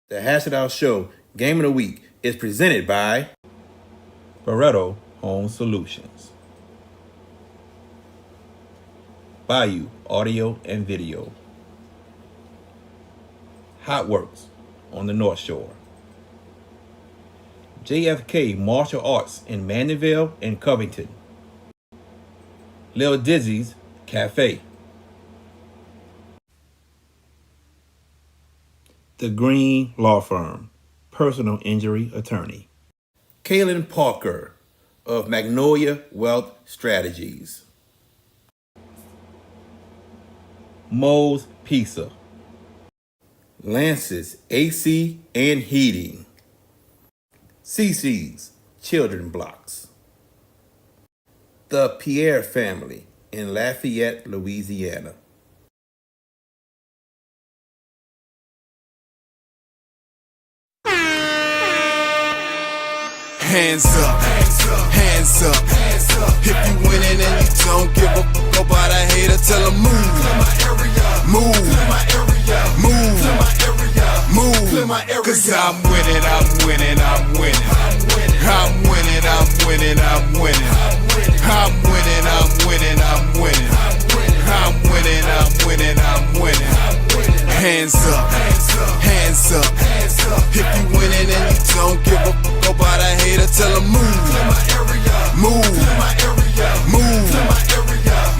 The Hash It Out Show Game of the Week is presented by Barreto Home Solutions, Bayou Audio and Video, Hot Works on the North Shore, JFK Martial Arts in Mandeville and Covington, Lil Dizzy's Cafe, The Green Law Firm, personal injury attorney, Kaylin Parker of Magnolia Wealth Strategies, Moe's Pizza, Lance's AC and Heating, CC's Children Blocks, The Pierre Family in Lafayette, Louisiana. Hands up, hands up. If you winning and you don't give a fuck about a hater, tell them move. Move, move, move. Cause I'm winning, I'm winning, I'm winning. I'm winning, I'm winning, I'm winning. I'm winning, I'm winning, I'm winning. I'm winning, I'm winning, I'm winning. Hands up, hands up. If you winning and you don't give a fuck about a hater, tell them move. Move, move,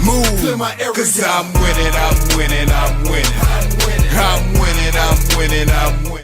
move. Cause I'm winning, I'm winning, I'm winning. I'm winning, I'm winning, I'm winning.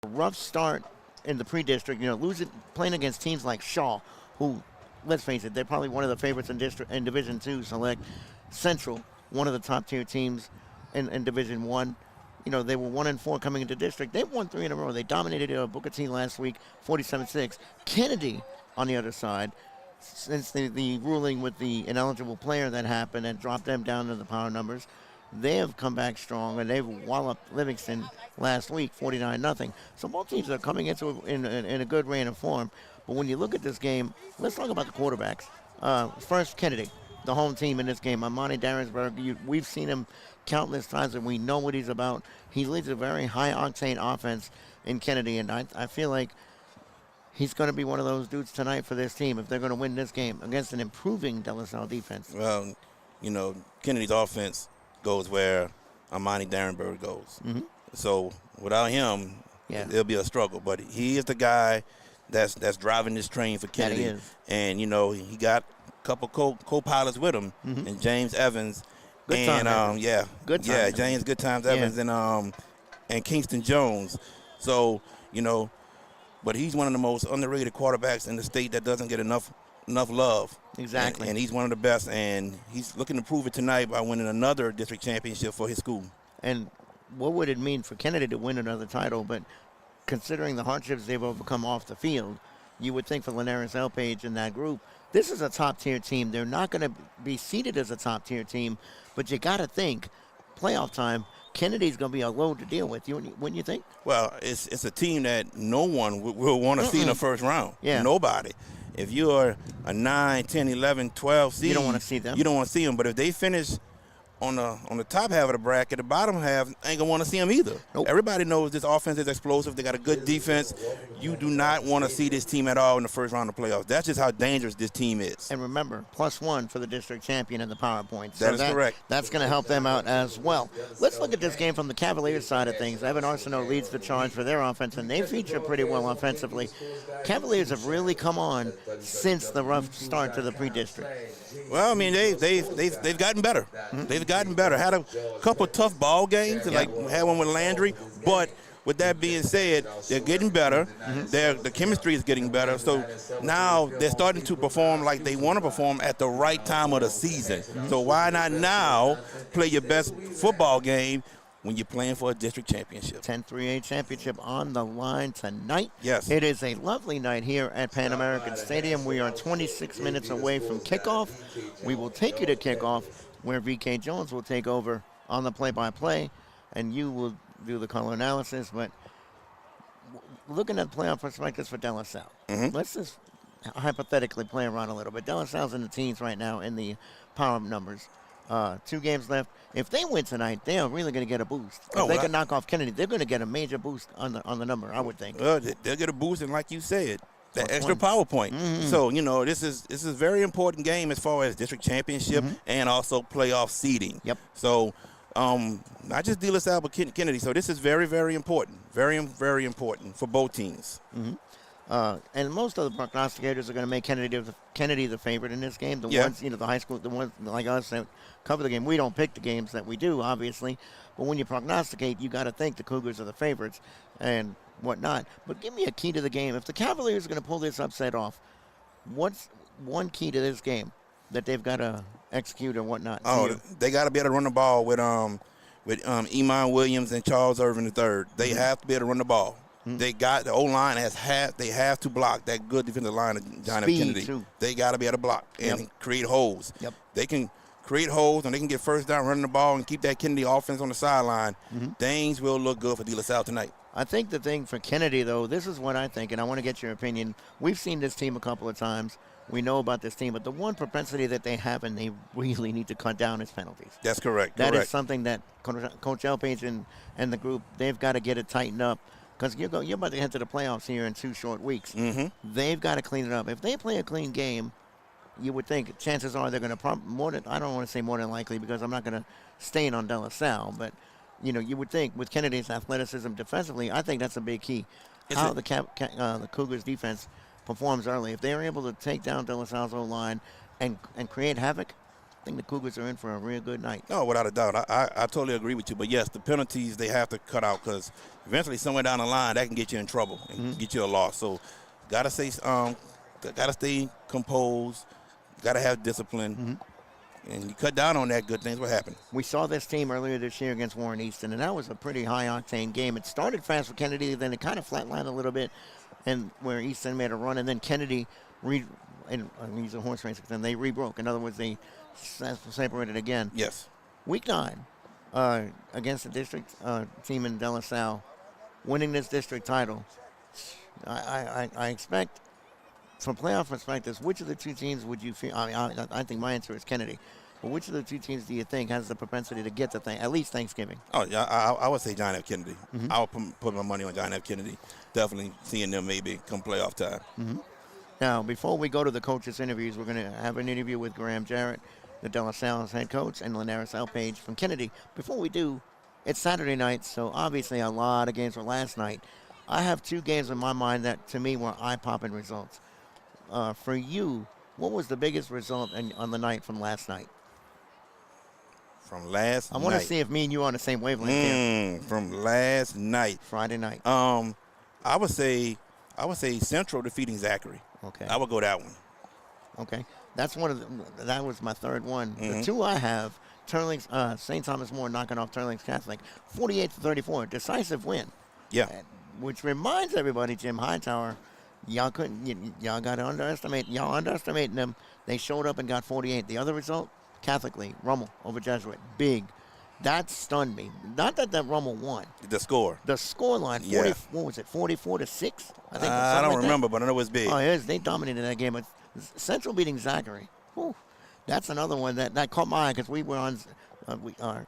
Rough start in the pre-district, playing against teams like Shaw, who, let's face it, they're probably one of the favorites in Division II Select. Central, one of the top-tier teams in Division I. They were 1-4 coming into district. They've won 3 in a row. They dominated Booker T last week, 47-6. Kennedy, on the other side, since the ruling with the ineligible player that happened and dropped them down to the power numbers, they have come back strong, and they've walloped Livingston last week, 49-0. So both teams are coming into it in a good reign of form. But when you look at this game, let's talk about the quarterbacks. First, Kennedy, the home team in this game. Amani Darensberg, we've seen him countless times, and we know what he's about. He leads a very high-octane offense in Kennedy, and I feel like he's going to be one of those dudes tonight for this team if they're going to win this game against an improving De La Salle defense. Well, Kennedy's offense goes where Amani Darrenberg goes. Mm-hmm. So without him, it'll be a struggle. But he is the guy that's driving this train for Kennedy. Yeah, he is. And, he got a couple co-pilots with him, and James Evans. Good time. James Good Times Evans and Kingston Jones. So, but he's one of the most underrated quarterbacks in the state that doesn't get enough love. Exactly. And he's one of the best, and he's looking to prove it tonight by winning another district championship for his school. And what would it mean for Kennedy to win another title? But considering the hardships they've overcome off the field, you would think for Linares Elpage and that group, this is a top-tier team. They're not going to be seated as a top-tier team, but you got to think, playoff time, Kennedy's going to be a load to deal with. Wouldn't you think? Well, it's a team that no one will want to see in the first round. Yeah. Nobody. If you're a 9, 10, 11, 12 seed, you don't want to see them. You don't want to see them. But if they finish on the top half of the bracket, the bottom half ain't gonna want to see them either. Nope. Everybody knows this offense is explosive. They got a good defense. You do not want to see this team at all in the first round of playoffs. That's just how dangerous this team is. And remember, +1 for the district champion in the power points. That is correct. That's going to help them out as well. Let's look at this game from the Cavaliers side of things. Evan Arsenault leads the charge for their offense, and they feature pretty well offensively. Cavaliers have really come on since the rough start to the pre-district. Well, I mean, they've gotten better. Mm-hmm. they've gotten better. Had a couple tough ball games, like had one with Landry, but with that being said, they're getting better. The chemistry is getting better. So now they're starting to perform like they want to perform at the right time of the season. So why not now play your best football game when you're playing for a district championship? 10-3-8 championship on the line tonight. Yes. It is a lovely night here at Pan American Stadium. We are 26 minutes away from kickoff. We will take you to kickoff, where VK Jones will take over on the play-by-play, and you will do the color analysis. But looking at playoff perspectives for De La Salle, let's just hypothetically play around a little bit. De La Salle's in the teens right now in the power numbers. 2 games left. If they win tonight, they are really going to get a boost. If they can knock off Kennedy, they're going to get a major boost on the number, I would think. They'll get a boost, and like you said, that extra power point. So, this is a very important game as far as district championship and also playoff seeding. Yep. So, not just De La Salle, but Kennedy. So this is very, very important. Very, very important for both teams. And most of the prognosticators are going to make Kennedy the favorite in this game. The ones, the high school, the ones like us that cover the game. We don't pick the games that we do, obviously. But when you prognosticate, you got to think the Cougars are the favorites and whatnot. But give me a key to the game. If the Cavaliers are going to pull this upset off, what's one key to this game that they've got to execute or whatnot? They got to be able to run the ball with Iman Williams and Charles Irvin III. They have to be able to run the ball. They got the O-line they have to block that good defensive line of John F. Kennedy. Too. They got to be able to block and create holes. They can create holes and they can get first down running the ball and keep that Kennedy offense on the sideline. Things will look good for De La Salle tonight. I think the thing for Kennedy, though, this is what I think, and I want to get your opinion. We've seen this team a couple of times. We know about this team, but the one propensity that they have and they really need to cut down is penalties. That's correct. That is something that Coach Elpage and the group, they've got to get it tightened up. Because you're about to head to the playoffs here in 2 short weeks. They've got to clean it up. If they play a clean game, you would think chances are they're going to I don't want to say more than likely because I'm not going to stain on De La Salle, but you would think with Kennedy's athleticism defensively, I think that's a big key. How the Cougars defense performs early. If they're able to take down De La Salle's O-line and create havoc, I think the Cougars are in for a real good night. No, without a doubt. I totally agree with you. But, yes, the penalties they have to cut out because eventually somewhere down the line that can get you in trouble and get you a loss. So, got to stay composed, got to have discipline. And you cut down on that, good things will happen. We saw this team earlier this year against Warren Easton, and that was a pretty high-octane game. It started fast for Kennedy, then it kind of flatlined a little bit, and where Easton made a run, and then Kennedy he's a horse race, and they rebroke. In other words, they separated again. Yes. Week 9 against the district team in De La Salle, winning this district title. I expect, from playoff perspectives, which of the 2 teams would you feel? I think my answer is Kennedy. But which of the 2 teams do you think has the propensity to get to at least Thanksgiving? Oh, yeah, I would say John F. Kennedy. I would put my money on John F. Kennedy. Definitely seeing them maybe come playoff time. Now, before we go to the coaches' interviews, we're going to have an interview with Graham Jarrett, the De La Salle's head coach, and Linares Elpage from Kennedy. Before we do, it's Saturday night, so obviously a lot of games were last night. I have 2 games in my mind that, to me, were eye-popping results. For you, what was the biggest result on the night from last night? From last night? I want to see if me and you are on the same wavelength here. From last night. Friday night. I would say Central defeating Zachary. Okay. I would go that one. Okay. That's that was my third one. The 2 I have, St. Thomas More knocking off Turlings Catholic, 48-34, decisive win. Yeah. Which reminds everybody, Jim Hightower, y'all underestimating them. They showed up and got 48. The other result, Catholicly, Rummel over Jesuit, big. That stunned me. Not that Rummel won. The score. The score line, what was it, 44-6? I don't remember, but I know it was big. Oh, it is. They dominated that game. But Central beating Zachary. Whew. That's another one that caught my eye because we were on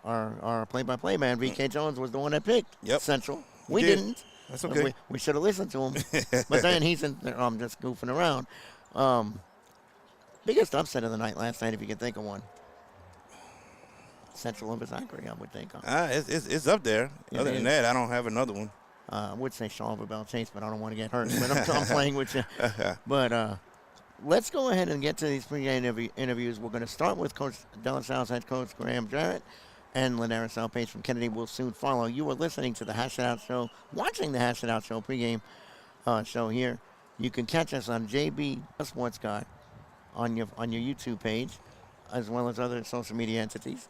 our play-by-play man, VK Jones, was the one that picked Central. We didn't. That's okay. We should have listened to him. But then he's just goofing around. Biggest upset of the night last night, if you can think of one. Central over Zachary, I would think. It's up there. Other than that, I don't have another one. I would say Shaw over Bell Chase, but I don't want to get hurt. But I'm playing with you. But let's go ahead and get to these pregame interviews. We're going to start with Coach De La Salle's head coach, Graham Jarrett, and Lanaris Alpage from Kennedy will soon follow. You are listening to the Hash It Out Show, watching the Hash It Out Show pregame show here. You can catch us on JB Sports Guy on your YouTube page, as well as other social media entities.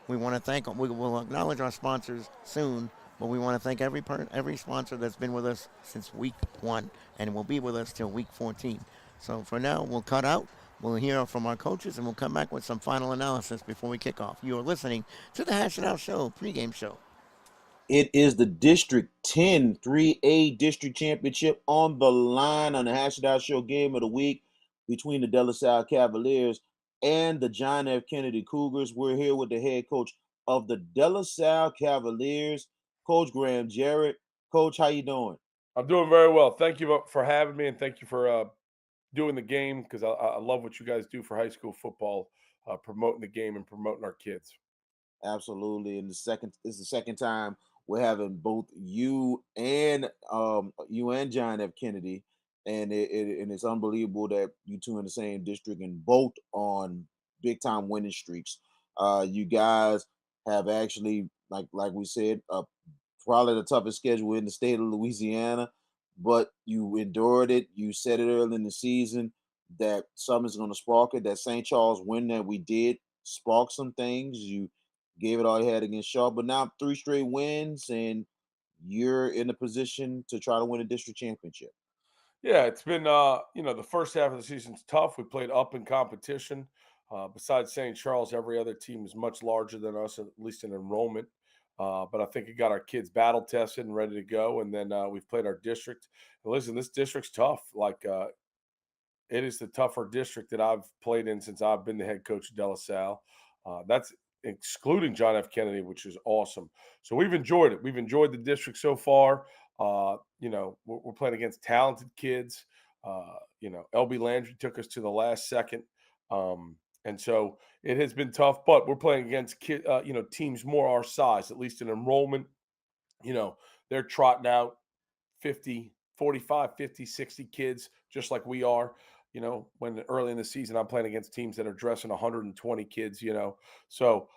We want to thank. We will acknowledge our sponsors soon, but we want to thank every sponsor that's been with us since week 1 and will be with us till week 14. So for now, we'll cut out. We'll hear from our coaches, and we'll come back with some final analysis before we kick off. You are listening to the Hash It Out Show pregame show. It is the District 10 3A District Championship on the line on the Hash It Out Show game of the week between the De La Salle Cavaliers and the John F. Kennedy Cougars. We're here with the head coach of the De La Salle Cavaliers, Coach Graham Jarrett. Coach, how you doing? I'm doing very well. Thank you for having me, and thank you for doing the game, because I love what you guys do for high school football, promoting the game and promoting our kids. Absolutely. And this is the second time we're having both you and John F. Kennedy, and it's unbelievable that you two in the same district and both on big time winning streaks. You guys have actually, like we said, probably the toughest schedule in the state of Louisiana, but you endured it. You said it early in the season that something's going to spark it. That St. Charles win that we did spark some things. You gave it all you had against Shaw, but now 3 straight wins, and you're in a position to try to win a district championship. Yeah, it's been the first half of the season's tough. We played up in competition. Besides St. Charles, every other team is much larger than us, at least in enrollment. But I think it got our kids battle tested and ready to go. And then we've played our district. And listen, this district's tough. It is the tougher district that I've played in since I've been the head coach of De La Salle. That's excluding John F. Kennedy, which is awesome. So we've enjoyed it. We've enjoyed the district so far. We're playing against talented kids. LB Landry took us to the last second. And so it has been tough, but we're playing against teams more our size, at least in enrollment. They're trotting out 50, 45, 50, 60 kids, just like we are. When early in the season I'm playing against teams that are dressing 120 kids, So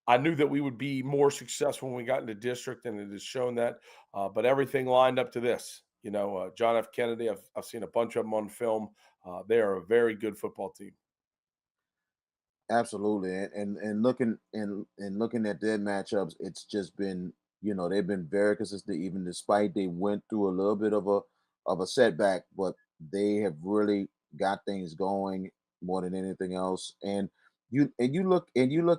I knew that we would be more successful when we got into district, and it has shown that. But everything lined up to this. John F. Kennedy, I've seen a bunch of them on film. They are a very good football team. Absolutely, and looking at their matchups, it's just been they've been very consistent, even despite they went through a little bit of a setback, but they have really got things going more than anything else. And you look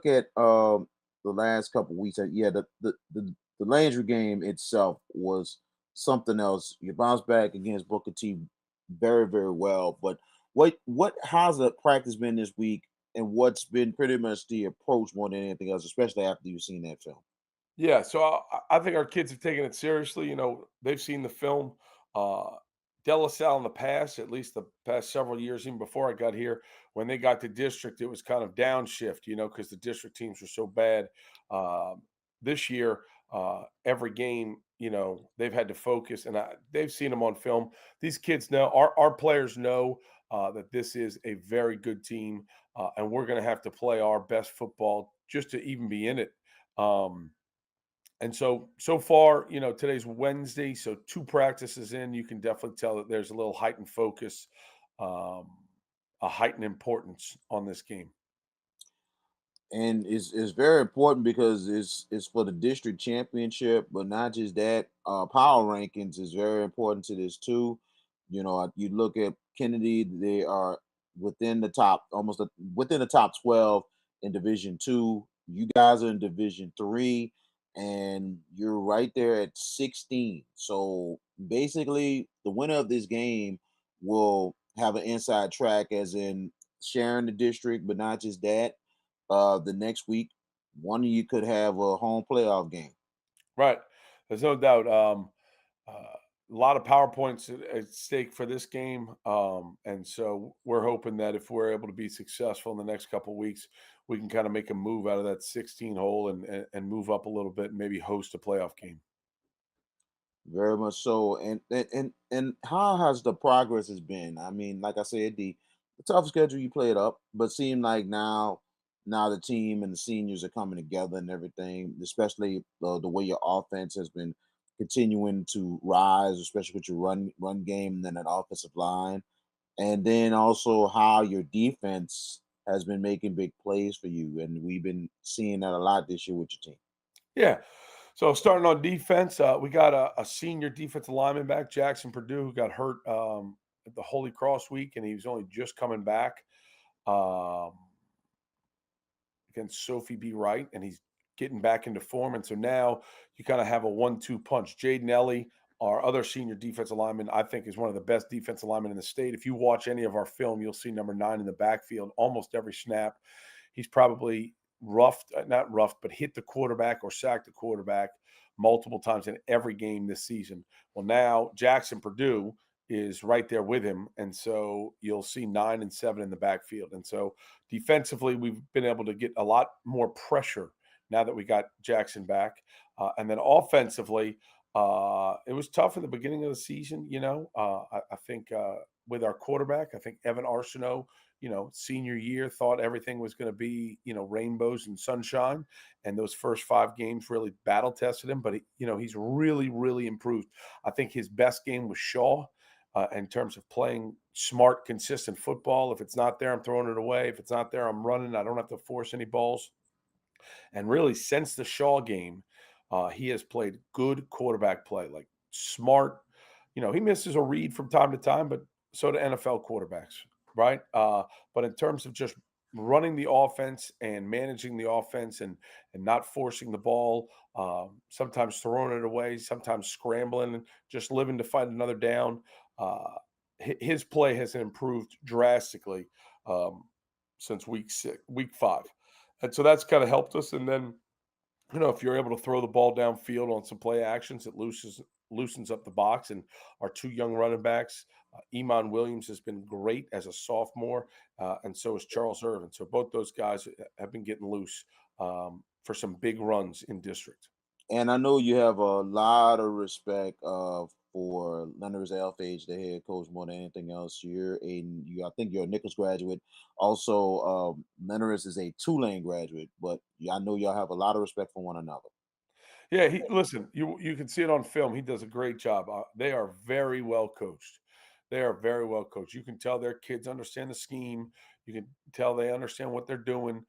at the last couple weeks. Yeah, the Landry game itself was something else. You bounced back against Booker T very, very well. But how's the practice been this week, and what's been pretty much the approach more than anything else, especially after you've seen that film? Yeah, so I think our kids have taken it seriously. They've seen the film. De La Salle in the past, at least the past several years, even before I got here, when they got to district, it was kind of downshift, because the district teams were so bad. This year, every game, they've had to focus, and they've seen them on film. These kids know, our players know that this is a very good team, and we're going to have to play our best football just to even be in it. And so far, today's Wednesday, so 2 practices in, you can definitely tell that there's a little heightened focus, a heightened importance on this game. And it's very important because it's for the district championship, but not just that. Power rankings is very important to this too. You look at Kennedy; they are within the top, within the top 12 in Division 2. You guys are in Division 3, and you're right there at 16. So basically, the winner of this game will have an inside track, as in sharing the district, but not just that. The next week, one of you could have a home playoff game. Right. There's no doubt. A lot of PowerPoints at stake for this game. And so we're hoping that if we're able to be successful in the next couple of weeks, we can kind of make a move out of that 16 hole and move up a little bit and maybe host a playoff game. Very much so. And how has the progress has been? I mean, like I said, the tough schedule you played up, but seem like now the team and the seniors are coming together and everything, especially the way your offense has been continuing to rise, especially with your run game and then that offensive line. And then also how your defense has been making big plays for you. And we've been seeing that a lot this year with your team. Yeah. So starting on defense, we got a senior defensive lineman back, Jackson Purdue, who got hurt at the Holy Cross week, and he was only just coming back um, against Sophie B. Wright, and he's getting back into form. And so now you kind of have a 1-2 punch. Jaden Ellie, our other senior defensive lineman, I think is one of the best defensive linemen in the state. If you watch any of our film, you'll see number 9 in the backfield almost every snap. He's probably not roughed, but hit the quarterback or sacked the quarterback multiple times in every game this season. Well, now Jackson Purdue is right there with him. And so you'll see 9 and 7 in the backfield. And so defensively, we've been able to get a lot more pressure now that we got Jackson back. And then offensively, it was tough in the beginning of the season. I think with our quarterback, I think Evan Arsenault, senior year, thought everything was going to be, rainbows and sunshine. And those first 5 games really battle tested him. But, he's really, really improved. I think his best game was Shaw. In terms of playing smart, consistent football. If it's not there, I'm throwing it away. If it's not there, I'm running. I don't have to force any balls. And really, since the Shaw game, he has played good quarterback play, like smart. He misses a read from time to time, but so do NFL quarterbacks, right? But in terms of just running the offense and managing the offense and not forcing the ball, sometimes throwing it away, sometimes scrambling, and just living to fight another down. His play has improved drastically um, since week 5. And so that's kind of helped us. And then, if you're able to throw the ball downfield on some play actions, it loosens up the box. And our 2 young running backs, Iman Williams has been great as a sophomore, and so is Charles Irvin. So both those guys have been getting loose for some big runs in district. And I know you have a lot of respect for Leonard's Alphage, the head coach, more than anything else. I think you're a Nichols graduate. Also, Leonard's is a Tulane graduate, but I know y'all have a lot of respect for one another. Yeah, listen. You can see it on film. He does a great job. They are very well coached. They are very well coached. You can tell their kids understand the scheme. You can tell they understand what they're doing.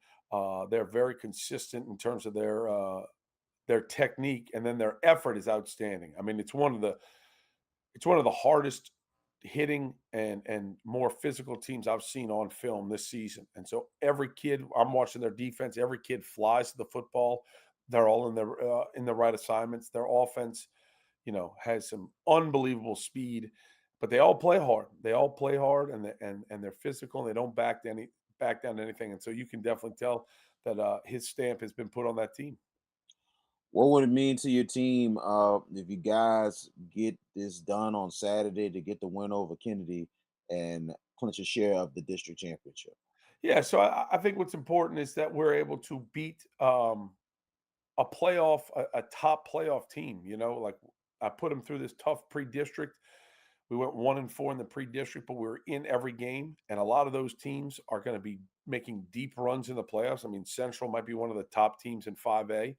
They're very consistent in terms of their technique, and then their effort is outstanding. I mean, it's one of the hardest hitting and more physical teams I've seen on film this season. And so every kid, I'm watching their defense. Every kid flies to the football. They're all in the right assignments. Their offense, has some unbelievable speed, but they all play hard. They all play hard, and they're physical. And they don't back down to anything. And so you can definitely tell that his stamp has been put on that team. What would it mean to your team if you guys get this done on Saturday to get the win over Kennedy and clinch a share of the district championship? Yeah, so I think what's important is that we're able to beat a top playoff team. Like I put them through this tough pre-district. We went 1-4 in the pre-district, but we were in every game, and a lot of those teams are going to be making deep runs in the playoffs. I mean, Central might be one of the top teams in 5A.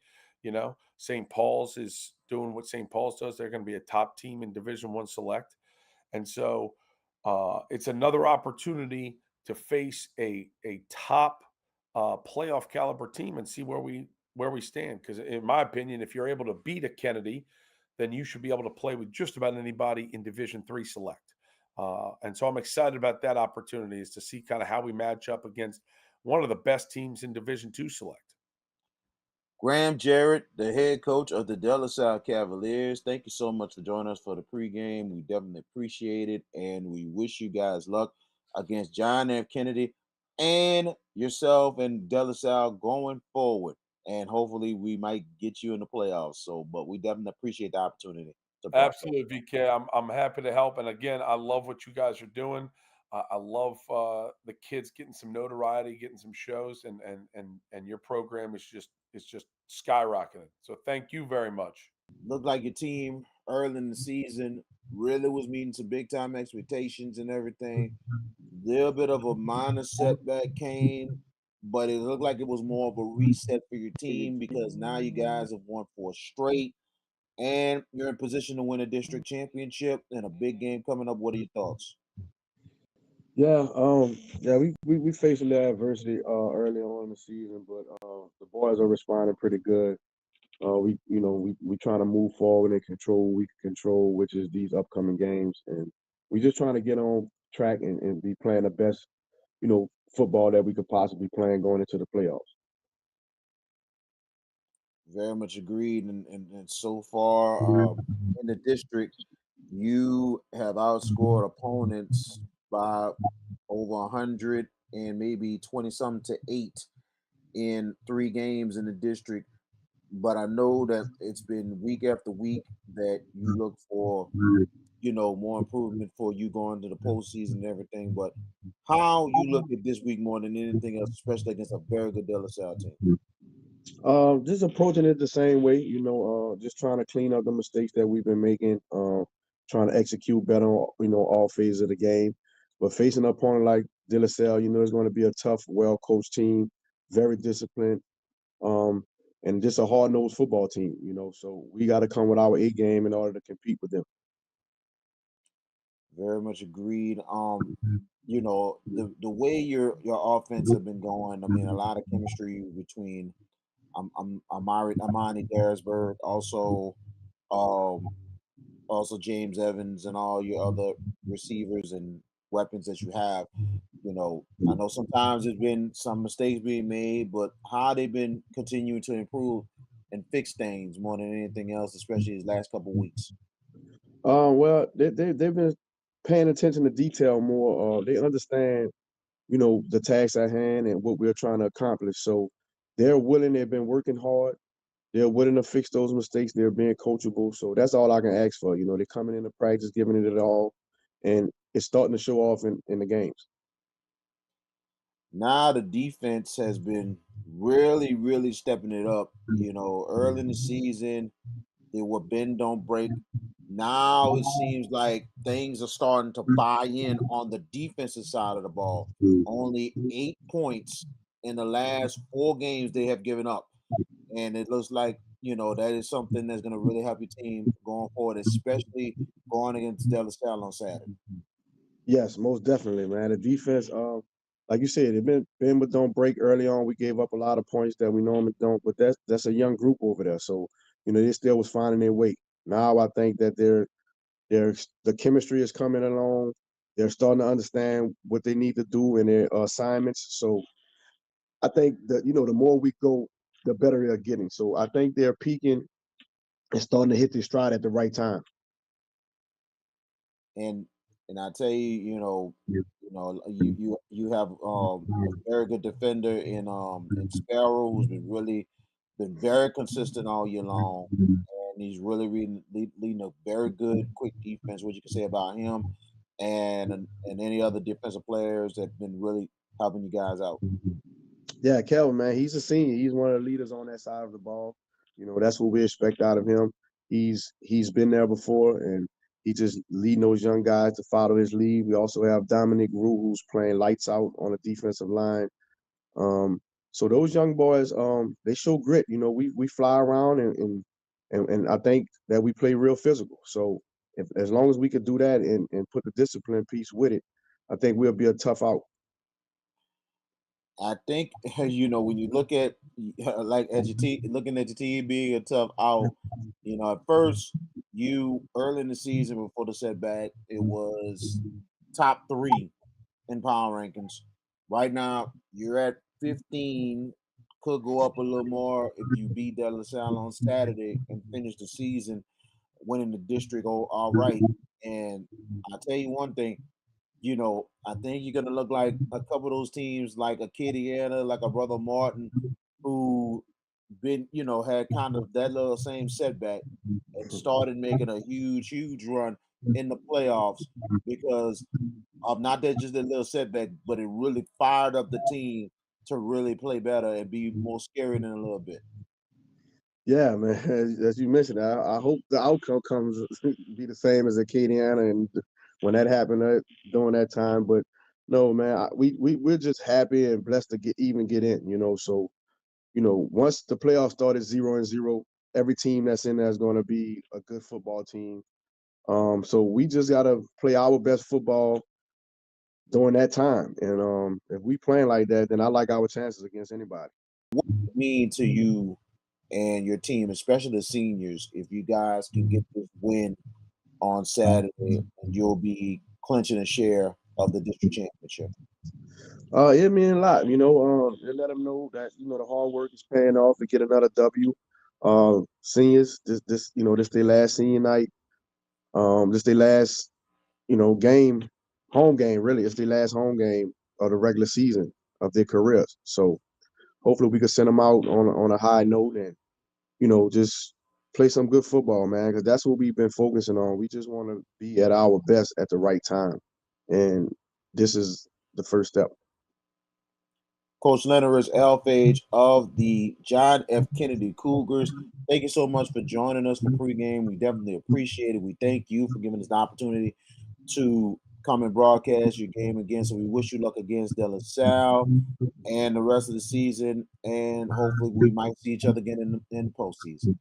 St. Paul's is doing what St. Paul's does. They're going to be a top team in Division One Select, and so it's another opportunity to face a top playoff caliber team and see where we stand. Because in my opinion, if you're able to beat a Kennedy, then you should be able to play with just about anybody in Division Three Select. And so I'm excited about that opportunity is to see kind of how we match up against one of the best teams in Division Two Select. Graham Jarrett, the head coach of the De La Salle Cavaliers, thank you so much for joining us for the pregame. We definitely appreciate it, and we wish you guys luck against John F. Kennedy and yourself and De La Salle going forward. And hopefully, we might get you in the playoffs. So, but we definitely appreciate the opportunity to broadcast. Absolutely, VK. I'm happy to help. And again, I love what you guys are doing. I love the kids getting some notoriety, getting some shows, and your program is just skyrocketing. So thank you very much. Look like your team early in the season, really was meeting some big time expectations and everything. Little bit of a minor setback came, but it looked like it was more of a reset for your team because now you guys have won 4 straight and you're in position to win a district championship and a big game coming up. What are your thoughts? Yeah, we faced a little adversity early on in the season, but the boys are responding pretty good. We trying to move forward and control what we can control, which is these upcoming games, and we just trying to get on track and be playing the best, football that we could possibly play and going into the playoffs. Very much agreed. And so far in the district, you have outscored opponents by over 100 and maybe 20 something to 8 in 3 games in the district. But I know that it's been week after week that you look for, more improvement for you going to the postseason and everything. But how you look at this week more than anything else, especially against a very good De La Salle team. Just approaching it the same way, just trying to clean up the mistakes that we've been making, trying to execute better on, all phases of the game. But facing an opponent like De La Salle, it's going to be a tough, well-coached team, very disciplined, um, and just a hard-nosed football team, So we got to come with our A game in order to compete with them. Very much agreed. The way your offense have been going, I mean, a lot of chemistry between Amani Darisburg, um also James Evans and all your other receivers and weapons that you have. I know sometimes there's been some mistakes being made, but how they've been continuing to improve and fix things more than anything else, especially these last couple weeks. Well, they've been paying attention to detail more. They understand, the task at hand and what we're trying to accomplish. So they're willing. They've been working hard. They're willing to fix those mistakes. They're being coachable. So that's all I can ask for. They're coming into practice, giving it all, and it's starting to show off in the games. Now the defense has been really, really stepping it up. Early in the season, they were bend don't break. Now it seems like things are starting to buy in on the defensive side of the ball. Only 8 points in the last 4 games they have given up. And it looks like, that is something that's going to really help your team going forward, especially going against De La Salle on Saturday. Yes, most definitely, man. The defense, like you said, it been but don't break early on. We gave up a lot of points that we normally don't, but that's a young group over there. So, they still was finding their way. Now I think that the chemistry is coming along. They're starting to understand what they need to do in their assignments. So I think that the more we go, the better they're getting. So I think they're peaking and starting to hit their stride at the right time. And I tell you, you have a very good defender in Sparrow who's been very consistent all year long, and he's really leading a very good quick defense. What you can say about him, and any other defensive players that been really helping you guys out. Yeah, Kelvin, man, he's a senior. He's one of the leaders on that side of the ball. That's what we expect out of him. He's been there before, and he just leading those young guys to follow his lead. We also have Dominic Rue, who's playing lights out on the defensive line. So those young boys, they show grit. We fly around and I think that we play real physical. So as long as we could do that and put the discipline piece with it, I think we'll be a tough out. I think when you look at like at your team, looking at your team being a tough out. At first you early in the season before the setback, it was top 3 in power rankings. Right now, you're at 15. Could go up a little more if you beat De La Salle on Saturday and finish the season winning the district all right. And I'll tell you one thing, I think you're gonna look like a couple of those teams like a Kiddiana, like a Brother Martin, who had kind of that little same setback and started making a huge, huge run in the playoffs because of not that just a little setback, but it really fired up the team to really play better and be more scary than a little bit. Yeah, man. As you mentioned, I hope the outcome comes be the same as Acadiana and when that happened during that time. But no, man, we're just happy and blessed to get in. So once the playoffs started 0-0, every team that's in there is going to be a good football team. So we just got to play our best football during that time. And if we playing like that, then I like our chances against anybody. What does it mean to you and your team, especially the seniors, if you guys can get this win on Saturday and you'll be clinching a share of the district championship? It mean a lot, it let them know that the hard work is paying off to get another W. Seniors, this their last senior night. This their last game, home game. Really, it's their last home game of the regular season of their careers. So hopefully we can send them out on a high note and just play some good football, man. Because that's what we've been focusing on. We just want to be at our best at the right time, and this is the first step. Coach Leonard is Alphage of the John F. Kennedy Cougars. Thank you so much for joining us for pregame. We definitely appreciate it. We thank you for giving us the opportunity to come and broadcast your game again. So we wish you luck against De La Salle and the rest of the season. And hopefully we might see each other again in the postseason.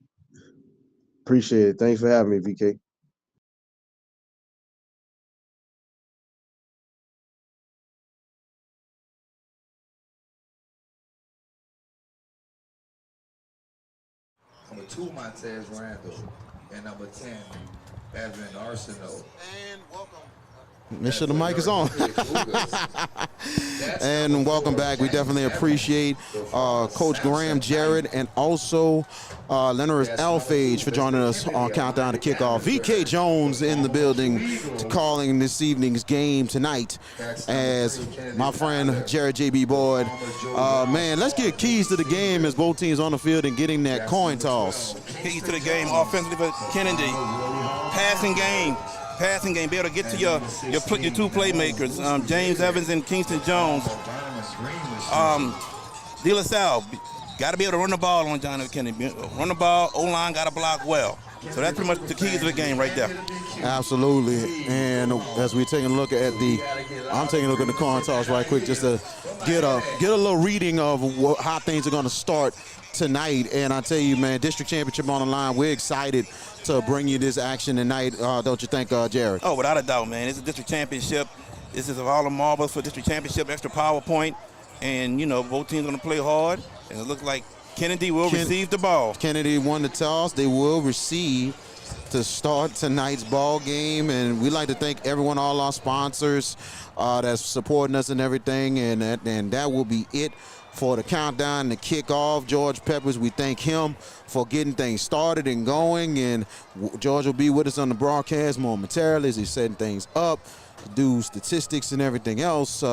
Appreciate it. Thanks for having me, VK. Number 2, Montez Randall, and number 10, Evan Arsenal. And welcome. Make sure the mic is on. And welcome back. We definitely appreciate Coach Graham Jarrett and also Leonard Alphage for joining us on Countdown to Kickoff. VK Jones in the building calling this evening's game tonight as my friend Jared J.B. Boyd. Man, let's get keys to the game as both teams on the field and getting that coin toss. Keys to the game offensively for Kennedy. Passing game, be able to get to your two playmakers, James Evans and Kingston Jones. De La Salle, got to be able to run the ball on John F. Kennedy. Run the ball, O-line got to block well. So that's pretty much the keys to the game right there. Absolutely. And as we're taking a look at I'm taking a look at the coin toss right quick just to get a little reading of how things are going to start tonight. And I tell you, man, district championship on the line. We're excited to bring you this action tonight, don't you think, Jared? Oh, without a doubt, man. It's a district championship. This is all the marbles for district championship, extra PowerPoint. And, both teams going to play hard. And it looks like Kennedy will receive the ball. Kennedy won the toss. They will receive to start tonight's ball game. And we'd like to thank everyone, all our sponsors that's supporting us and everything. And that will be it for the countdown, the kickoff. George Peppers, we thank him for getting things started and going. And George will be with us on the broadcast momentarily as he's setting things up, do statistics and everything else.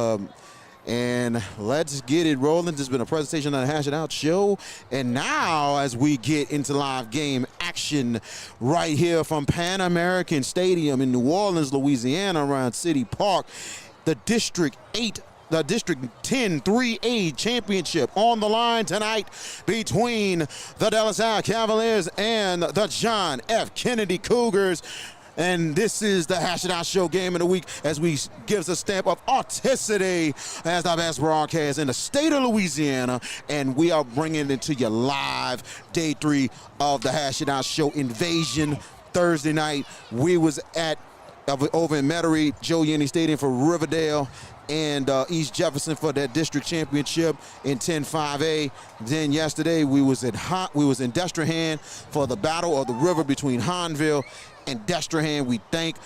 And let's get it rolling. This has been a presentation on the Hash It Out show. And now as we get into live game action right here from Pan American Stadium in New Orleans, Louisiana, around City Park, the District 10 3A championship on the line tonight between the De La Salle Cavaliers and the John F. Kennedy Cougars. And this is the Hash It Out Show game of the week as we gives a stamp of authenticity as the best broadcast in the state of Louisiana. And we are bringing it to you live, day 3 of the Hash It Out Show Invasion Thursday night. We was over in Metairie, Joe Yenny Stadium for Riverdale and East Jefferson for that district championship in 10-5A. Then yesterday we was in Destrehan for the Battle of the River between Hahnville and Destrehan. We thank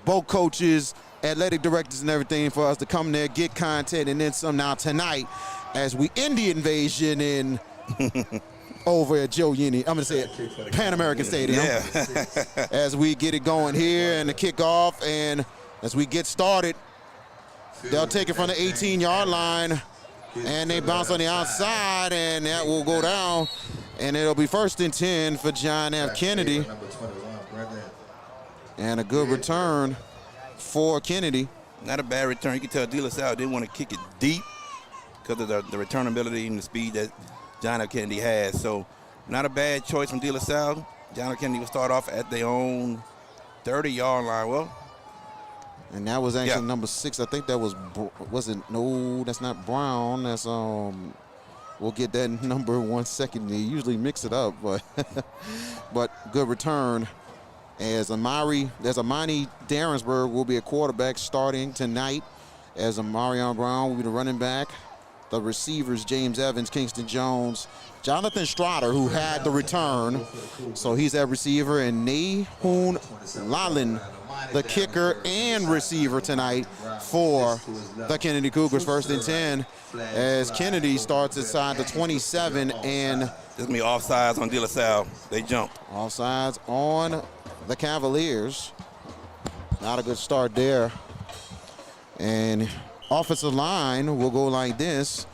both coaches, athletic directors and everything for us to come there, get content, and then some. Now tonight, as we end the invasion in over at Joe Yenny, I'm going to say it, Pan American Stadium. Yeah. As we get it going here and the kickoff, and as we get started, they'll take it from the 18-yard line, and they bounce on the outside, and that will go down, and it'll be 1st and 10 for John F. Kennedy. And a good return for Kennedy. Not a bad return. You can tell De La Salle didn't want to kick it deep because of the return ability and the speed that John F. Kennedy has. So Not a bad choice from De La Salle. John F. Kennedy will start off at their own 30-yard line. Well, and that was actually number 6. I think that was it? No, that's not Brown. That's we'll get that number in 1 second. They usually mix it up, but but good return. As Amani Darrensburg will be a quarterback starting tonight, as Amarion Brown will be the running back. The receivers, James Evans, Kingston Jones, Jonathan Strotter, who had the return, so he's at receiver, and Nahun Lalin, the kicker and receiver tonight for the Kennedy Cougars. 1st and 10, as Kennedy starts inside the 27, and this is going to be offsides on De La Salle. They jumped. Offsides on the Cavaliers. Not a good start there. And offensive line will go like this.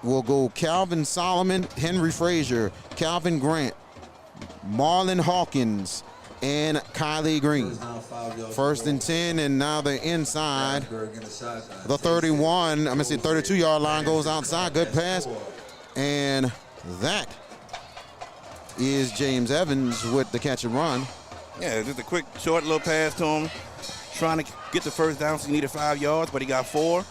We'll go Calvin Solomon, Henry Frazier, Calvin Grant, Marlon Hawkins, and Kylie Green. 1st and 10, and now they're inside. The 32-yard line goes outside. Good pass. And that is James Evans with the catch and run. Yeah, just a quick, short little pass to him. Trying to get the first down, so he needed 5 yards, but he got 4.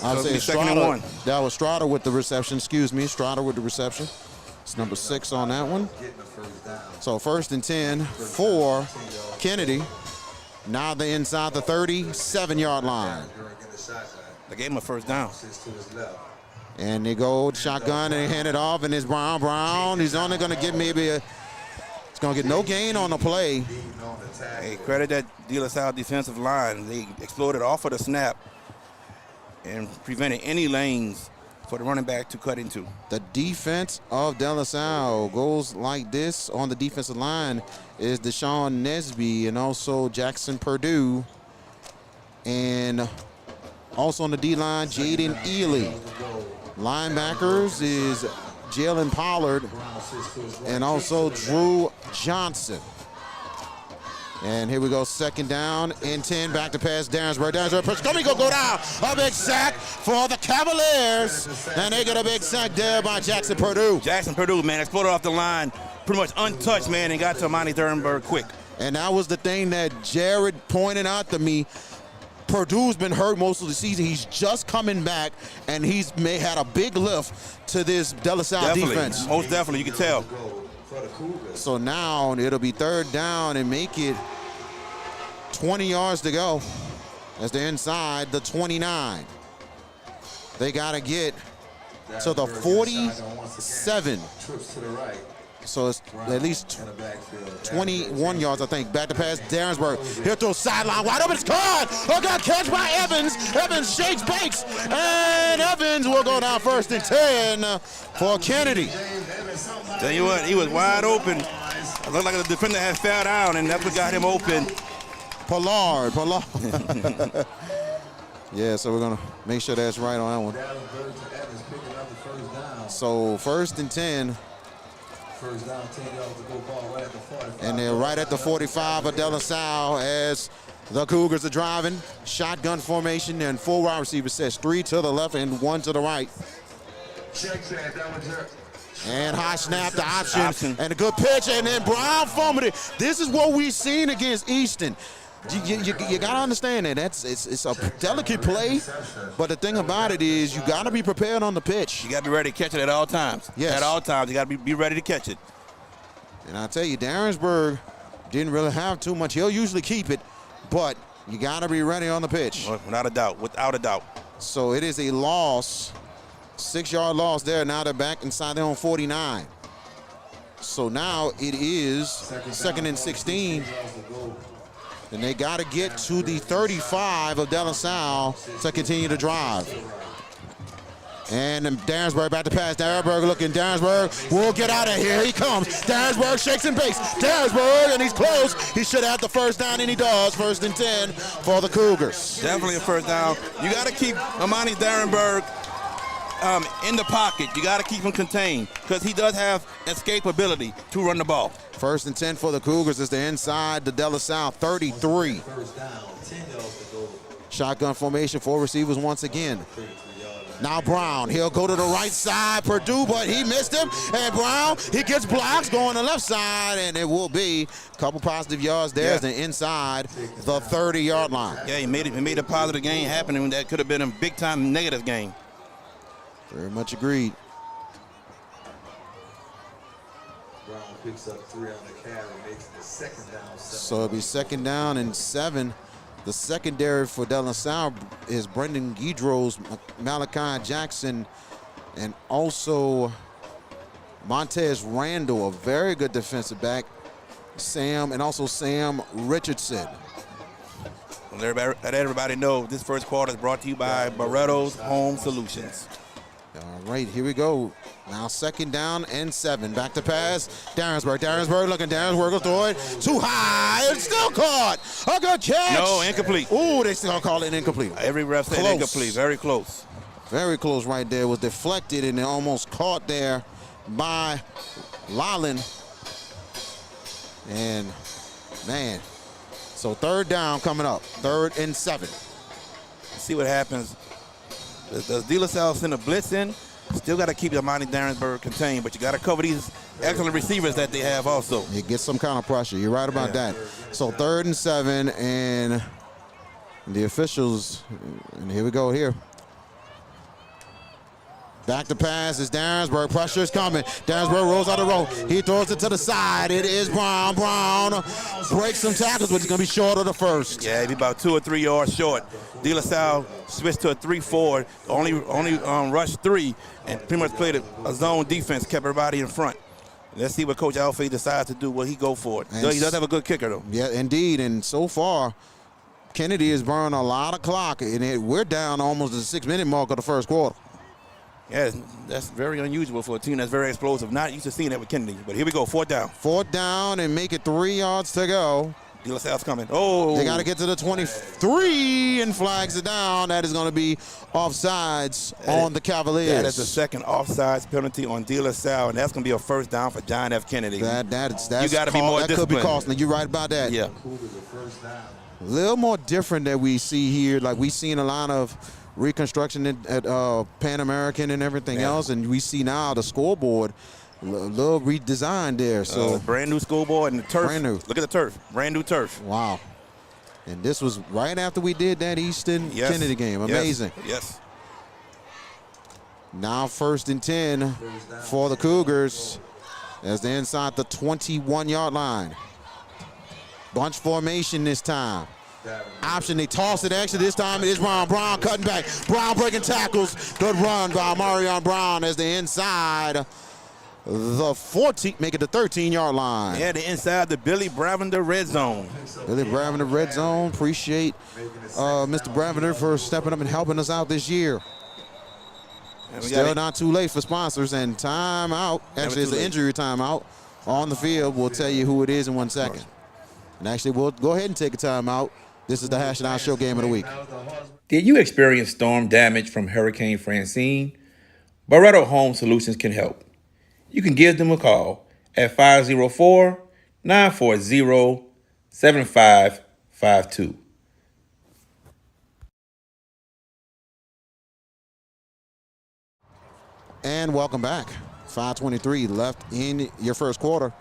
I would say Strotter. That was Strotter with the reception. Excuse me, Strotter with the reception. It's number 6 on that one. So 1st and 10 for Kennedy. Now they're inside the 37-yard line. They gave him a first down. And they go shotgun and they hand it off, and it's Brown. He's only going to get he's going to get no gain on the play. Hey, credit that De La Salle defensive line. They exploded off of the snap and prevented any lanes for the running back to cut into. The defense of De La Salle goes like this. On the defensive line is Deshaun Nesby and also Jackson Purdue. And also on the D-line, Jaden Ely. Linebackers is Jalen Pollard and also Drew Johnson. And here we go, 2nd down and 10, back to pass, Darrensburg. Darrensburg, going to go down. A big sack for the Cavaliers. And they get a big sack there by Jackson Purdue. Jackson Purdue, man, exploded off the line, pretty much untouched, man, and got to Amani Darrensburg quick. And that was the thing that Jared pointed out to me. Purdue's been hurt most of the season. He's just coming back, and he's had a big lift to this De La Salle defense. Most definitely, you can tell. So now it'll be 3rd down and make it 20 yards to go as they're inside the 29. They got to get to the 47. So it's at least 21 yards, I think. Back to pass, Darrensburg. He'll throw sideline, wide open, it's caught! Oh, God, catch by Evans. Evans shakes, bakes, and Evans will go down 1st and 10 for Kennedy. Tell you what, he was wide open. It looked like the defender had fell down, and that's what got him open. Pollard. Yeah, so we're going to make sure that's right on that one. So 1st and 10. First down, 10 yards to go, ball right at the 45. And they're right at the 45 of De La Salle as the Cougars are driving. Shotgun formation and 4 wide receivers sets, 3 to the left and 1 to the right. Check that, that was her. And high snap, the option, and a good pitch, and then Brown fumbled it. This is what we've seen against Easton. You got to understand that it's a delicate play, but the thing about it is you got to be prepared on the pitch. You got to be ready to catch it at all times. Yes. At all times, you got to be ready to catch it. And I'll tell you, Darrensburg didn't really have too much. He'll usually keep it, but you got to be ready on the pitch. Without a doubt, without a doubt. So it is a loss, 6-yard loss there. Now they're back inside their own 49. So now it is 2nd and 16. And they got to get to the 35 of De La Salle to continue to drive. And Darrensburg back to pass. Darrensburg looking. Darrensburg will get out of here. He comes. Darrensburg shakes and bakes. Darrensburg, and he's close. He should have the 1st down, and he does. 1st and 10 for the Cougars. Definitely a 1st down. You got to keep Amani Darrensburg in the pocket. You got to keep him contained because he does have escapability to run the ball. 1st and 10 for the Cougars as they're inside the De La Salle 33. First down, 10 yards to go. Shotgun formation, 4 receivers once again. Now Brown, he'll go to the right side, Purdue, but he missed him. And Brown, he gets blocks going to the left side, and it will be a couple positive yards there as they're inside the 30-yard line. Yeah, he made a positive gain happen, and that could have been a big-time negative gain. Very much agreed. Brown picks up 3 on the carry, makes the second down 7. So it'll be 2nd down and 7. The secondary for De La Salle is Brendan Guidros, Malachi Jackson, and also Montez Randall, a very good defensive back. Sam Richardson. Let everybody know this first quarter is brought to you by Barretto's Home Solutions. All right, here we go. Now 2nd down and 7. Back to pass. Darrensburg looking. Darrensburg will throw it too high. It's still caught. A good catch. No, incomplete. Ooh, they still call it incomplete. Every ref said incomplete. Very close. Very close right there. Was deflected and almost caught there by Lolland. And, man, so 3rd down coming up. 3rd and 7. See what happens. Does De La Salle send a blitz in? Still got to keep Amani Darrensburg contained, but you got to cover these excellent receivers that they have also. You get some kind of pressure. You're right about that. So 3rd and 7, and the officials, and here we go here. Back to pass is Darrensburg. Pressure is coming. Darrensburg rolls out the road. He throws it to the side. It is Brown. Brown breaks some tackles, but he's going to be short of the first. Yeah, he's about 2 or 3 yards short. De La Salle switched to a 3-4, only rushed 3, and pretty much played a zone defense, kept everybody in front. Let's see what Coach Alfay decides to do. Will he go for it? He does have a good kicker, though. Yeah, indeed. And so far, Kennedy has burned a lot of clock, and we're down almost at the 6-minute mark of the first quarter. Yeah, that's very unusual for a team that's very explosive. Not used to seeing that with Kennedy. But here we go, 4th down. 4th down and make it 3 yards to go. De La Salle's coming. Oh. They got to get to the 23 and flags it down. That is going to be offsides on the Cavaliers. That is the second offsides penalty on De La Salle, and that's going to be a 1st down for John F. Kennedy. That's you got to be more that disciplined. Could be costly. You're right about that. Yeah. A little more different that we see here. Like we've seen a lot of reconstruction at Pan American and everything else, and we see now the scoreboard a little redesigned there. So brand new scoreboard and the turf. Brand new. Look at the turf. Brand new turf. Wow. And this was right after we did that Easton Kennedy game. Amazing. Yes. Now 1st and 10 for the Cougars as they're inside the 21-yard line. Bunch formation this time. Option, they toss it. Actually, this time it is Brown. Brown cutting back. Brown breaking tackles. Good run by Marion Brown as they're inside the 14, make it the 13-yard line. Yeah, they're inside the Billy Bravender red zone. Billy Bravender red zone. Appreciate Mr. Bravender for stepping up and helping us out this year. Still not too late for sponsors, and timeout. Actually, it's an injury timeout on the field. We'll tell you who it is in 1 second. And actually, we'll go ahead and take a timeout. This is the Hash and Out Show game of the week. Did you experience storm damage from Hurricane Francine? Barretto Home Solutions can help. You can give them a call at 504-940-7552. And welcome back. 5:23 left in your first quarter.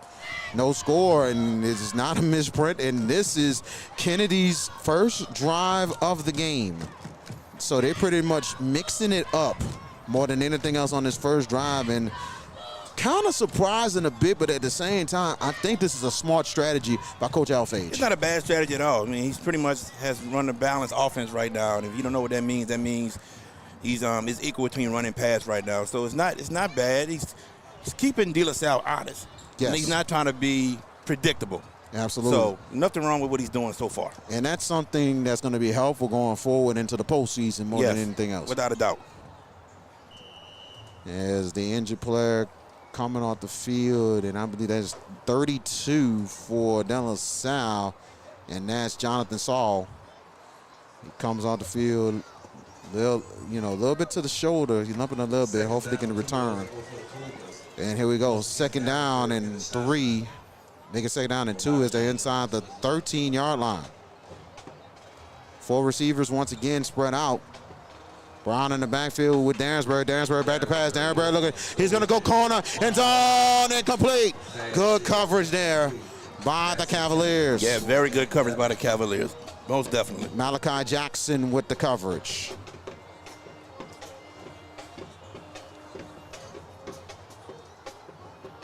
No score, and it's not a misprint, and this is Kennedy's first drive of the game. So they're pretty much mixing it up more than anything else on this first drive, and kind of surprising a bit, but at the same time, I think this is a smart strategy by Coach Alfage. It's not a bad strategy at all. I mean, he's pretty much has run a balanced offense right now, and if you don't know what that means he's is equal between run and pass right now. So it's not bad. He's keeping De La Salle honest. Yes. And he's not trying to be predictable. Absolutely. So nothing wrong with what he's doing so far. And that's something that's going to be helpful going forward into the postseason more than anything else. Without a doubt. As the injured player coming off the field, and I believe that's 32 for De La Salle, and that's Jonathan Salle. He comes off the field, a little bit to the shoulder. He's limping a little bit. Hopefully he can return. And here we go, 2nd down and 3. Make it 2nd down and 2 as they're inside the 13-yard line. 4 receivers once again spread out. Brown in the backfield with Dansbury. Dansbury back to pass. Dansbury looking. He's going to go corner and zone and complete. Good coverage there by the Cavaliers. Yeah, very good coverage by the Cavaliers. Most definitely. Malachi Jackson with the coverage.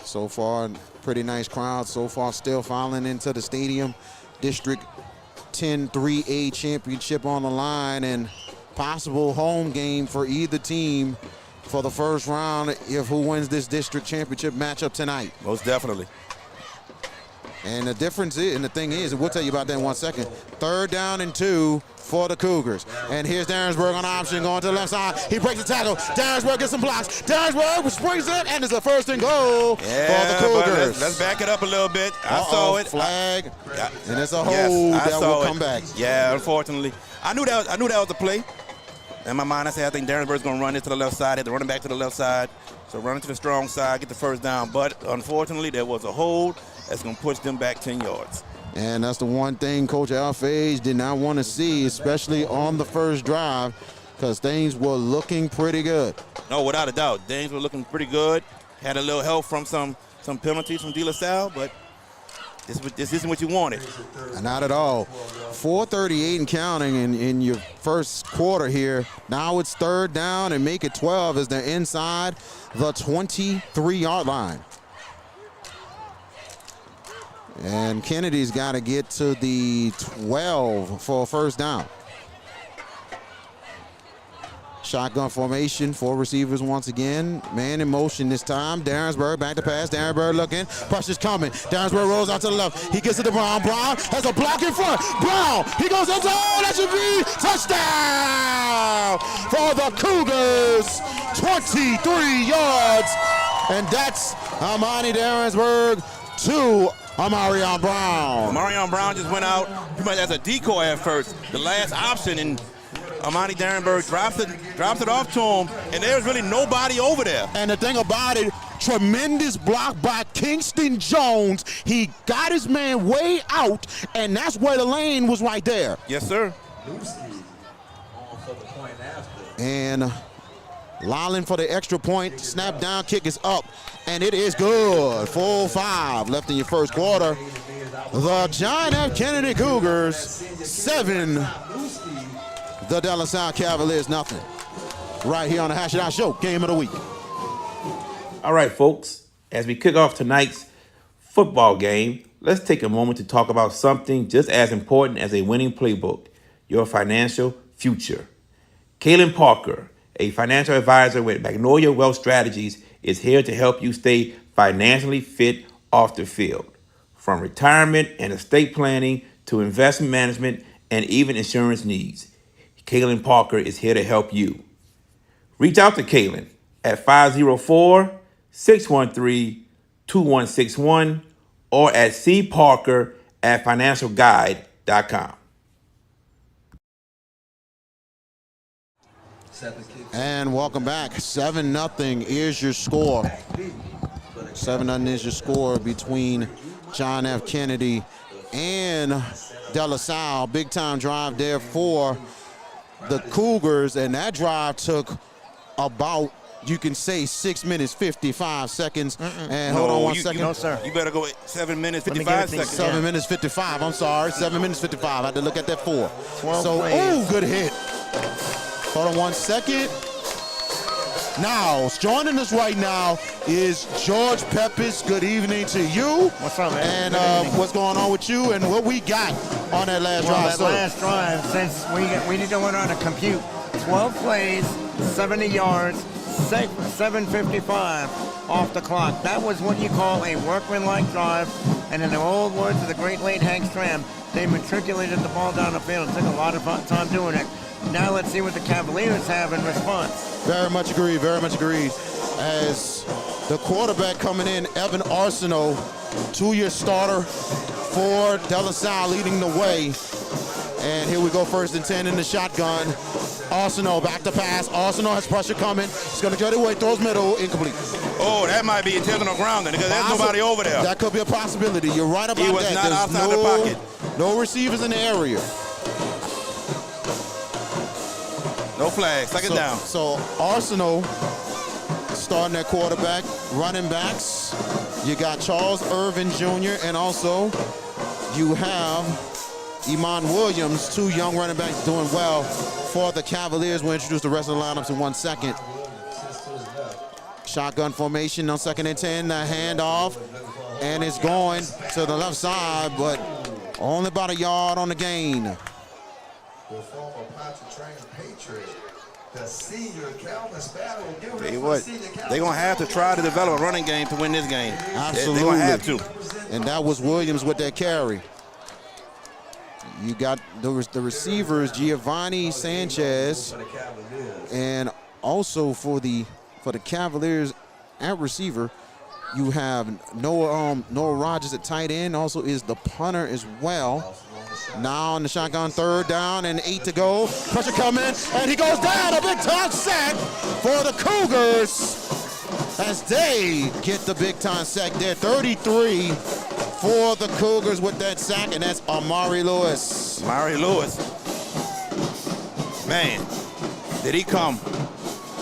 So far, pretty nice crowd. So far, still filing into the stadium. District 10 3A championship on the line, and possible home game for either team for the first round if who wins this district championship matchup tonight. Most definitely. And the difference is, and the thing is, and we'll tell you about that in 1 second, 3rd down and 2 for the Cougars. And here's Darrensburg on option going to the left side. He breaks the tackle. Darrensburg gets some blocks. Darrensburg springs it, and it's a 1st and goal for the Cougars. Let's back it up a little bit. I saw it. Flag. And it's a hold that will come back. Yeah, unfortunately. I knew that was a play. In my mind, I said, I think Darrensburg's going to run it to the left side. Had to run it back to the left side. So run it to the strong side, get the 1st down. But unfortunately, there was a hold that's going to push them back 10 yards. And that's the one thing Coach Alfage did not want to see, especially on the first drive, because things were looking pretty good. No, without a doubt. Things were looking pretty good. Had a little help from some penalties from De La Salle, but this isn't what you wanted. Not at all. 4:38 and counting in your first quarter here. Now it's 3rd down and make it 12 as they're inside the 23-yard line. And Kennedy's got to get to the 12 for a 1st down. Shotgun formation, 4 receivers once again. Man in motion this time. Darrensburg back to pass. Darrensburg looking. Pressure's coming. Darrensburg rolls out to the left. He gets it to Brown. Brown has a block in front. Brown, he goes into, that should be touchdown for the Cougars. 23 yards. And that's Amani Darrensburg to Amarion Brown. Amarion Brown just went out pretty much as a decoy at first. The last option, and Amani Darrenberg drops it off to him, and there's really nobody over there. And the thing about it, tremendous block by Kingston Jones. He got his man way out, and that's where the lane was right there. Yes, sir. And Lolland for the extra point. Snap down, kick is up, and it is good. Full 5 left in your first quarter. The John F. Kennedy Cougars 7. The De La Salle Cavaliers nothing. Right here on the Hash It Out Show, Game of the Week. All right, folks, as we kick off tonight's football game, let's take a moment to talk about something just as important as a winning playbook, your financial future. Kaylin Parker, a financial advisor with Magnolia Wealth Strategies, is here to help you stay financially fit off the field. From retirement and estate planning to investment management and even insurance needs, Kaylin Parker is here to help you. Reach out to Kaylin at 504-613-2161 or at cparker@financialguide.com. And welcome back. 7-0 is your score. 7-0 is your score between John F. Kennedy and De La Salle. Big time drive there for the Cougars, and that drive took about, you can say, 6 minutes, 55 seconds. And hold on 1 second. No, sir. You better go 7 minutes, 55 seconds. 7 minutes, 55. I'm sorry. 7 minutes, 55. I had to look at that 4. 12 So, plays. good hit. Hold on 1 second. Now, joining us right now is George Peppers. Good evening to you. What's up, man? And what's going on with you and what we got on that last drive, That last drive, since we need to learn how to compute. 12 plays, 70 yards, 7:55 off the clock. That was what you call a workmanlike drive. And in the old words of the great late Hank Stram, they matriculated the ball down the field. It took a lot of time doing it. Now let's see what the Cavaliers have in response. Very much agree, very much agree. As the quarterback coming in, Evan Arsenault, 2-year starter for De La Salle, leading the way. And here we go, 1st and 10 in the shotgun. Arsenault back to pass. Arsenault has pressure coming. He's going to get away, throws middle, incomplete. Oh, that might be intentional grounding because there's nobody over there. That could be a possibility. You're right about that. He was not outside the pocket. No receivers in the area. No flag. Second down. So Arsenal starting at quarterback, running backs. You got Charles Irvin Jr. and also you have Iman Williams, 2 young running backs doing well for the Cavaliers. We'll introduce the rest of the lineups in 1 second. Shotgun formation on 2nd and 10, the handoff, and it's going to the left side, but only about a yard on the gain. The former Pontchartrain Patriot, the senior Calvin Sparrow. Tell you what, they're going to have to try to develop a running game to win this game. Absolutely. They're going to have to. And that was Williams with that carry. You got the receivers, Giovanni Sanchez, and also for the Cavaliers at receiver, you have Noah Rogers at tight end. Also is the punter as well. Now on the shotgun, 3rd down and 8 to go. Pressure coming, and he goes down. A big time sack for the Cougars as they get the big time sack there. 33 for the Cougars with that sack, and that's Amari Lewis. Amari Lewis. Man, did he come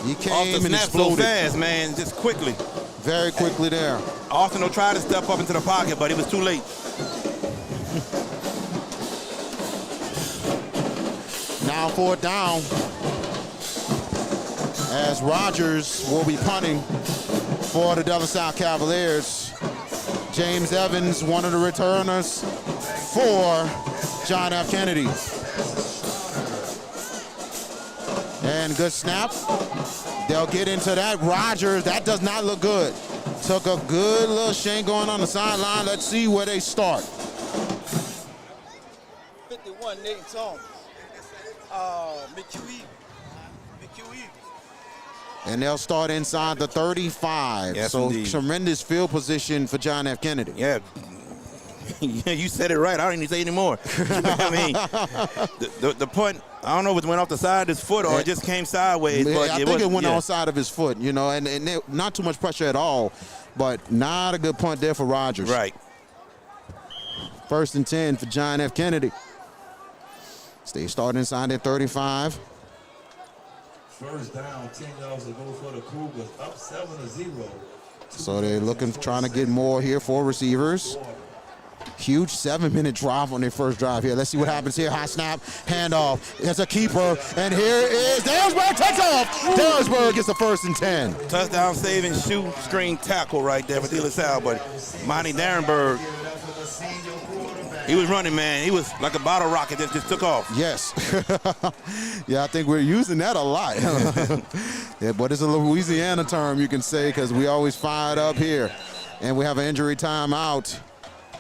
He came off the and snap so exploded fast, man, just quickly. very quickly there. Arsenal tried to step up into the pocket, but it was too late. Now 4th down as Rogers will be punting for the De La Salle Cavaliers. James Evans, one of the returners for John F. Kennedy. And good snap. They'll get into that. Rogers, that does not look good. Took a good little shank going on the sideline. Let's see where they start. 51, Nate Thomas. McHugh. And they'll start inside the 35. Yes, so indeed. tremendous field position for John F. Kennedy. Yeah. You said it right. I don't need to say anymore. I mean, the punt, I don't know if it went off the side of his foot or it just came sideways. Yeah, But I think it went outside of his foot, you know, and not too much pressure at all, but not a good punt there for Rogers. Right. 1st and 10 for John F. Kennedy. They start inside at 35. 1st down, 10 yards to go for the Cougars, up 7-0. So they're trying to get more here for receivers. Huge 7-minute drive on their first drive here. Let's see what happens here. High snap, handoff. It's a keeper, and here is Daresburg takes off. Daresburg gets the 1st and 10. Touchdown saving shoestring tackle right there for De La Salle, but Monty Darenberg, he was running, man. He was like a bottle rocket that just took off. Yes. Yeah, I think we're using that a lot. Yeah, but it's a Louisiana term, you can say, because we always fire it up here. And we have an injury timeout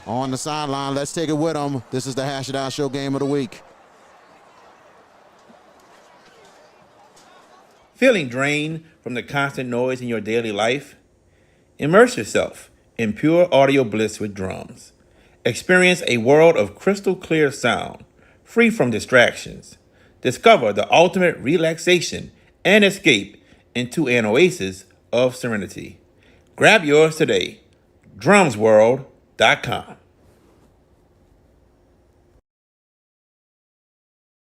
on the sideline. Let's take it with them. This is the Hash It Out Show Game of the Week. Feeling drained from the constant noise in your daily life? Immerse yourself in pure audio bliss with drums. Experience a world of crystal clear sound, free from distractions. Discover the ultimate relaxation and escape into an oasis of serenity. Grab yours today. drumsworld.com.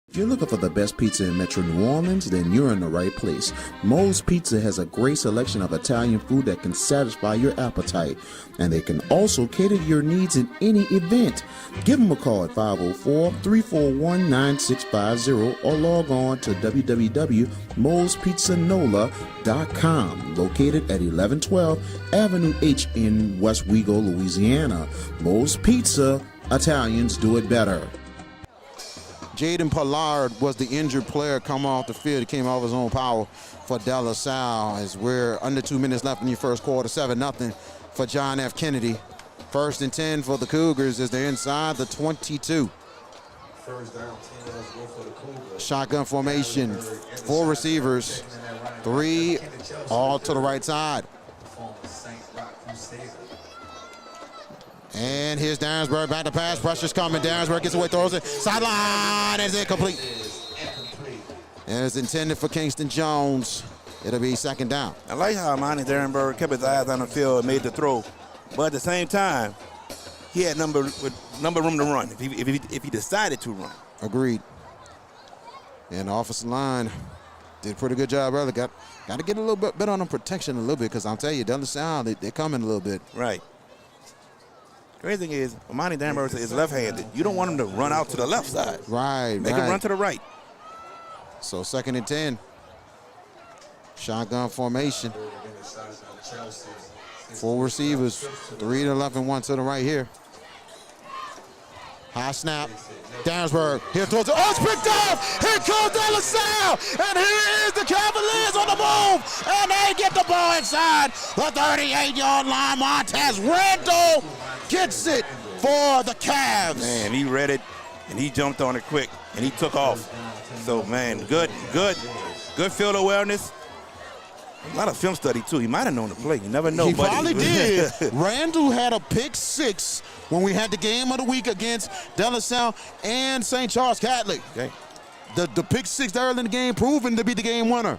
If you're looking for the best pizza in Metro New Orleans, then you're in the right place. Moe's Pizza has a great selection of Italian food that can satisfy your appetite, and they can also cater to your needs in any event. Give them a call at 504-341-9650 or log on to www.moespizzanola.com, located at 1112 Avenue H in West Wego, Louisiana. Moe's Pizza, Italians do it better. Jaden Pollard was the injured player coming off the field. He came off his own power for De La Salle as we're under 2 minutes left in your first quarter. 7-0 for John F. Kennedy. 1st and 10 for the Cougars as they're inside the 22. 1st down, 10 yards to go for the Cougars. Shotgun formation, 4 receivers, 3 all to the right side. And here's Daresburg back to pass. Pressure's coming. Daresburg gets away, throws it. Sideline is incomplete. And it's intended for Kingston Jones. It'll be 2nd down. I like how Monty Darenberg kept his eyes on the field and made the throw. But at the same time, he had number room to run if he decided to run. Agreed. And the offensive line Did a pretty good job earlier. Got to get a little bit better on the protection a little bit because I'll tell you, down the sound, they're coming a little bit. Right. Crazy thing is, Amani Danberg is left-handed. You don't want him to run out to the left side. Right, Make him run to the right. So 2nd and 10. Shotgun formation. 4 receivers. 3 to the left and 1 to the right here. High snap. Danberg here towards it. Oh, it's picked off. Here comes De La Salle. And here is the Cavaliers on the move. And they get the ball inside the 38-yard line. Montez Randall gets it for the Cavs. Man, he read it, and he jumped on it quick, and he took off. So, man, good field awareness. A lot of film study, too. He might have known the play. You never know. He probably did. Randall had a pick 6 when we had the game of the week against De La Salle and St. Charles Catholic. Okay. The pick 6 early in the game proven to be the game winner.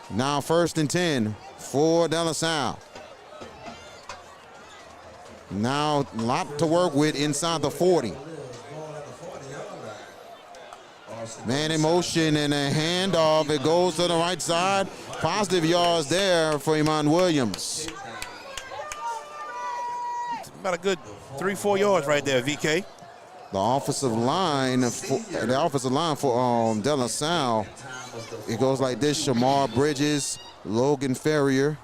Now 1st and 10 for De La Salle. Now a lot to work with inside the 40. Man in motion and a handoff. It goes to the right side. Positive yards there for Iman Williams. About a good 3-4 yards right there, VK. The offensive line for De La Salle, it goes like this: Shamar Bridges, Logan Ferrier,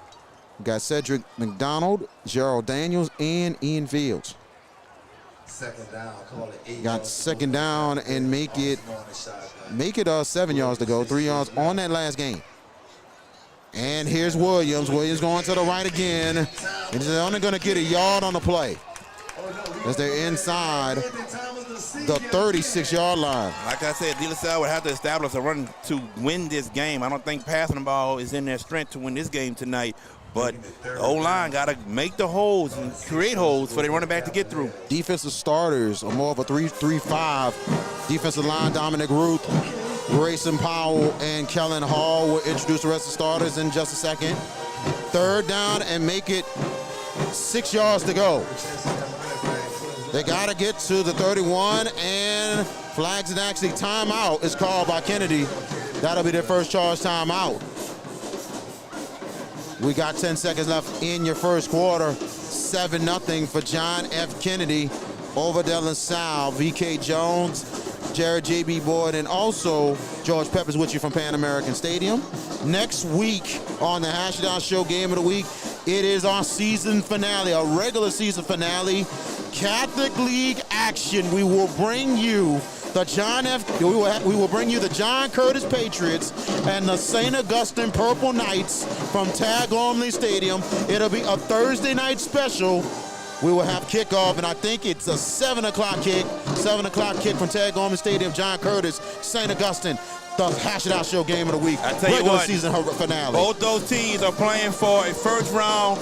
got Cedric McDonald, Gerald Daniels, and Ian Fields. Got 2nd down and make it 7 yards to go, 3 yards on that last game. And here's Williams. Williams going to the right again. And he's only going to get a yard on the play as they're inside the 36-yard line. Like I said, De La Salle would have to establish a run to win this game. I don't think passing the ball is in their strength to win this game tonight. But the O-line got to make the holes and create holes for their running back to get through. Defensive starters are more of a 3-3-5. Defensive line, Dominic Ruth, Grayson Powell, and Kellen Hall will introduce the rest of the starters in just a second. 3rd down and make it 6 yards to go. They got to get to the 31, and flags and actually timeout is called by Kennedy. That'll be their first charge timeout. We got 10 seconds left in your first quarter. 7-0 for John F. Kennedy over De La Salle. VK Jones, Jared J.B. Boyd, and also George Peppers with you from Pan American Stadium. Next week on the Hash It Out Show Game of the Week, it is our season finale, our regular season finale. Catholic League action. We will bring you we will bring you the John Curtis Patriots and the St. Augustine Purple Knights from Tag Only Stadium. It'll be a Thursday night special. We will have kickoff, and I think it's a 7 o'clock kick. 7 o'clock kick from Tag Only Stadium, John Curtis, St. Augustine. The Hash It Out Show Game of the Week. I tell you regular what, season finale. Both those teams are playing for a first-round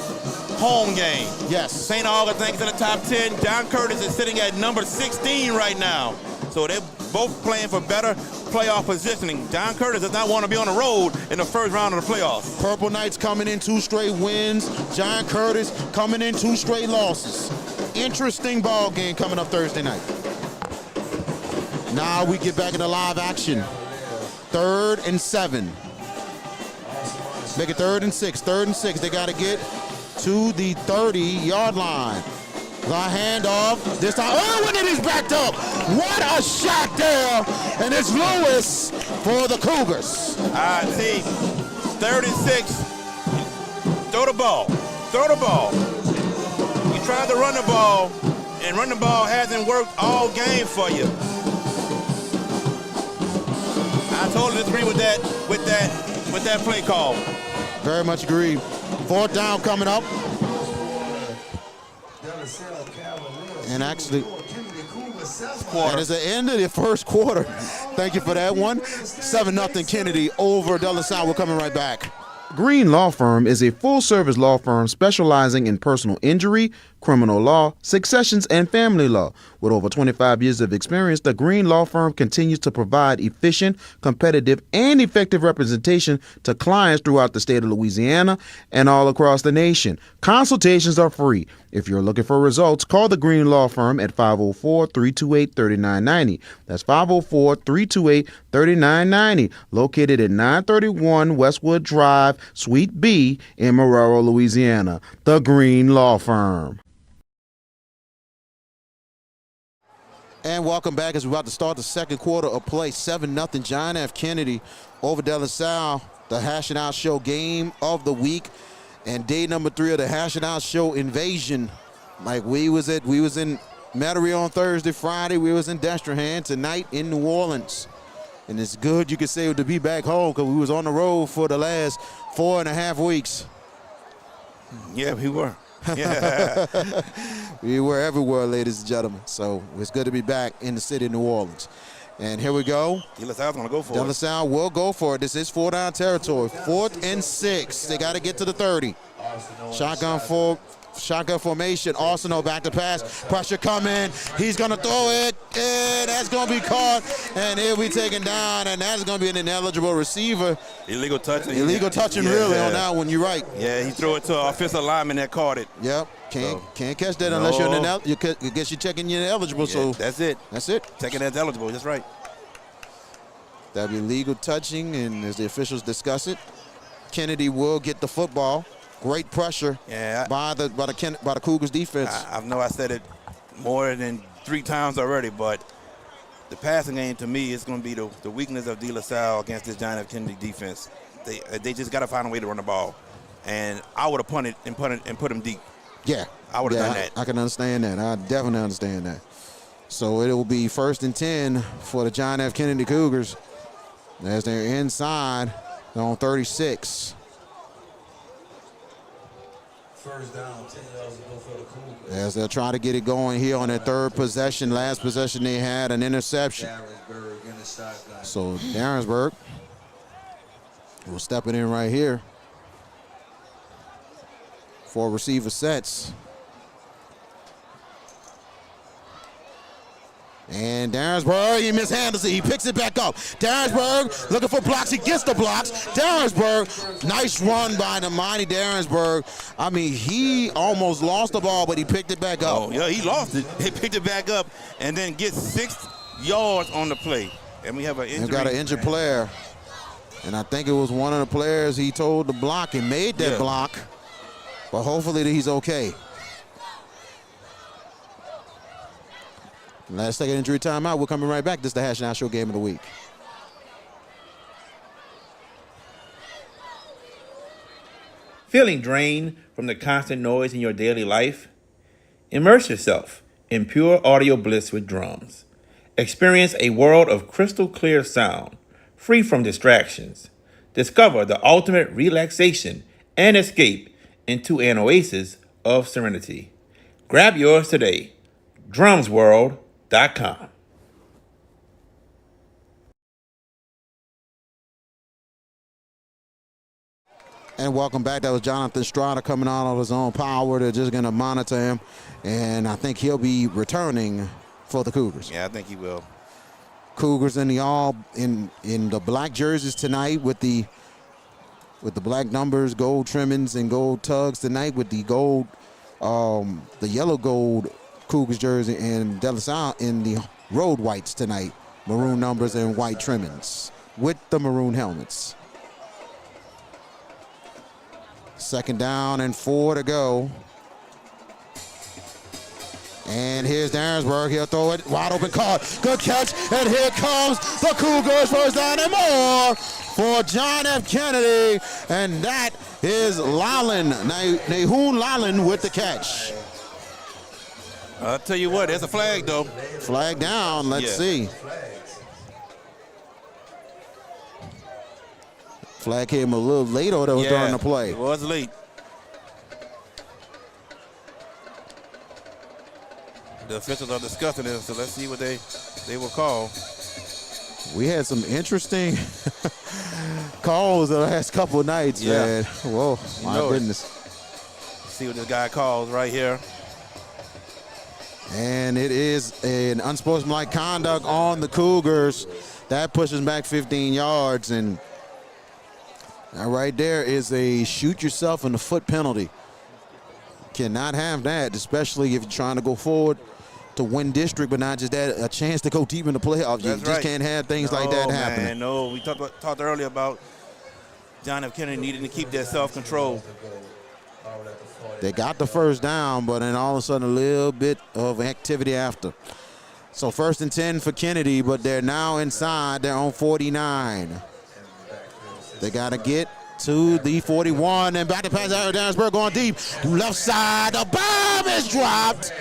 home game. Yes. St. Augustine's in the top 10. John Curtis is sitting at number 16 right now. So they're both playing for better playoff positioning. John Curtis does not want to be on the road in the first round of the playoffs. Purple Knights coming in 2 straight wins. John Curtis coming in 2 straight losses. Interesting ball game coming up Thursday night. Now we get back into live action. 3rd and 7. Make it 3rd and 6. 3rd and 6. They got to get to the 30-yard line. The handoff. This time, and it is backed up. What a shot there. And it's Lewis for the Cougars. See, 3rd and 6. Throw the ball. Throw the ball. You tried to run the ball, and run the ball hasn't worked all game for you. I totally agree with that play call. Very much agree. 4th down coming up. And actually, that is the end of the first quarter. Thank you for that one. 7-0 Kennedy over De La Salle. We're coming right back. Green Law Firm is a full-service law firm specializing in personal injury, criminal law, successions, and family law. With over 25 years of experience, the Green Law Firm continues to provide efficient, competitive, and effective representation to clients throughout the state of Louisiana and all across the nation. Consultations are free. If you're looking for results, call the Green Law Firm at 504-328-3990. That's 504-328-3990, located at 931 Westwood Drive, Suite B in Marrero, Louisiana. The Green Law Firm. And welcome back as we're about to start the second quarter of play. 7-0 John F. Kennedy over De La Salle. The Hash It Out Show game of the week and day number 3 of the Hash It Out Show invasion. Like we was in Metairie on Thursday, Friday we was in Destrehan, tonight in New Orleans. And it's good, you could say, to be back home because we was on the road for the last 4.5 weeks. Yeah, we were. Yeah. We were everywhere, ladies and gentlemen. So it's good to be back in the city of New Orleans. And here we go. De La Salle's going to go for it. De La Salle will go for it. This is 4-down territory. 4th and 6. They got to get to the 30. Shotgun formation. Arsenal back to pass. Pressure coming. He's going to throw it. And that's going to be caught. And he'll be taken down. And that's going to be an ineligible receiver. Illegal touching. Illegal touching, really, on that one. You're right. Yeah, he threw it to an offensive lineman that caught it. Yep. Can't catch that unless you're I guess you're checking you're eligible. Yeah, so that's it. Checking that's eligible. That's right. That'll be legal touching, and as the officials discuss it, Kennedy will get the football. Great pressure by the Cougars defense. I know I said it more than 3 times already, but the passing game to me is going to be the weakness of De La Salle against this John F. Kennedy defense. They just got to find a way to run the ball, and I would have punted and put him deep. Yeah, I would have done that. I can understand that. I definitely understand that. So it will be 1st and 10 for the John F. Kennedy Cougars as they're inside on 36. First down, 10 yards to go for the Cougars. As they'll try to get it going here on their 3rd possession. Last possession they had an interception. Darrensburg in the shotgun. So Darrensburg will step it in right here for receiver sets. And Darrensburg, he mishandles it. He picks it back up. Darrensburg looking for blocks. He gets the blocks. Darrensburg, nice run by the mighty Darrensburg. I mean, he almost lost the ball, but he picked it back up. Oh, yeah, he lost it. He picked it back up and then gets 6 yards on the play. And we have an injury. We've got an injured player. And I think it was one of the players he told to block and made that block. But hopefully he's okay. Let's take an injury timeout. We're coming right back. This is the Hash It Out Show game of the week. Feeling drained from the constant noise in your daily life? Immerse yourself in pure audio bliss with drums. Experience a world of crystal clear sound, free from distractions. Discover the ultimate relaxation and escape into an oasis of serenity. Grab yours today. drumsworld.com. And welcome back. That was Jonathan Strada coming on his own power. They're just going to monitor him, and I think he'll be returning for the Cougars. Yeah, I think he will. Cougars in the black jerseys tonight with the black numbers, gold trimmings, and gold tugs tonight with the gold, the yellow gold Cougars jersey, and De La Salle in the road whites tonight, maroon numbers and white trimmings with the maroon helmets. 2nd down and 4 to go. And here's Darrensburg. He'll throw it. Wide open caught. Good catch. And here comes the Cougars. 1st down and more for John F. Kennedy. And that is Lalin, Nahun Lalin with the catch. I'll tell you what, there's a flag, though. Flag down. Let's see. Flag came a little late, or that was during the play? It was late. The officials are discussing it, so let's see what they will call. We had some interesting calls the last couple of nights, man. Whoa, my goodness. See what this guy calls right here. And it is an unsportsmanlike conduct on the Cougars. That pushes back 15 yards. And right there is a shoot yourself in the foot penalty. Cannot have that, especially if you're trying to go forward to win district, but not just that, a chance to go deep in the playoffs. You just can't have things like that happening. No, we talked earlier about John F. Kennedy needing to keep that self-control. They got the first down, but then all of a sudden a little bit of activity after. So 1st and 10 for Kennedy, but they're now inside their own 49. They got to get to the 41 and back to pass. Darrensburg going deep. Left side, the bomb is dropped,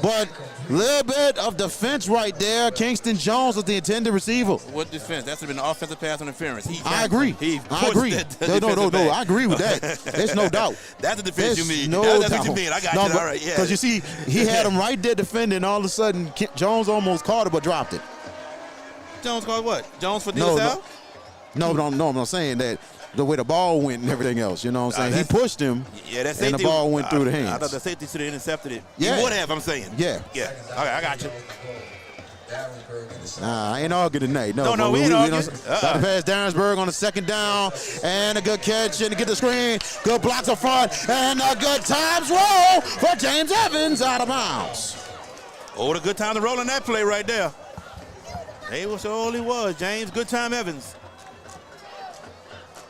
but a little bit of defense right there. Kingston Jones was the intended receiver. What defense? That's been an offensive pass interference. I agree. I agree. No. I agree with that. There's no doubt. That's the defense you mean. No that's doubt. what you mean. I got you. All right, yeah. Because you see, he had him right there defending, and all of a sudden, Jones almost caught it but dropped it. Jones caught what? Jones for DSL? No, I'm saying that the way the ball went and everything else, you know what I'm saying? He pushed him, that and the ball went through the hands. I thought the safety should have intercepted it. Yeah. He would have, I'm saying. Yeah. Okay, I got you. Nah, I ain't arguing tonight. No, we ain't arguing. Got to pass Darrensburg on the 2nd down, and a good catch, and to get the screen. Good blocks up front, and a good times roll for James Evans out of bounds. Oh, the good time to roll in that play right there. They was all he was, James. Good time Evans.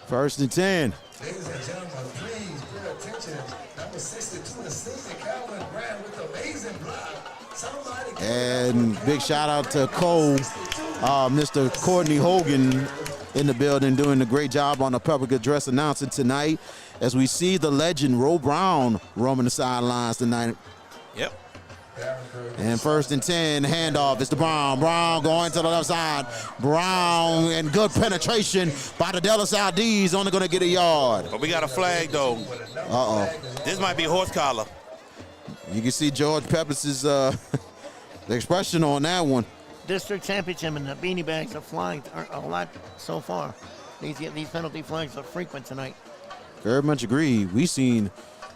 1st and 10. Ladies and gentlemen, please pay attention. Number 62, the senior Calvin Grant with amazing block. Somebody And big shout out to Cole, Mr. Courtney Hogan in the building doing a great job on the public address announcing tonight as we see the legend Ro Brown roaming the sidelines tonight. Yep. And 1st and 10, handoff. It's to Brown. Brown going to the left side. Brown and good penetration by the De La Salle D's. Only going to get a yard. But we got a flag, though. Uh-oh. This might be horse collar. You can see George Peppers's the expression on that one. District championship and the beanie bags are flying a lot so far. These penalty flags are frequent tonight. Very much agree. We seen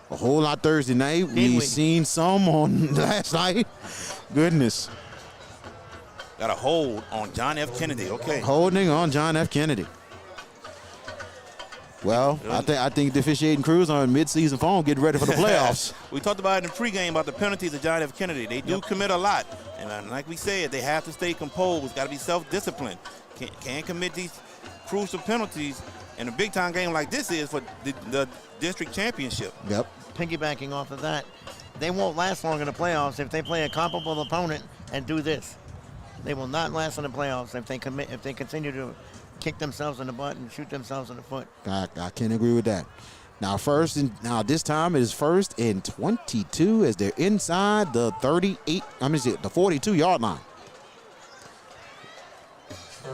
a whole lot Thursday night. We seen some on last night. Goodness. Got a hold on John F. Kennedy. Okay. Holding on John F. Kennedy. Well, I think the officiating crews are in mid-season form getting ready for the playoffs. We talked about it in pregame about the penalties of John F. Kennedy. They do commit a lot. And like we said, they have to stay composed. Got to be self-disciplined. Can't commit these crucial penalties in a big-time game like this is for the district championship. Yep. Piggybacking off of that, they won't last long in the playoffs if they play a comparable opponent and do this. They will not last in the playoffs if they continue to kick themselves in the butt and shoot themselves in the foot. I can agree with that. Now this time it is 1st and 22 as they're inside the 42-yard line.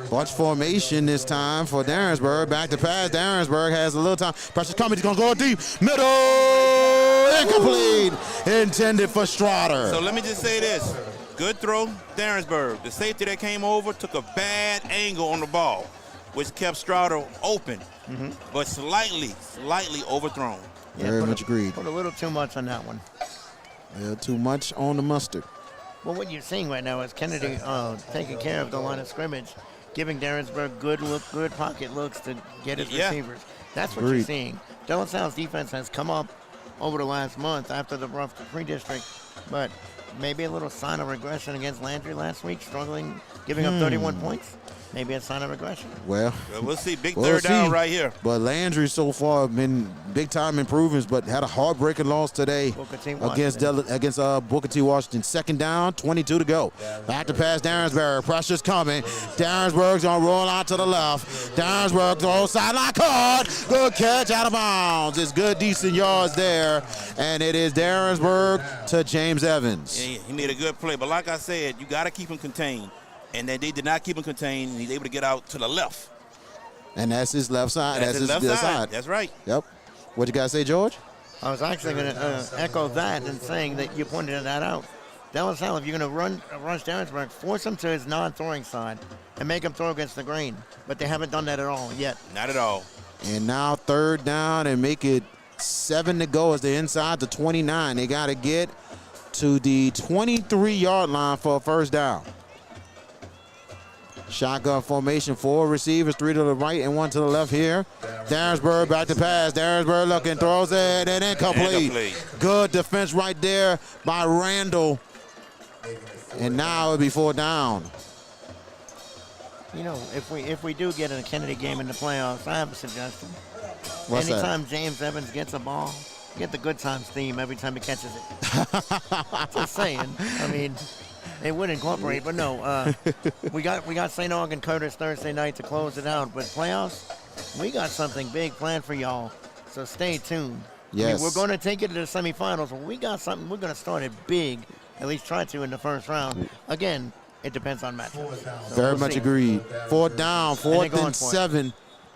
Bunch formation this time for Darrensburg. Back to pass. Darrensburg has a little time. Pressure's coming. He's going to go deep. Middle. Incomplete. Intended for Strotter. So let me just say this. Good throw, Darrensburg. The safety that came over took a bad angle on the ball, which kept Strotter open, but slightly overthrown. Very much agreed. Put a little too much on that one. A little too much on the mustard. Well, what you're seeing right now is Kennedy taking care of the line of scrimmage, giving Darrensburg good pocket looks to get his receivers. That's what you're seeing. De La Salle's defense has come up over the last month after the rough pre-district, but maybe a little sign of regression against Landry last week, struggling, giving up 31 points. Maybe a sign of regression. Well, we'll see. Third down right here. But Landry so far been big-time improvements, but had a heartbreaking loss today against Booker T. Washington. 2nd down, 22 to go. Back to pass Darrensburg. Pressure's coming. Darrensburg's going to roll out to the left. Darrensburg throws sideline caught. Good catch out of bounds. It's good, decent yards there. And it is Darrensburg to James Evans. Yeah, he made a good play. But like I said, you got to keep him contained. And then they did not keep him contained, and he's able to get out to the left. And that's his left side. That's his left side. That's right. Yep. What you got to say, George? I was actually going to echo that and saying that you pointed that out. De La Salle, if you're going to rush Darrensburg, force him to his non-throwing side and make him throw against the grain. But they haven't done that at all yet. Not at all. And now 3rd down and make it 7 to go as they're inside the 29. They got to get to the 23-yard line for a first down. Shotgun formation, 4 receivers, 3 to the right and 1 to the left here. Darrensburg back to pass. Darrensburg looking, throws it, and incomplete. Good defense right there by Randall. And now it'll be 4 down. You know, if we do get in a Kennedy game in the playoffs, I have a suggestion. What's Anytime that? James Evans gets a ball, get the Good Times theme every time he catches it. Just saying. I mean, they would incorporate, but no. We got St. Aug and Curtis Thursday night to close it out. But playoffs, we got something big planned for y'all. So stay tuned. Yes. I mean, we're going to take it to the semifinals. But we got something. We're going to start it big. At least try to in the first round. Again, it depends on matchups. So Very much agreed. 4th down, 4th and 7.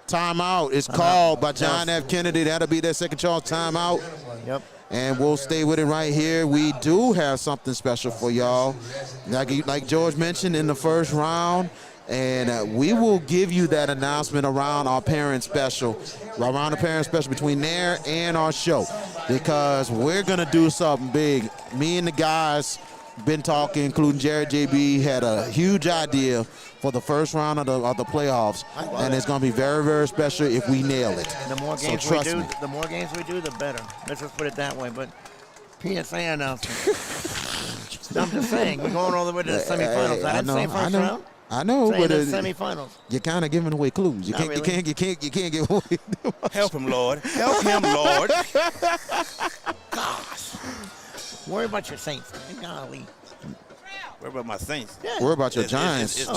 Timeout is called by John F. Kennedy. That'll be their second charge timeout. Yep. And we'll stay with it right here. We do have something special for y'all. Like George mentioned in the first round. And we will give you that announcement around our parent special, between there and our show, because we're going to do something big. Me and the guys been talking, including Jared JB, had a huge idea for the first round of the playoffs, and it's going to be very, very special if we nail it. The more games we do, the better. Let's just put it that way. But PSA announcement. I'm just saying, we're going all the way to the semifinals. I didn't say first round. I know, Saying but the semifinals. You're kind of giving away clues. You Not can't give away. Help him, Lord. Help him, Lord. Gosh. Worry about your Saints. Golly. Worry about my Saints. Yeah. Worry about your Giants. It's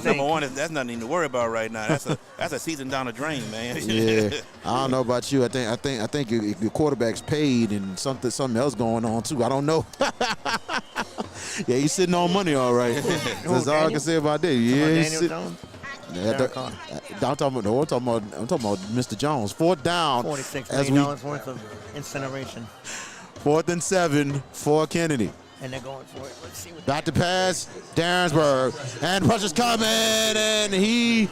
number one. That's nothing to worry about right now. That's a season down the drain, man. Yeah, I don't know about you. I think your quarterback's paid and something else going on too. I don't know. Yeah, he's sitting on money, all right. That's all I can say about that. Yeah, Daniel Jones? I'm talking about Mr. Jones. 4th down. $46 million worth of incineration. 4th and 7 for Kennedy. And they're going for it. Let's see what Back to pass, Darrensburg, and pressure's coming, and he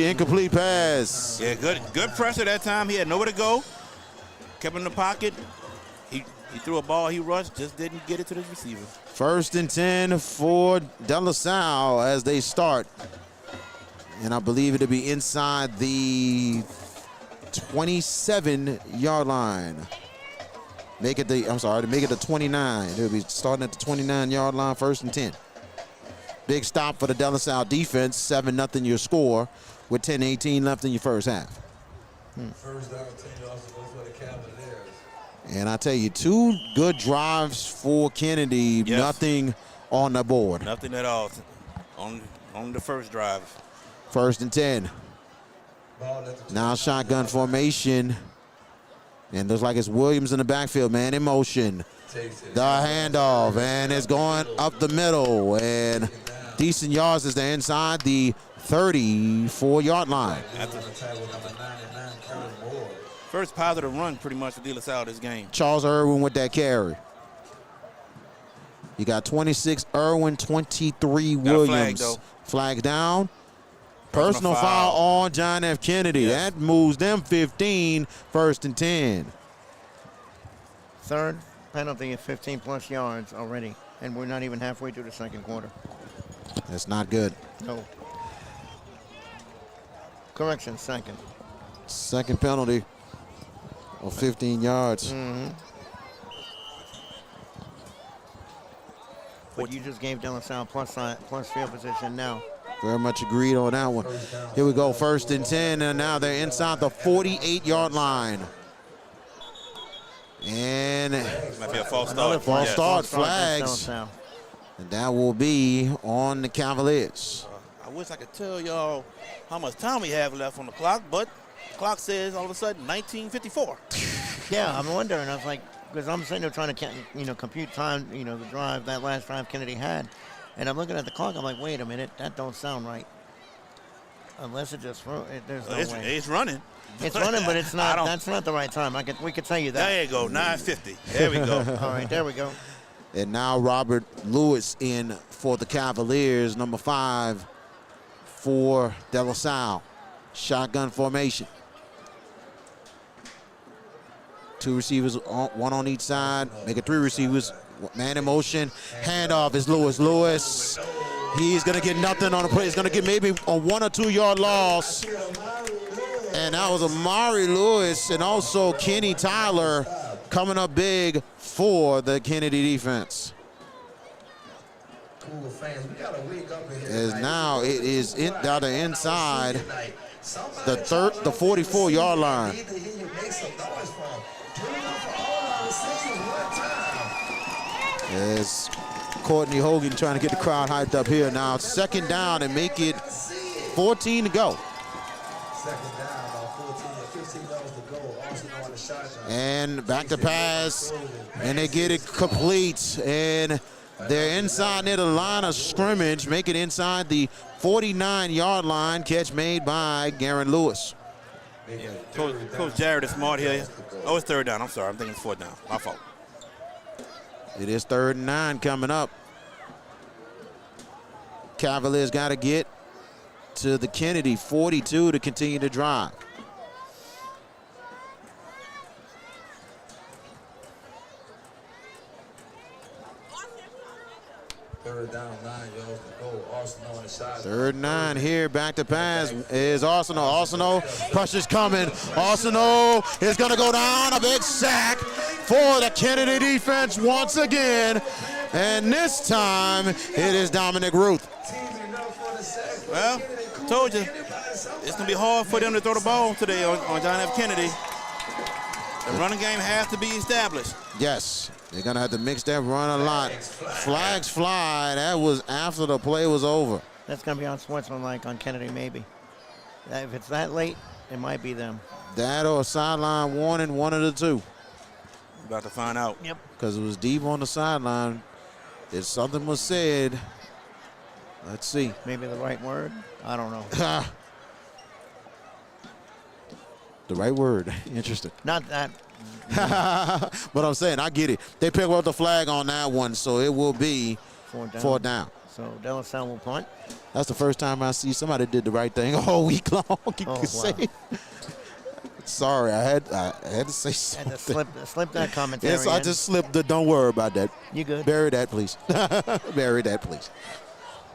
incomplete pass. Yeah, good pressure that time. He had nowhere to go. Kept in the pocket. He threw a ball. He rushed. Just didn't get it to the receiver. 1st and 10 for De La Salle as they start, and I believe it'll be inside the 27-yard line. Make it the 29. They'll be starting at the 29-yard line, 1st and 10. Big stop for the De La Salle defense, 7-0 your score with 10:18 left in your first half. First down, 10 yards to go for the Cavaliers. And I tell you, 2 good drives for Kennedy, Yes. Nothing on the board. Nothing at all on the first drive. 1st and 10. Now shotgun formation. And looks like it's Williams in the backfield, man, in motion. The handoff, and it's going up the middle. And decent yards as they're inside the 34-yard line. First positive run pretty much for De La Salle this game. Charles Irwin with that carry. You got 26 Irwin, 23 Williams. Flag down. Personal foul on John F. Kennedy. Yes. That moves them 15, 1st and 10. Third penalty of 15-plus yards already, and we're not even halfway through the second quarter. That's not good. No. Correction, second. Second penalty of 15 yards. Mm-hmm. But you just gave De La Salle plus field position now. Very much agreed on that one. Here we go, 1st and 10, and now they're inside the 48-yard line. And might be a false start. False start, flags. And that will be on the Cavaliers. I wish I could tell y'all how much time we have left on the clock, but the clock says all of a sudden 1954. Yeah, I'm wondering. I was like, because I'm sitting there trying to, compute time, the drive, that last drive Kennedy had. And I'm looking at the clock. I'm like, wait a minute, that don't sound right. Unless it just there's no way. It's running. It's running, but it's not. That's not the right time. We could tell you that. There you go, 9:50. There we go. All right, there we go. And now Robert Lewis in for the Cavaliers, number 5 for De La Salle. Shotgun formation. 2 receivers, one on each side. Make it 3 receivers. Man in motion. Handoff is Lewis. Lewis, he's going to get nothing on the play. He's going to get maybe a 1 or 2 yard loss. And that was Amari Lewis and also Kenny Tyler coming up big for the Kennedy defense. As now it is down the inside the 44-yard line. As Courtney Hogan trying to get the crowd hyped up here now. Second down and make it 14 to go. And back to pass, and they get it complete. And they're inside near the line of scrimmage, make it inside the 49-yard line. Catch made by Garen Lewis. Yeah. Coach Jarrett is smart here. Oh, it's 3rd down. I'm sorry. I'm thinking it's 4th down. My fault. It is 3rd and 9 coming up. Cavaliers got to get to the Kennedy 42 to continue to drive. Third down, 9 yards to go. Arsenal on the side. 3rd and 9 here. Back to pass is Arsenal. Arsenal, pressure's coming. Arsenal is going to go down. A big sack for the Kennedy defense once again. And this time it is Dominic Ruth. Well, told you, it's going to be hard for them to throw the ball today on John F. Kennedy. The running game has to be established. Yes, they're going to have to mix that run a lot. Flags fly. That was after the play was over. That's going to be on Sportsmanlike on Kennedy, maybe. If it's that late, it might be them. That or a sideline warning, one of the two. About to find out. Yep. Because it was deep on the sideline. If something was said, let's see. Maybe the right word? I don't know. The right word. Interesting. Not that. But I'm saying, I get it. They pick up the flag on that one, so it will be 4th down. So De La Salle will punt. That's the first time I see somebody did the right thing all week long. You can say it. Sorry, I had to say something. Had to slip that commentary. Yes, I just slipped the don't worry about that. You good. Bury that, please. Bury that, please.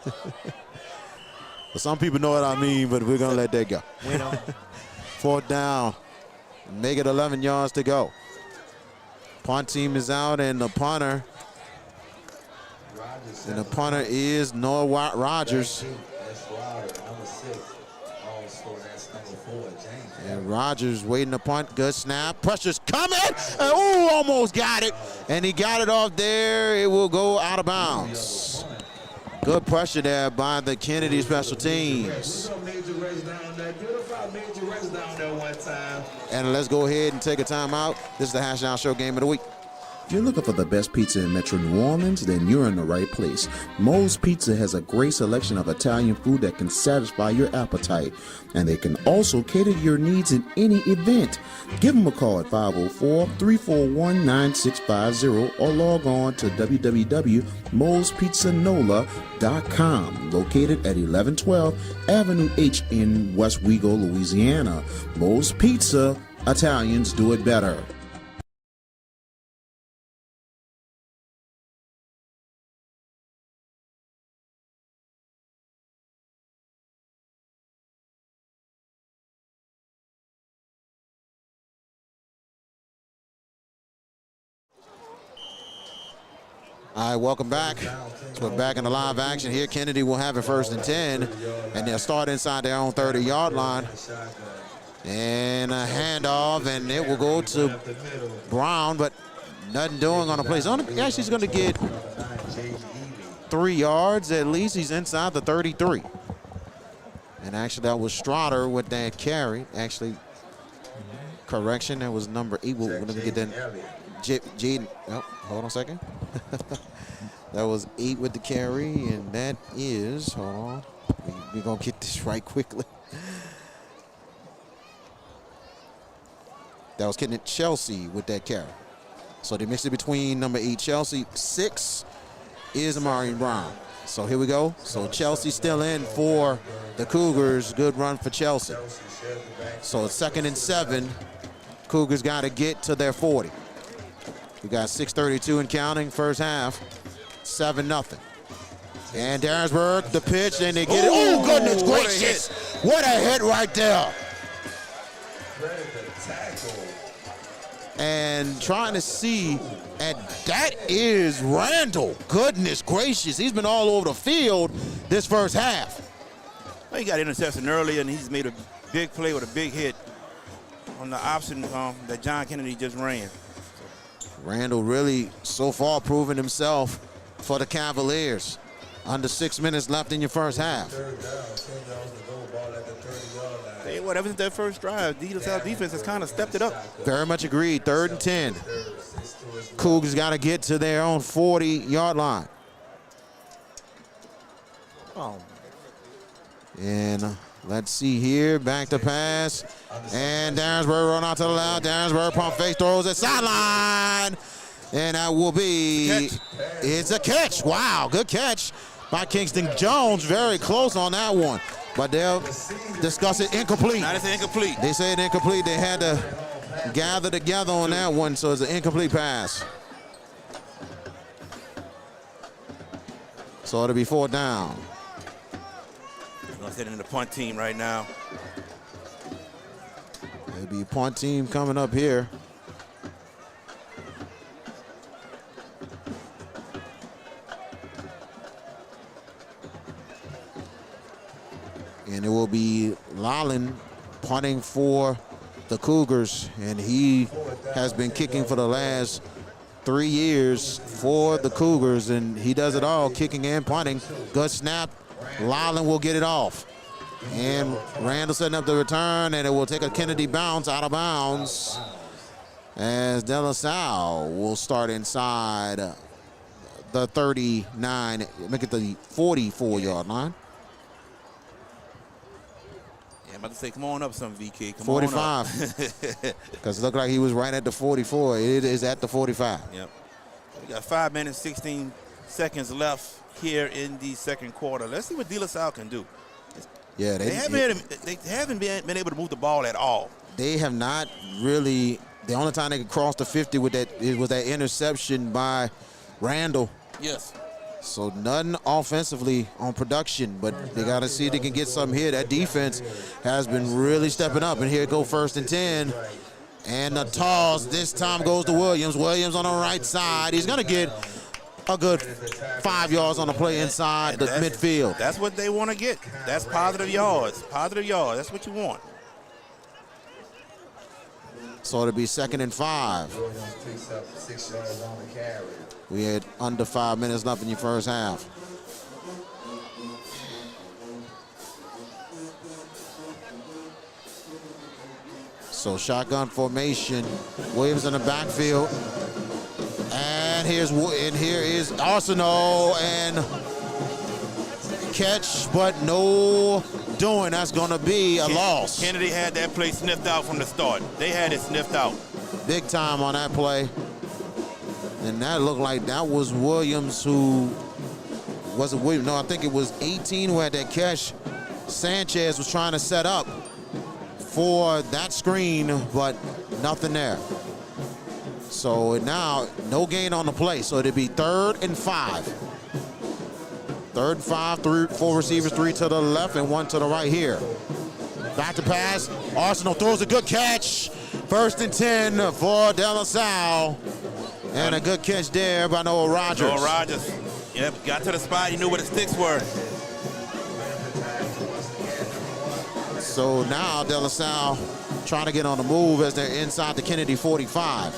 But some people know what I mean, but we're going to let that go. We don't. 4th down. Make it 11 yards to go. Punt team is out, and the punter is Noah Rogers. And Rogers waiting to punt. Good snap. Pressure's coming. Ooh, almost got it. And he got it off there. It will go out of bounds. Good pressure there by the Kennedy special teams. And let's go ahead and take a timeout. This is the Hash Down Show Game of the Week. If you're looking for the best pizza in Metro New Orleans, then you're in the right place. Moe's Pizza has a great selection of Italian food that can satisfy your appetite. And they can also cater to your needs in any event. Give them a call at 504-341-9650 or log on to www.moespizzanola.com, located at 1112 Avenue H in West Wego, Louisiana. Moe's Pizza, Italians do it better. All right, welcome back. So we're back in the live action here. Kennedy will have it 1st and 10, and they'll start inside their own 30-yard line. And a handoff, and it will go to Brown, but nothing doing on the play. Actually, he's going to get 3 yards at least. He's inside the 33. And actually, that was Strotter with that carry. Actually, correction, that was number 8. We're going to get that. Jaden, oh, hold on a second. That was 8 with the carry, and that is, hold on, we're going to get this right quickly. That was Kenneth Chelsea with that carry. So they mixed it between number 8 Chelsea. 6 is Amari Brown. So here we go. So Chelsea still in for the Cougars. Good run for Chelsea. So it's 2nd and 7. Cougars got to get to their 40. We got 6:32 and counting, first half, 7-0. And Darrensburg, the pitch, and they get it. Oh, goodness gracious. What a hit right there. And trying to see, and that is Randall. Goodness gracious. He's been all over the field this first half. Well, he got interception early, and he's made a big play with a big hit on the option that John Kennedy just ran. Randall really, so far, proven himself for the Cavaliers. Under 6 minutes left in your first half. Hey, whatever since that first drive, De La Salle defense has kind of stepped it up. Very much agreed. 3rd and 10. Cougs got to get to their own 40-yard line. Oh. And let's see here. Back to pass. And Darrensburg run out to the left. Darrensburg pump fake, throws it sideline. And that will be, it's a catch. Wow, good catch by Kingston Jones. Very close on that one. But they'll discuss it incomplete. Now it's incomplete. They say it incomplete. They had to gather together on that one, so it's an incomplete pass. So it'll be 4th down. We're going to sit in the punt team right now. It'll be punt team coming up here. And it will be Lolland punting for the Cougars, and he has been kicking for the last 3 years for the Cougars, and he does it all, kicking and punting. Good snap. Lolland will get it off. And Randall setting up the return, and it will take a Kennedy bounce out of bounds as De La Salle will start inside the 39, make it the 44-yard line. I'm about to say, come on up some, VK. Come 45. on up. Because it looked like he was right at the 44. It is at the 45. Yep. We got 5 minutes, 16 seconds left here in the second quarter. Let's see what De La Salle can do. Yeah, they haven't been able to move the ball at all. They have not really. The only time they could cross the 50 with that was that interception by Randall. Yes. So nothing offensively on production, but they got to see if they can get something here. That defense has been really stepping up, and here it go 1st and 10. And the toss this time goes to Williams. Williams on the right side. He's going to get a good 5 yards on the play inside the midfield. That's what they want to get. That's positive yards. Positive yards. That's what you want. So it'll be 2nd and 5. Williams picks up 6 yards on the carry. We had under 5 minutes left in your first half. So shotgun formation. Williams in the backfield. And here is Arsenault, and catch, but no doing. That's going to be a loss. Kennedy had that play sniffed out from the start. They had it sniffed out. Big time on that play. And that looked like that was Williams who, was it Williams? No, I think it was 18 who had that catch. Sanchez was trying to set up for that screen, but nothing there. So now, no gain on the play. So it'd be 3rd and 5. 3rd and 5, 4 receivers, 3 to the left and 1 to the right here. Back to pass. Arsenault throws a good catch. 1st and 10 for De La Salle. And a good catch there by Noah Rogers. Noah Rogers. Yep, got to the spot. He knew where the sticks were. So now De La Salle trying to get on the move as they're inside the Kennedy 45.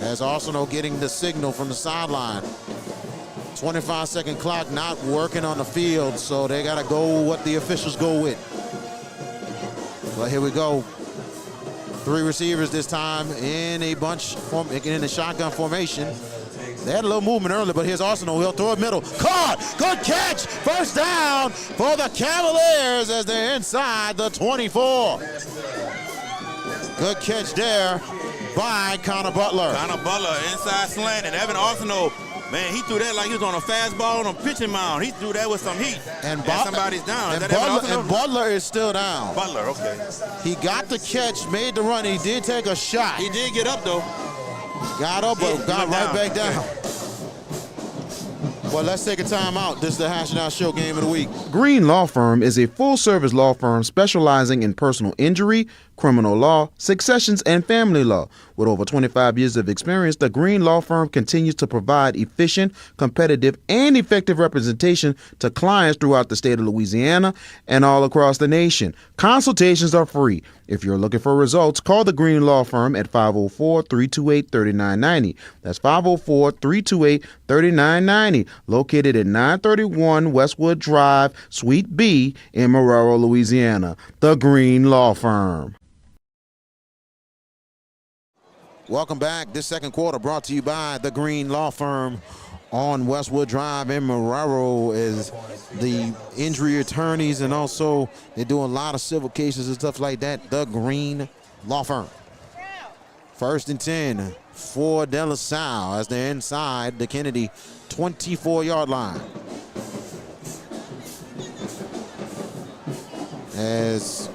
As Arsenault getting the signal from the sideline. 25-second clock not working on the field, so they got to go what the officials go with. Well, here we go. 3 receivers this time in a bunch, in the shotgun formation. They had a little movement earlier, but here's Arsenault. He'll throw it middle. Caught! Good catch! First down for the Cavaliers as they're inside the 24. Good catch there by Connor Butler. Connor Butler inside slant, and Evan Arsenault Man, he threw that like he was on a fastball on a pitching mound. He threw that with some heat. And somebody's down. And Butler is still down. Butler, okay. He got the catch, made the run. He did take a shot. He did get up, though. Got up, but got right back down. Well, let's take a time out. This is the Hash It Out Show Game of the Week. Green Law Firm is a full-service law firm specializing in personal injury, criminal law, successions, and family law. With over 25 years of experience, the Green Law Firm continues to provide efficient, competitive, and effective representation to clients throughout the state of Louisiana and all across the nation. Consultations are free. If you're looking for results, call the Green Law Firm at 504-328-3990. That's 504-328-3990, located at 931 Westwood Drive, Suite B in Marrero, Louisiana. The Green Law Firm. Welcome back. This second quarter brought to you by the Green Law Firm on Westwood Drive in Marrero. Is the injury attorneys, and also they do a lot of civil cases and stuff like that. The Green Law Firm. 1st and 10 for De La Salle as they're inside the Kennedy 24-yard line. As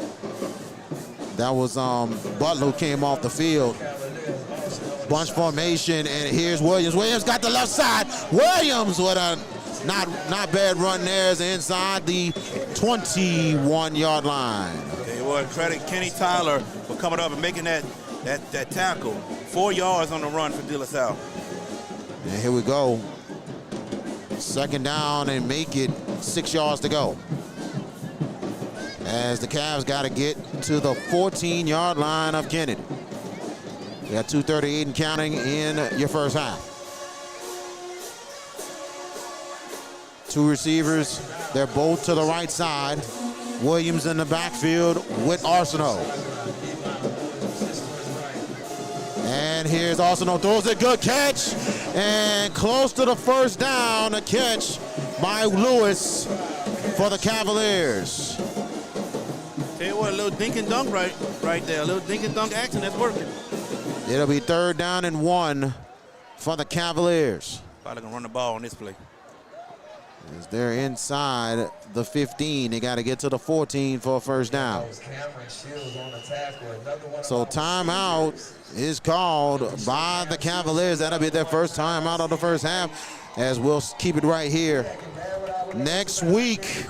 that was Butler who came off the field. Bunch formation, and here's Williams. Williams got the left side. Williams with a not bad run there is inside the 21-yard line. Okay, well, credit Kenny Tyler for coming up and making that tackle. 4 yards on the run for De La Salle. And here we go. 2nd down and make it 6 yards to go. As the Cavs got to get to the 14-yard line of Kennedy. You got 2:38 and counting in your first half. 2 receivers, they're both to the right side. Williams in the backfield with Arsenault. And here's Arsenault, throws a good catch, and close to the first down, a catch by Lewis for the Cavaliers. Tell you what, a little dink and dunk right there, a little dink and dunk action, that's working. It'll be 3rd down and 1 for the Cavaliers. Probably gonna run the ball on this play. As they're inside the 15, they got to get to the 14 for a first down. So timeout is called by the Cavaliers. That'll be their first timeout of the first half, as we'll keep it right here. Next week,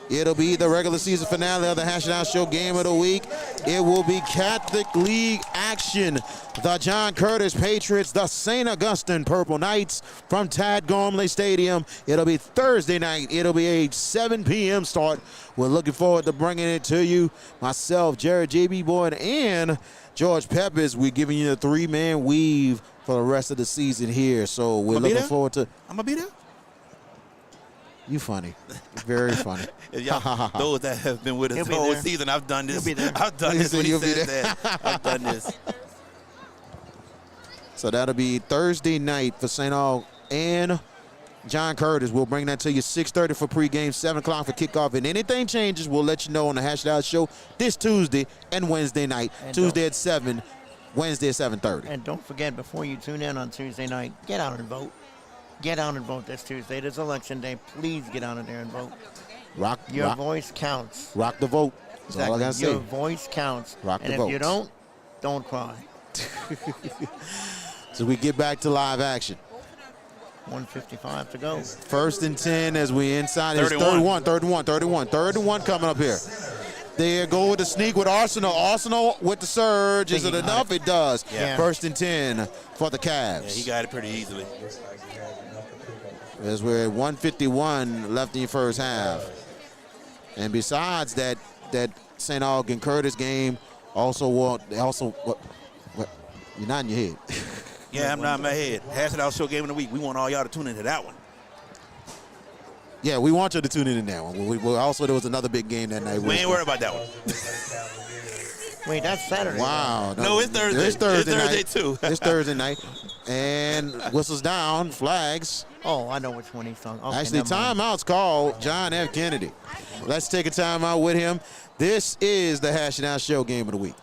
it'll be the regular season finale of the Hash It Out Show Game of the Week. It will be Catholic League action. The John Curtis Patriots, the St. Augustine Purple Knights from Tad Gormley Stadium. It'll be Thursday night. It'll be a 7 p.m. start. We're looking forward to bringing it to you. Myself, Jared J.B. Boyd, and George Peppers. We're giving you a 3-man weave for the rest of the season here. So we're looking forward to. I'm going to be there. You funny. Very funny. Those that have been with us the whole season, I've done this. I've done this when he says that. I've done this. So that'll be Thursday night for St. Aug and John Curtis. We'll bring that to you 6:30 for pregame, 7 o'clock for kickoff. And anything changes, we'll let you know on the Hash It Out Show this Tuesday and Wednesday night. And Tuesday at 7, Wednesday at 7:30. And don't forget, before you tune in on Tuesday night, get out and vote. Get out and vote this Tuesday. It is election day. Please get out of there and vote. Your voice counts. Rock the vote. That's all I gotta say. Your voice counts. Rock the vote. And if you don't cry. So we get back to live action. 1:55 to go. 1st and 10 as we inside. 31 coming up here. There go with the sneak with Arsenal. Arsenal with the surge. Is it enough? It does. Yeah. 1st and 10 for the Cavs. Yeah, he got it pretty easily. As we're at 1:51 left in the first half. And besides that St. Aug and Curtis game, what you're not in your head. Yeah, I'm not in my head. Hash It Out Show Game of the Week. We want all y'all to tune into that one. Yeah, we want you to tune in that one. Also, there was another big game that night. We ain't worried about that one. Wait, that's Saturday. Wow. No, it's Thursday. It's Thursday night. Too. It's Thursday night. And whistles down, flags. Oh, I know which one he's talking. Okay, actually, timeout's called John F. Kennedy. Let's take a timeout with him. This is the Hash It Out Show Game of the Week.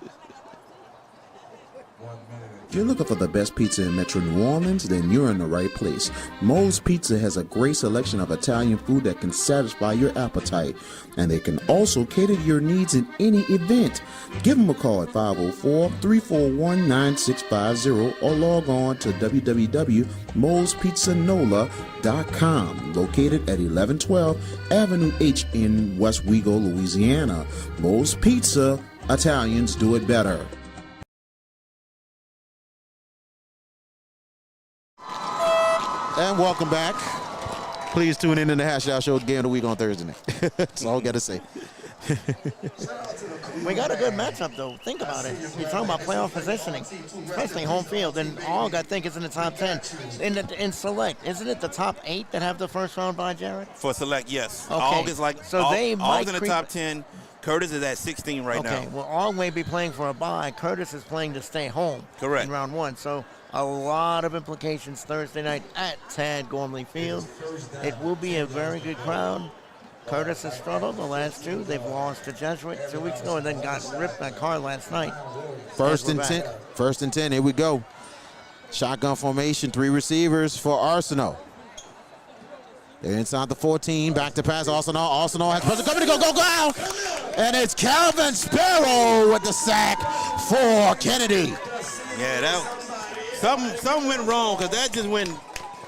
1 minute. If you're looking for the best pizza in Metro New Orleans, then you're in the right place. Moe's Pizza has a great selection of Italian food that can satisfy your appetite, and they can also cater to your needs in any event. Give them a call at 504-341-9650 or log on to www.moespizzanola.com, located at 1112 Avenue H in West Wego, Louisiana. Moe's Pizza, Italians do it better. And welcome back. Please tune in to the Hash Out Show again the week on Thursday night. That's all I got to say. We got a good matchup, though. Think about it. You're talking about playoff positioning, especially home field. And all I think is in the top 10. In Select, isn't it the top 8 that have the first round bye, Jared? For Select, yes. Okay. Aug is like so they might in the top 10. Curtis is at 16 right now. Okay, well, Aug may be playing for a bye. Curtis is playing to stay home. Correct. In round 1. So a lot of implications Thursday night at Tad Gormley Field. It will be a very good crowd. Curtis has struggled the last 2. They've lost to Jesuit 2 weeks ago and then got ripped by Carr last night. First and 10. First and 10. Here we go. Shotgun formation. 3 receivers for Arsenal. They're inside the 14. Back to pass. Arsenal has pressure coming to go. And it's Calvin Sparrow with the sack for Kennedy. Yeah, that something went wrong because that just went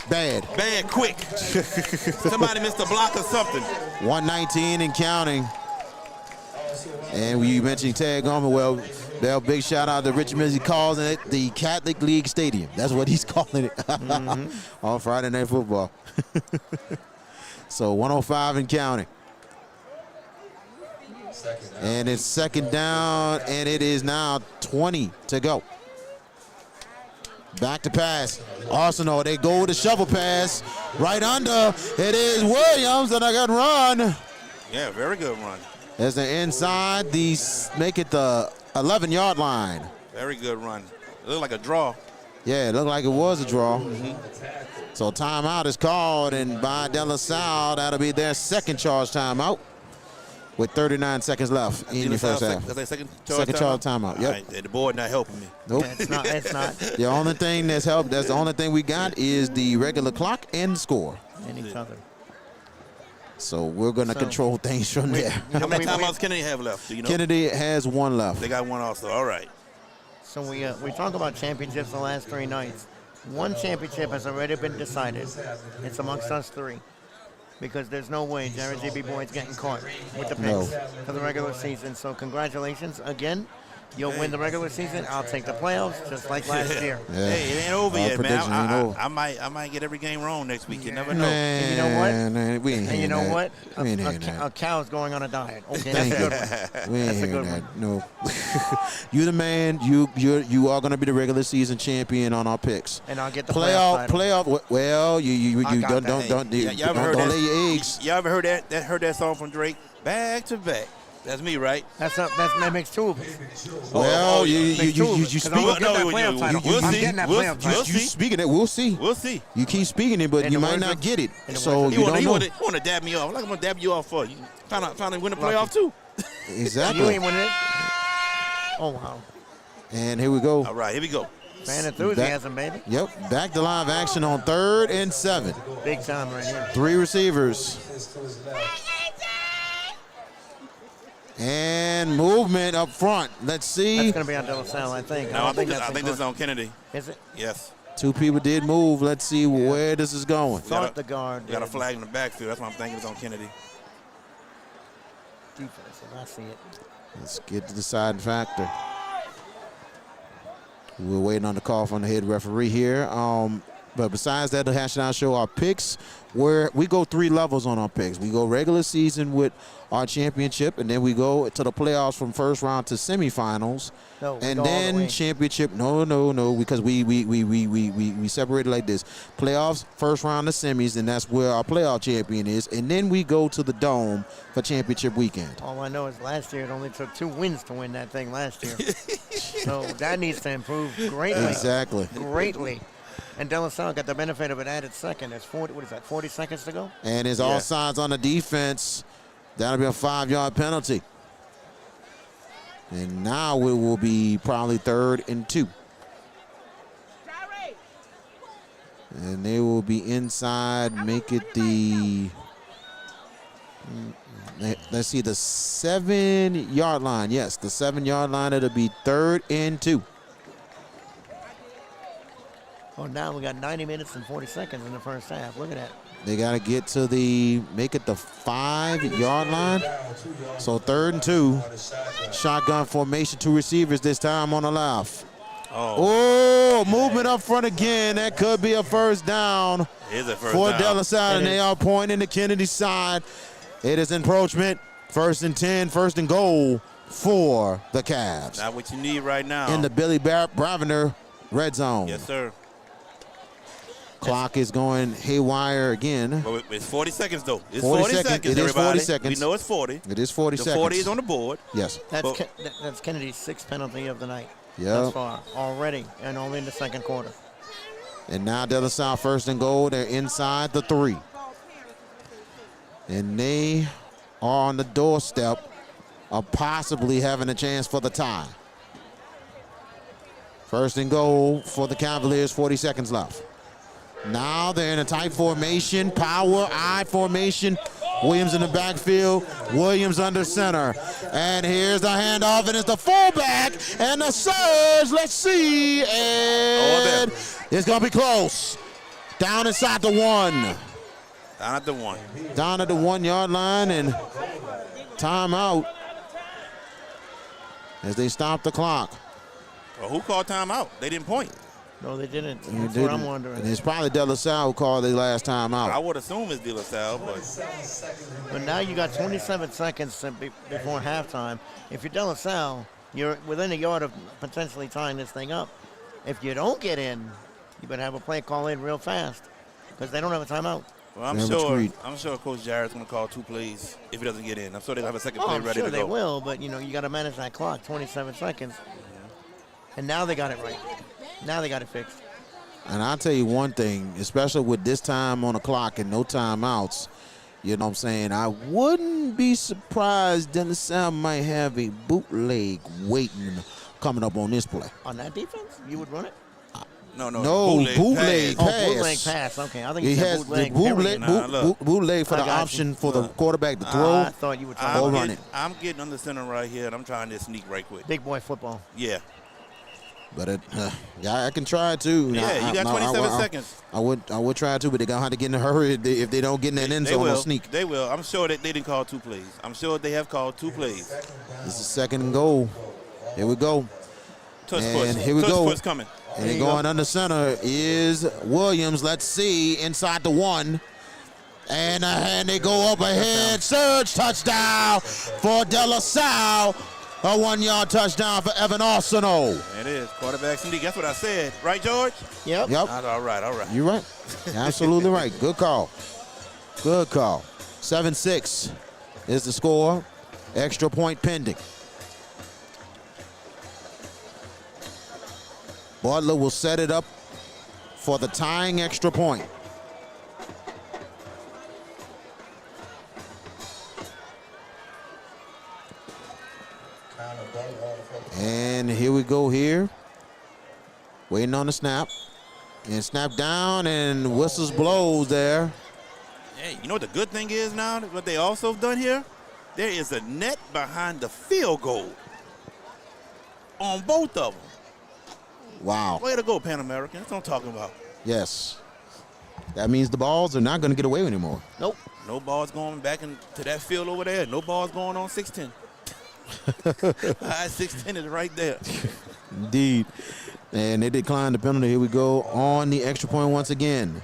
bad quick. Somebody missed a block or something. 119 and counting. And you mentioned Ted Gorman. Well, big shout out to Richmond. He calls it the Catholic League Stadium. That's what he's calling it on Friday Night Football. So 105 and counting. And it's second down, and it is now 20 to go. Back to pass. Arsenal, they go with a shovel pass. Right under. It is Williams, and I got run. Yeah, very good run. As they're inside, these make it the 11-yard line. Very good run. It looked like a draw. Yeah, it looked like it was a draw. So timeout is called, and by De La Salle, that'll be their second charge timeout with 39 seconds left in the first half. Second charge timeout. Yep. Right, the board not helping me. Nope. It's not. The only thing that's helped, that's the only thing we got is the regular clock and score. And each other. So we're going to control things from there. How many timeouts Kennedy have left? Do you know? Kennedy has 1 left. They got 1 also. All right. So we talk about championships the last 3 nights. 1 championship has already been decided. It's amongst us 3. Because there's no way Jared G.B. Boyd's getting caught with the picks for the regular season. So congratulations again. You'll win the regular season. I'll take the playoffs, just like last year. Yeah. Hey, it ain't over yet, man. Over. I might get every game wrong next week. You never know. And you know what? We ain't and you know that. what? A cow's going on a diet. Okay, that's a good one. That's a good one. No. You the man. You are going to be the regular season champion on our picks. And I'll get the playoff. Well, you don't lay your eggs. Y'all ever heard that song from Drake? Back to back. That's me, right? That makes 2 of us. Well, you speak. We'll speaking it. We'll see. We'll see. You keep speaking it, but you might not get it. So you don't know. You want to dab me off? I'm going to dab you off for you. Finally win the playoff too. Exactly. You ain't winning it. Oh wow. And here we go. All right, here we go. Fan enthusiasm, baby. Yep. Back to live action on 3rd and 7. Big time right here. 3 receivers. And movement up front. Let's see. That's going to be on De La Salle, I think. No, I think this is on Kennedy. Is it? Yes. 2 people did move. Let's see where this is going. Thought the guard. Got a flag in the backfield. That's what I'm thinking. It's on Kennedy. Defensive. I see it. Let's get to the deciding factor. We're waiting on the call from the head referee here. But besides that, the Hash Down Show, our picks, where we go 3 levels on our picks. We go regular season with our championship, and then we go to the playoffs from first round to semifinals, and then championship. No, because we separated like this: playoffs, first round to semis, and that's where our playoff champion is, and then we go to the Dome for championship weekend. All I know is last year it only took 2 wins to win that thing last year, so that needs to improve greatly. Exactly. Greatly. And De La Salle got the benefit of an added second. There's 40 seconds to go? And it's all sides on the defense. That'll be a 5-yard penalty. And now it will be probably 3rd and 2. And they will be inside, make it the, let's see, the 7-yard line. Yes, the 7-yard line. It'll be 3rd and 2. Well, now we got 90 minutes and 40 seconds in the first half. Look at that. They got to get to make it the 5-yard line. So 3rd and 2. Shotgun formation, 2 receivers this time on the left. Oh, movement up front again. That could be a first down for De La Salle, and they are pointing to Kennedy's side. It is encroachment. 1st and 10, 1st and goal for the Cavs. Not what you need right now. In the Billy Bravender red zone. Yes, sir. Clock is going haywire again. But it's 40 seconds, though. It's 40 seconds. It is 40 seconds. We know it's 40. It is 40 seconds. 40 is on the board. Yes. That's Kennedy's 6th penalty of the night. Yeah. Thus far, already, and only in the second quarter. And now De La Salle 1st and goal. They're inside the 3. And they are on the doorstep of possibly having a chance for the tie. 1st and goal for the Cavaliers, 40 seconds left. Now they're in a tight formation, power I formation. Williams in the backfield, Williams under center. And here's the handoff, and it's the fullback, and the surge, let's see, and it's gonna be close. Down inside the 1. Down at the 1. Down at the 1-yard line, and timeout as they stop the clock. Well, who called timeout? They didn't point. No, they didn't. That's what I'm wondering. And it's probably De La Salle who called their last time out. I would assume it's De La Salle, but now you got 27 seconds before halftime. If you're De La Salle, you're within a yard of potentially tying this thing up. If you don't get in, you better have a play call in real fast because they don't have a timeout. Well, I'm sure Coach Jarrett's going to call 2 plays if he doesn't get in. I'm sure they'll have a second play ready to go. They will, but you got to manage that clock. 27 seconds, and now they got it right. Now they got it fixed. And I'll tell you one thing, especially with this time on the clock and no timeouts, you know what I'm saying, I wouldn't be surprised De La Salle might have a bootleg waiting coming up on this play. On that defense? You would run it? No, bootleg pass. Oh, bootleg pass. Okay, I think he has bootleg, bootleg for the option for the quarterback to throw. I thought you were trying to run it. I'm getting under center right here, and I'm trying to sneak right quick. Big boy football. Yeah. But I can try too. Yeah, you got 27 seconds. I would try to, but they're gonna have to get in a hurry if they don't get in that end zone. They'll sneak. They will. I'm sure that they didn't call 2 plays. I'm sure they have called 2 plays. This is 2nd and goal. Here we go. Touch push. Here we go. Push coming. And going under center is Williams. Let's see inside the 1. And they go up ahead. Surge touchdown for De La Salle. A 1-yard touchdown for Evan Arsenault. It is. Quarterback sneak. That's what I said. Right, George? Yep. All right. You're right. Absolutely right. Good call. Good call. 7-6 is the score. Extra point pending. Butler will set it up for the tying extra point. And here we go here. Waiting on the snap. And snap down and whistles blows there. Hey, you know what the good thing is now? What they also have done here? There is a net behind the field goal on both of them. Wow. Way to go, Pan American. That's what I'm talking about. Yes. That means the balls are not going to get away anymore. Nope. No balls going back into that field over there. No balls going on 610. 610 is right there. Indeed. And they declined the penalty. Here we go on the extra point once again.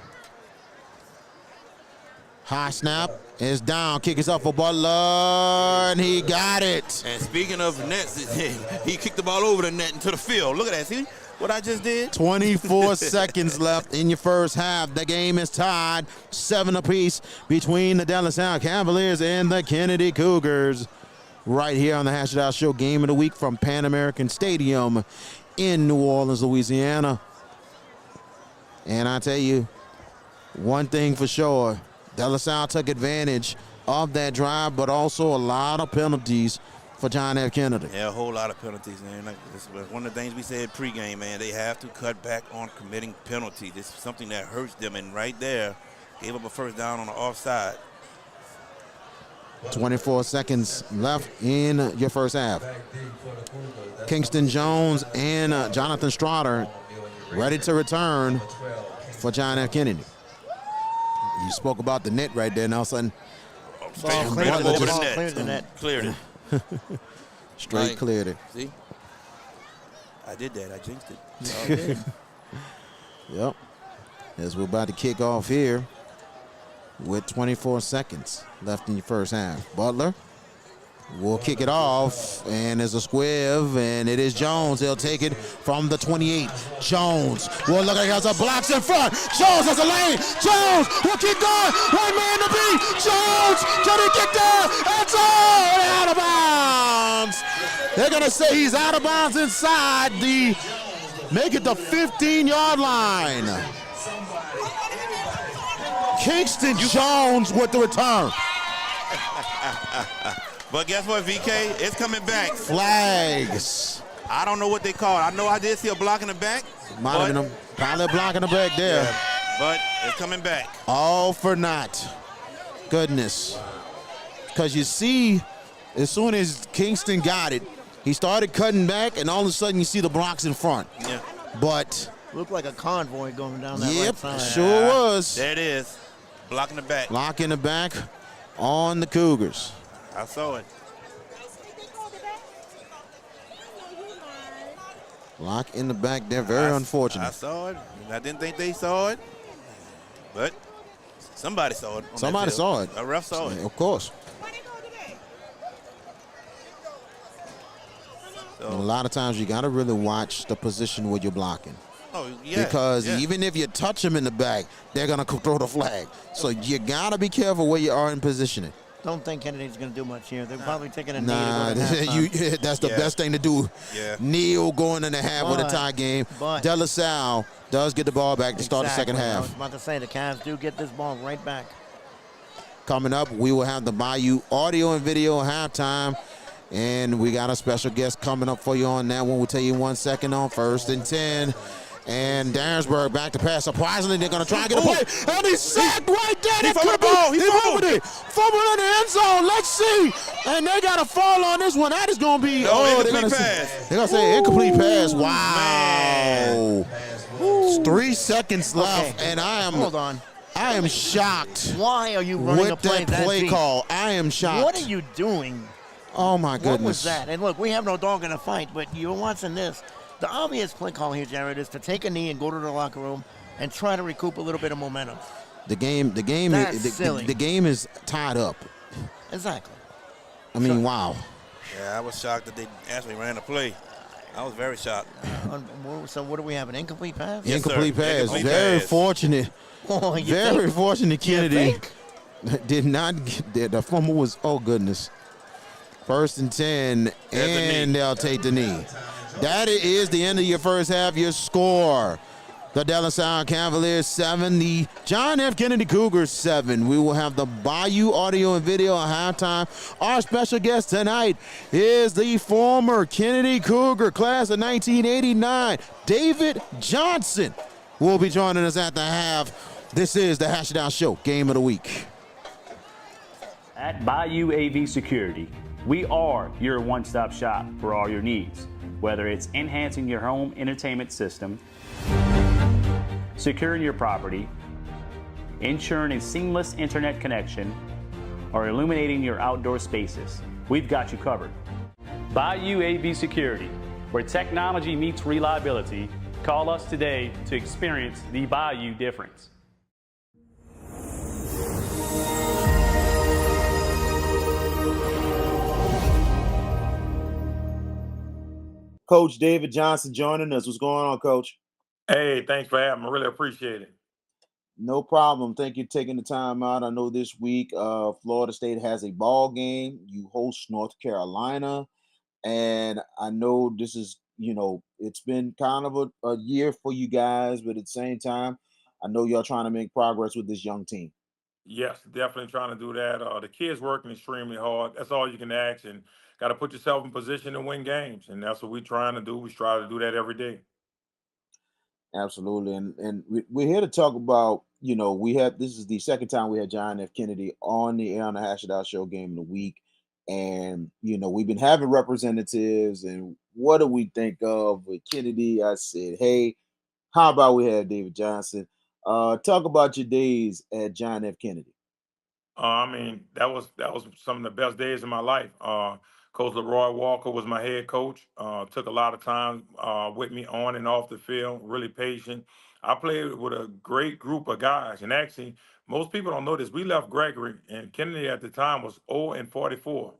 High snap is down. Kick is up for Butler, and he got it. And speaking of nets, he kicked the ball over the net into the field. Look at that. See what I just did? 24 seconds left in your first half. The game is tied 7 apiece between the De La Salle Cavaliers and the Kennedy Cougars. Right here on the Hash It Out Show, Game of the Week from Pan American Stadium in New Orleans, Louisiana. And I tell you, one thing for sure, De La Salle took advantage of that drive, but also a lot of penalties for John F. Kennedy. Yeah, a whole lot of penalties, man. Like, this was one of the things we said pregame, man. They have to cut back on committing penalties. This is something that hurts them, and right there, gave up a first down on the offside. 24 seconds left in your first half. Kingston Jones and Jonathan Strotter ready to return for John F. Kennedy. You spoke about the net right there, and all of a sudden, Cleared the net. Cleared it. Straight cleared it. See? I did that. I jinxed it. Yep. As we're about to kick off here with 24 seconds left in your first half. Butler will kick it off, and there's a squiv, and it is Jones. He'll take it from the 28. Jones will look like he has a blocks in front. Jones has a lane. Jones will keep going. One man to beat. Jones, can he get there? It's all out of bounds. They're going to say he's out of bounds inside the, make it the 15-yard line. Kingston Jones with the return. But guess what, VK? It's coming back. Flags. I don't know what they call it. I know I did see a block in the back. Might have been probably a block in the back there. Yeah, but it's coming back. All for naught. Goodness. Because you see, as soon as Kingston got it, he started cutting back, and all of a sudden you see the blocks in front. Yeah. But looked like a convoy going down that right side. Sure was. There it is. Block in the back. Block in the back on the Cougars. I saw it. Block in the back there. Very unfortunate. I saw it. I didn't think they saw it, but somebody saw it. Somebody saw it. A ref saw it. Of course. So, a lot of times you got to really watch the position where you're blocking. Oh, yeah. Because yeah. even if you touch them in the back, they're going to throw the flag. So you got to be careful where you are in positioning. Don't think Kennedy's going to do much here. They're probably taking a knee. That's the best thing to do. Yeah. Kneel going in the half with a tie game. De La Salle does get the ball back to start the second half. I was about to say, the Cavs do get this ball right back. Coming up, we will have the Bayou audio and video halftime. And we got a special guest coming up for you on that one. We'll tell you in 1 second on 1st and 10. And Darrensburg back to pass. Surprisingly, they're going to try and get a play. And he's sacked right there. He fumbled the ball. He fumbled it. Fumbled in the end zone. Let's see. And they got a fall on this one. That is going to be. Incomplete pass. They're going to say incomplete pass. Wow. It's 3 seconds left. Okay. And Hold on. I am shocked. Why are you running a play that play call? I am shocked. What are you doing? Oh, my goodness. What was that? And look, we have no dog in the fight, but you're watching this. The obvious play call here, Jared, is to take a knee and go to the locker room and try to recoup a little bit of momentum. The game is tied up. Exactly. I mean, wow. Yeah, I was shocked that they actually ran a play. I was very shocked. So what do we have, an incomplete pass? Yes, incomplete sir. pass. Incomplete Very pass. fortunate. Oh, very fortunate Kennedy think? did not get there. The fumble was, oh, goodness. 1st and 10, and they'll take the knee. That is the end of your first half. Your score: the De La Salle Cavaliers 7, the John F. Kennedy Cougars 7. We will have the Bayou audio and video at halftime. Our special guest tonight is the former Kennedy Cougar class of 1989, David Johnson, who will be joining us at the half. This is the Hash It Out Show, Game of the Week. At Bayou AV Security, we are your one-stop shop for all your needs. Whether it's enhancing your home entertainment system, securing your property, ensuring a seamless internet connection, or illuminating your outdoor spaces, we've got you covered. Bayou AV Security, where technology meets reliability. Call us today to experience the Bayou difference. Coach David Johnson joining us. What's going on, Coach? Hey, thanks for having me. I really appreciate it. No problem. Thank you for taking the time out. I know this week Florida State has a ball game. You host North Carolina. And I know this is, it's been kind of a year for you guys, but at the same time, I know y'all trying to make progress with this young team. Yes, definitely trying to do that. The kids working extremely hard. That's all you can ask, and got to put yourself in position to win games, and that's what we're trying to do. We try to do that every day. Absolutely, and we're here to talk about. We have this is the second time we had John F. Kennedy on the air on the Hash It Out Show Game of the Week, and we've been having representatives, and what do we think of with Kennedy? I said, hey, how about we have David Johnson? Talk about your days at John F. Kennedy. I mean, that was some of the best days of my life. Coach Leroy Walker was my head coach. Took a lot of time with me on and off the field. Really patient. I played with a great group of guys, and actually, most people don't know this. We left Gregory, and Kennedy at the time was 0-44.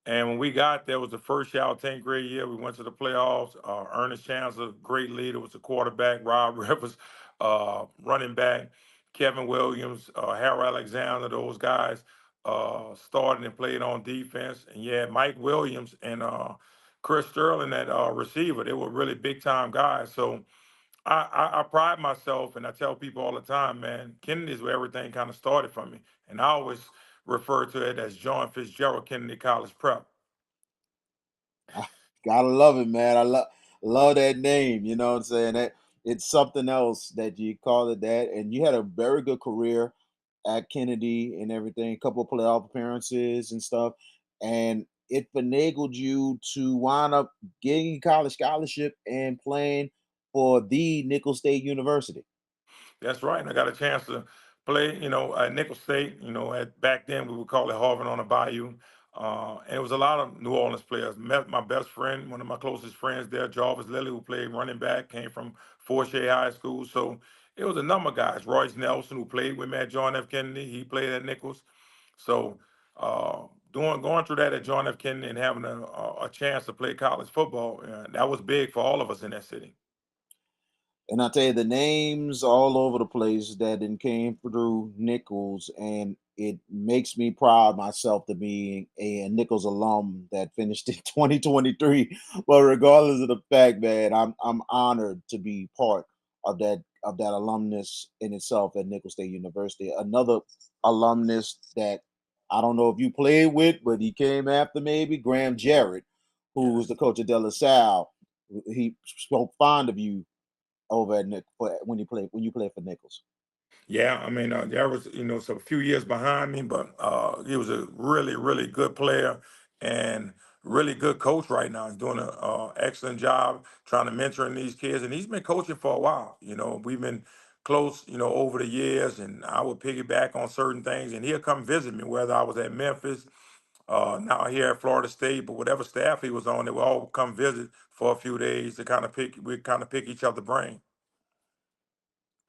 And when we got there, it was the first year, our 10th grade year. We went to the playoffs. Ernest Chancellor, great leader, was the quarterback. Rob Rivers, running back. Kevin Williams, Harold Alexander, those guys started and played on defense. And yeah, Mike Williams and Chris Sterling, that receiver, they were really big time guys. So I pride myself, and I tell people all the time, man, Kennedy is where everything kind of started for me. And I always refer to it as John Fitzgerald Kennedy College Prep. Gotta love it, man. I love that name. You know what I'm saying? That it's something else that you call it that. And you had a very good career at Kennedy and everything, a couple of playoff appearances and stuff. And it finagled you to wind up getting a college scholarship and playing for the Nicholls State University. That's right. And I got a chance to play, at Nicholls State. At back then we would call it Harvard on the Bayou. And it was a lot of New Orleans players. Met my best friend, one of my closest friends there, Jarvis Lilly, who played running back, came from Fort Shea High School. So it was a number of guys. Royce Nelson, who played with me at John F. Kennedy, he played at Nicholls. So going through that at John F. Kennedy and having a chance to play college football, that was big for all of us in that city. And I tell you, the names all over the place that then came through Nichols, and it makes me proud myself to be a Nichols alum that finished in 2023. But regardless of the fact, man, I'm honored to be part of that alumnus in itself at Nichols State University. Another alumnus that I don't know if you played with, but he came after maybe Graham Jarrett, who was Yes. the coach of De La Salle. He spoke fond of you over at Nick when you played for Nichols. Yeah, I mean, there was, so a few years behind me, but he was a really, really good player and really good coach right now. He's doing an excellent job trying to mentoring these kids, and he's been coaching for a while. We've been close, over the years, and I would piggyback on certain things, and he'll come visit me, whether I was at Memphis, now here at Florida State, but whatever staff he was on, they would all come visit for a few days to kind of pick each other brain.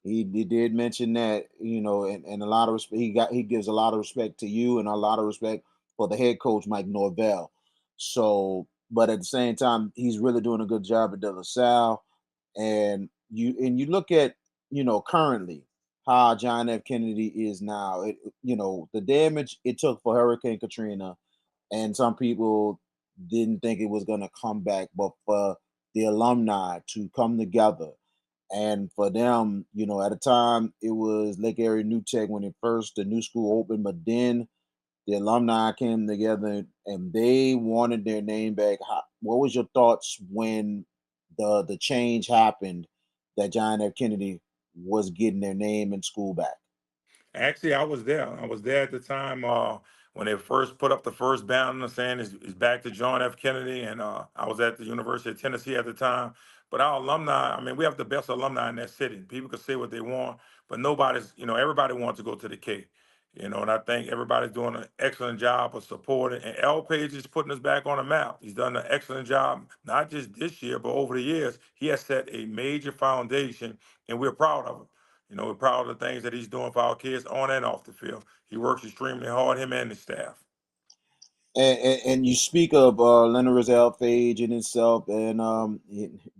He did mention that, and a lot of respect. He gives a lot of respect to you and a lot of respect for the head coach Mike Norvell. So, but at the same time, he's really doing a good job at De La Salle. And you look at currently how John F. Kennedy is now. The damage it took for Hurricane Katrina, and some people didn't think it was going to come back, but for the alumni to come together and for them, at a time it was Lake Area New Tech when the new school opened, but then the alumni came together and they wanted their name back. What was your thoughts when the change happened that John F. Kennedy was getting their name and school back? Actually, I was there. I was there at the time when they first put up the first banner saying it's back to John F. Kennedy, and I was at the University of Tennessee at the time. But our alumni, I mean, we have the best alumni in that city. People can say what they want, but everybody wants to go to the K. And I think everybody's doing an excellent job of supporting. And L. Page is putting us back on the map. He's done an excellent job, not just this year, but over the years. He has set a major foundation, and we're proud of him. We're proud of the things that he's doing for our kids on and off the field. He works extremely hard, him and his staff. And you speak of Leonard Rizal Page in itself, and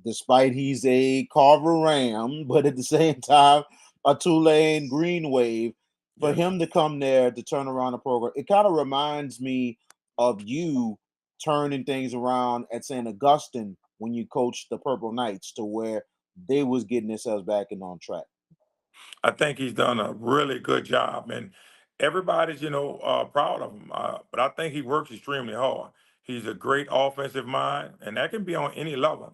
despite he's a Carver Ram, but at the same time a Tulane Green Wave, for Yes. him to come there to turn around the program, it kind of reminds me of you turning things around at St. Augustine when you coached the Purple Knights to where they was getting themselves back and on track. I think he's done a really good job, and everybody's proud of him. But I think he works extremely hard. He's a great offensive mind, and that can be on any level.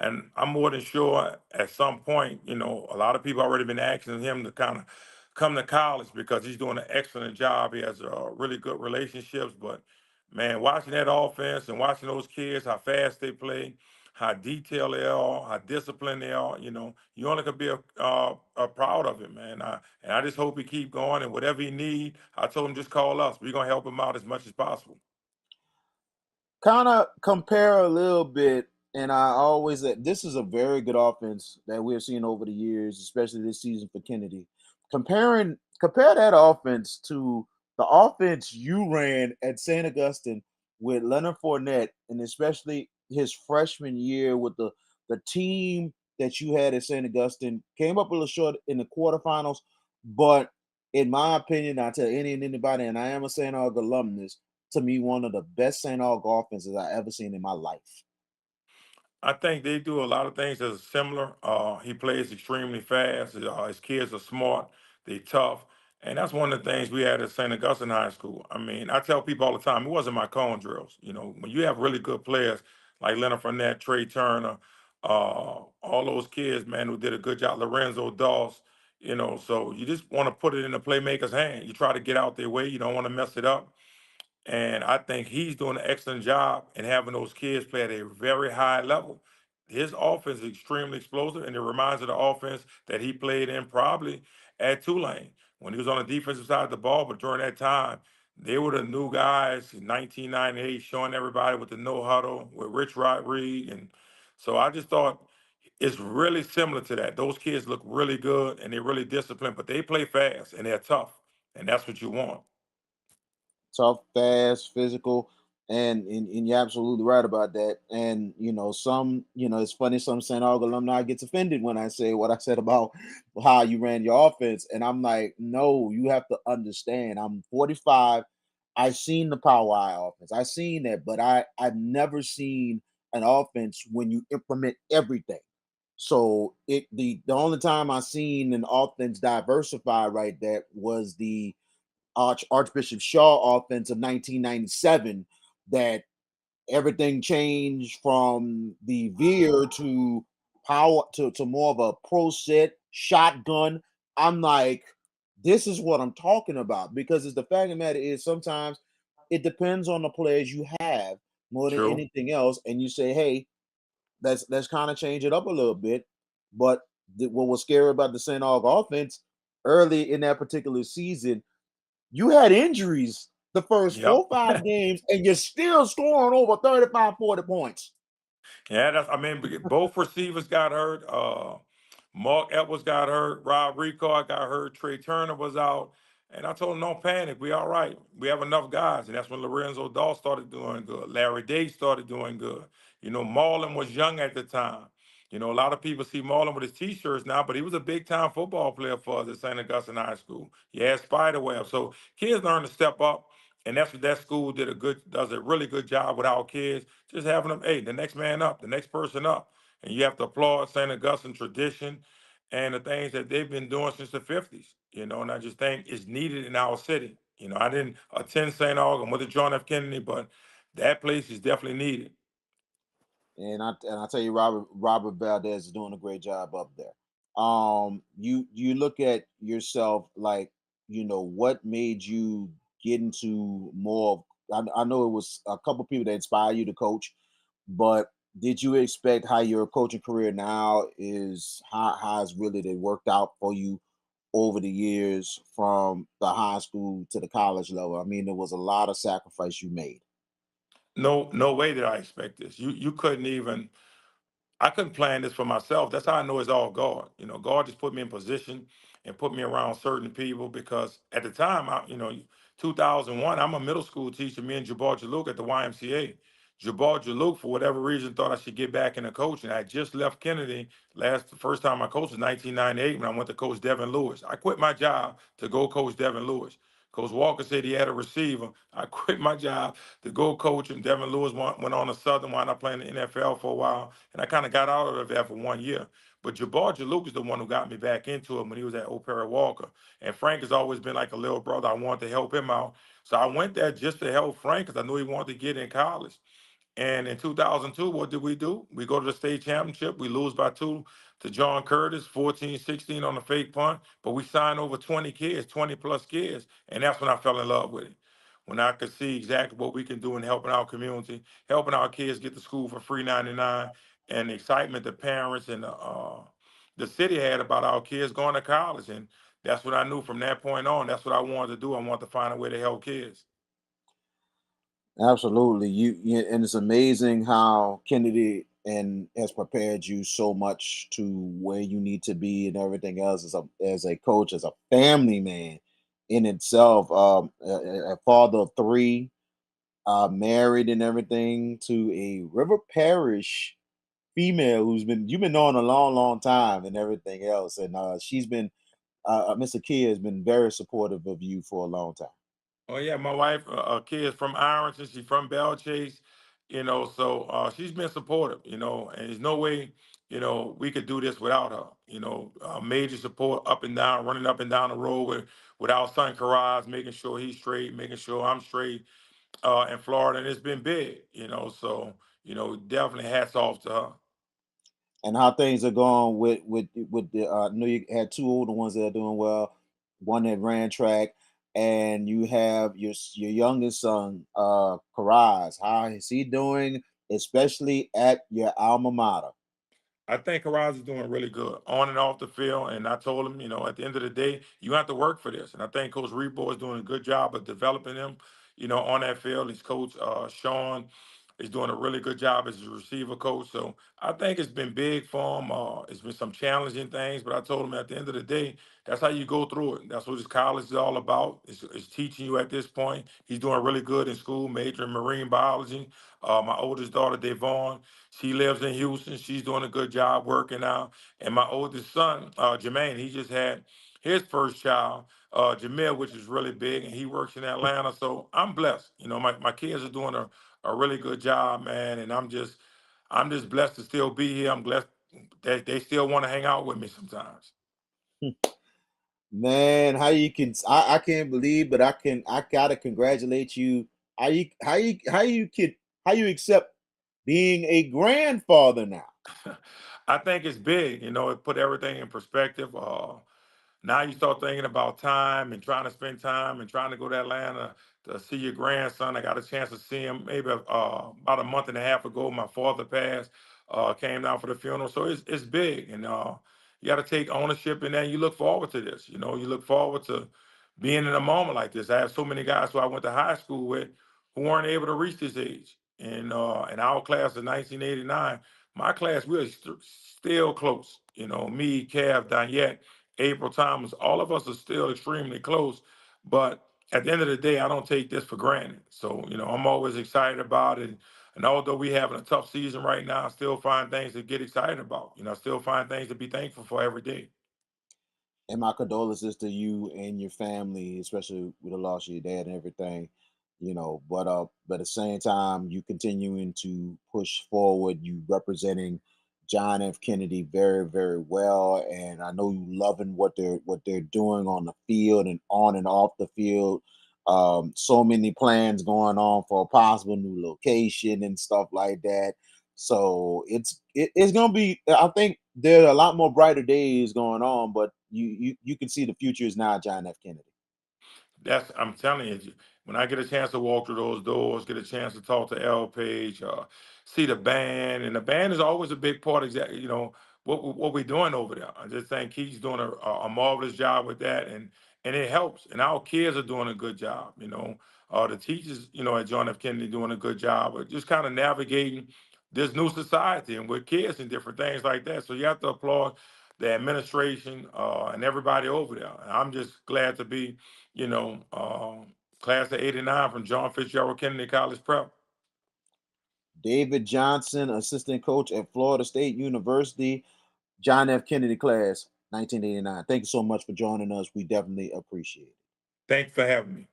And I'm more than sure at some point, a lot of people already been asking him to kind of come to college because he's doing an excellent job. He has really good relationships, but man, watching that offense and watching those kids, how fast they play, how detailed they are, how disciplined they are. You only can be proud of him, man. And I just hope he keep going, and whatever he need, I told him just call us. We're gonna help him out as much as possible. Kind of compare a little bit, and I always this is a very good offense that we've seen over the years, especially this season for Kennedy. Compare that offense to the offense you ran at St. Augustine with Leonard Fournette, and especially his freshman year with the team that you had at St. Augustine. Came up a little short in the quarterfinals, but in my opinion, I tell any and anybody, and I am a St. Aug alumnus, to me, one of the best St. Aug offenses I ever seen in my life. I think they do a lot of things that are similar. He plays extremely fast. His kids are smart. They tough. And that's one of the things we had at St. Augustine High School. I mean, I tell people all the time, it wasn't my cone drills. When you have really good players like Leonard Fournette, Trey Turner, all those kids, man, who did a good job, Lorenzo Doss, so you just want to put it in the playmaker's hand. You try to get out their way. You don't want to mess it up. And I think he's doing an excellent job in having those kids play at a very high level. His offense is extremely explosive, and it reminds of the offense that he played in probably at Tulane when he was on the defensive side of the ball. But during that time, they were the new guys in 1998, showing everybody with the no huddle with Rich Rodriguez. And so I just thought it's really similar to that. Those kids look really good and they're really disciplined, but they play fast and they're tough. And that's what you want. Tough, fast, physical, and you're absolutely right about that. And it's funny, some St. Aug alumni gets offended when I say what I said about how you ran your offense. And I'm like, no, you have to understand. I'm 45. I've seen the Power I offense. I've seen that, but I've never seen an offense when you implement everything. So the only time I seen an offense diversify right that was the Archbishop Shaw offense of 1997, that everything changed from the veer to power to more of a pro set shotgun. I'm like, this is what I'm talking about, because it's the fact of the matter is sometimes it depends on the players you have more than True. anything else, and you say, hey, let's kind of change it up a little bit. But what was scary about the St. Aug offense early in that particular season, you had injuries the first Yep. 4 or 5 games, and you're still scoring over 35, 40 points. Yeah, I mean, both receivers got hurt. Mark Edwards got hurt. Rob Ricard got hurt. Trey Turner was out. And I told him, don't panic. We all right. We have enough guys. And that's when Lorenzo Dahl started doing good. Larry Day started doing good. Marlon was young at the time. A lot of people see Marlon with his T-shirts now, but he was a big-time football player for us at St. Augustine High School. He had Spiderweb. So kids learn to step up. And that's what that school does a really good job with our kids, just having them, hey, the next man up, the next person up. And you have to applaud St. Augustine tradition and the things that they've been doing since the 50s, and I just think it's needed in our city. I didn't attend St. Aug, I'm with the John F. Kennedy, but that place is definitely needed. And I tell you, Robert Valdez is doing a great job up there. You look at yourself like, what made you get into more I know it was a couple people that inspired you to coach, but did you expect how your coaching career now is, how it's really they worked out for you over the years from the high school to the college level? I mean, there was a lot of sacrifice you made. No way did I expect this. You couldn't even I couldn't plan this for myself. That's how I know it's all God. God just put me in position and put me around certain people because at the time, 2001, I'm a middle school teacher, me and Jabbar Jaluk at the YMCA. Jabbar Jaluk, for whatever reason, thought I should get back into coaching. I just left Kennedy. The first time I coached was 1998 when I went to coach Devin Lewis. I quit my job to go coach Devin Lewis. Coach Walker said he had a receiver. I quit my job to go coach him. Devin Lewis went on to Southern, wound up playing the NFL for a while, and I kind of got out of that for 1 year. But Jabbar Jaluk is the one who got me back into it when he was at Opera Walker. And Frank has always been like a little brother. I wanted to help him out. So I went there just to help Frank because I knew he wanted to get in college. And in 2002, what did we do? We go to the state championship. We lose by 2 to John Curtis, 14-16 on the fake punt. But we signed over 20 kids, 20 plus kids. And that's when I fell in love with it. When I could see exactly what we can do in helping our community, helping our kids get to school for free 99, and the excitement the parents and the city had about our kids going to college. And that's what I knew from that point on. That's what I wanted to do. I wanted to find a way to help kids. Absolutely. And it's amazing how Kennedy and has prepared you so much to where you need to be and everything else as a coach, as a family man in itself. A father of 3, married and everything to a River Parish female who's been you've been knowing a long, long time and everything else. And she's been Miss Akia has been very supportive of you for a long time. Oh yeah, my wife, kids from Ironton, she's from Bell Chase, so she's been supportive, and there's no way, we could do this without her. Major support up and down, running up and down the road with our son Karaz, making sure he's straight, making sure I'm straight, in Florida, and it's been big, so definitely hats off to her. And how things are going with the I know you had 2 older ones that are doing well, one that ran track, and you have your youngest son, Karaz. How is he doing, especially at your alma mater? I think Karaz is doing really good on and off the field. And I told him, at the end of the day, you have to work for this. And I think Coach Rebo is doing a good job of developing him, on that field. His coach, Sean, is doing a really good job as a receiver coach. So I think it's been big for him. It's been some challenging things, but I told him at the end of the day, that's how you go through it. That's what this college is all about. It's teaching you at this point. He's doing really good in school, majoring in marine biology. My oldest daughter, Devon, she lives in Houston. She's doing a good job working out. And my oldest son, Jermaine, he just had his first child, Jamil, which is really big, and he works in Atlanta. So I'm blessed. My kids are doing a really good job, man. And I'm just blessed to still be here. I'm blessed that they still want to hang out with me sometimes. Man, how you can I can't believe, but I gotta congratulate you. How you accept being a grandfather now? I think it's big. It put everything in perspective. Now you start thinking about time and trying to spend time and trying to go to Atlanta to see your grandson. I got a chance to see him maybe about a month and a half ago. My father passed, came down for the funeral. So it's big. And you got to take ownership in that. You look forward to this. You look forward to being in a moment like this. I have so many guys who I went to high school with who weren't able to reach this age. And in our class of 1989, my class, we are still close. Me, Cav, Daniette, April Thomas, all of us are still extremely close. But at the end of the day, I don't take this for granted. So, I'm always excited about it. And although we having a tough season right now, I still find things to get excited about. I still find things to be thankful for every day. And my condolences to you and your family, especially with the loss of your dad and everything. But at the same time, you continuing to push forward, you representing John F. Kennedy very, very well. And I know you loving what they're doing on the field and on and off the field. So many plans going on for a possible new location and stuff like that. So it's gonna be. I think there are a lot more brighter days going on, but you can see the future is now John F. Kennedy. I'm telling you, when I get a chance to walk through those doors, get a chance to talk to L Page, see the band, and the band is always a big part. Exactly, what we're doing over there. I just think he's doing a marvelous job with that, and it helps. And our kids are doing a good job. The teachers, at John F. Kennedy doing a good job of just kind of navigating this new society and with kids and different things like that. So you have to applaud the administration and everybody over there. And I'm just glad to be class of '89 from John Fitzgerald Kennedy College Prep. David Johnson, assistant coach at Florida State University, John F. Kennedy class, 1989. Thank you so much for joining us. We definitely appreciate it. Thanks for having me.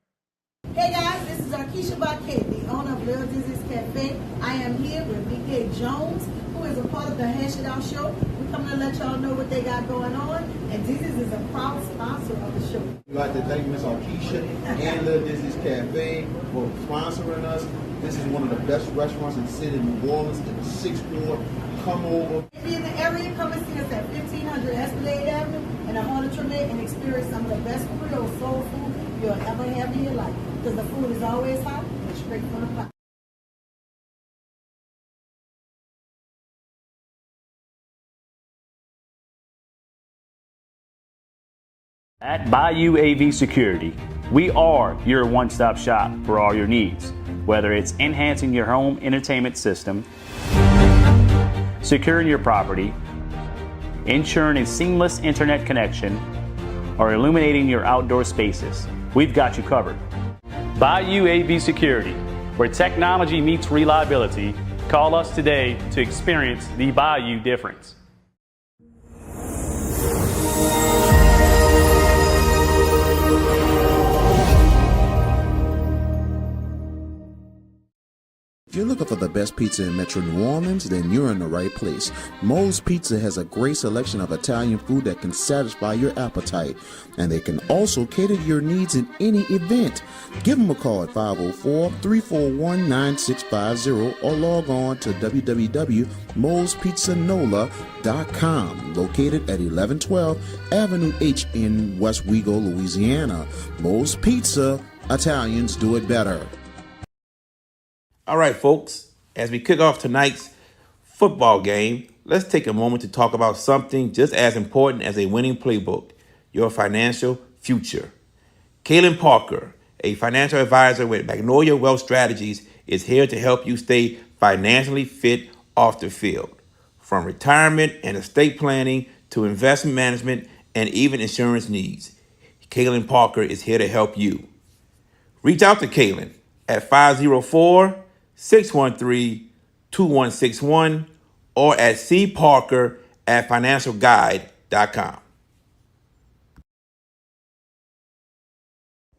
Hey guys, this is Arkisha Baquet, the owner of Little Dizzy's Cafe. I am here with BK Jones, who is a part of the Hash It Out show. We're coming to let y'all know what they got going on, and Dizzy's is a proud sponsor of the show. We'd like to thank Miss Arkisha and Little Dizzy's Cafe for sponsoring us. This is one of the best restaurants in the city of New Orleans, in the 6th floor. Come over. If you're in the area, come and see us at 1500 Esplanade Avenue in the heart of Tremay and experience some of the best Creole soul food you'll ever have in your life. Because the food is always hot and straight from the pot. At Bayou AV Security, we are your one-stop shop for all your needs, whether it's enhancing your home entertainment system, securing your property, ensuring a seamless internet connection, or illuminating your outdoor spaces. We've got you covered. Bayou AV Security, where technology meets reliability. Call us today to experience the Bayou difference. If you're looking for the best pizza in Metro New Orleans, then you're in the right place. Moe's Pizza has a great selection of Italian food that can satisfy your appetite, and they can also cater to your needs in any event. Give them a call at 504-341-9650 or log on to www.moespizzanola.com, located at 1112 Avenue H in West Wego, Louisiana. Moe's Pizza, Italians do it better. All right, folks, as we kick off tonight's football game, let's take a moment to talk about something just as important as a winning playbook, your financial future. Kaylin Parker, a financial advisor with Magnolia Wealth Strategies, is here to help you stay financially fit off the field. From retirement and estate planning to investment management and even insurance needs, Kaylin Parker is here to help you. Reach out to Kaylin at 504-613-2161 or at cparker@financialguide.com.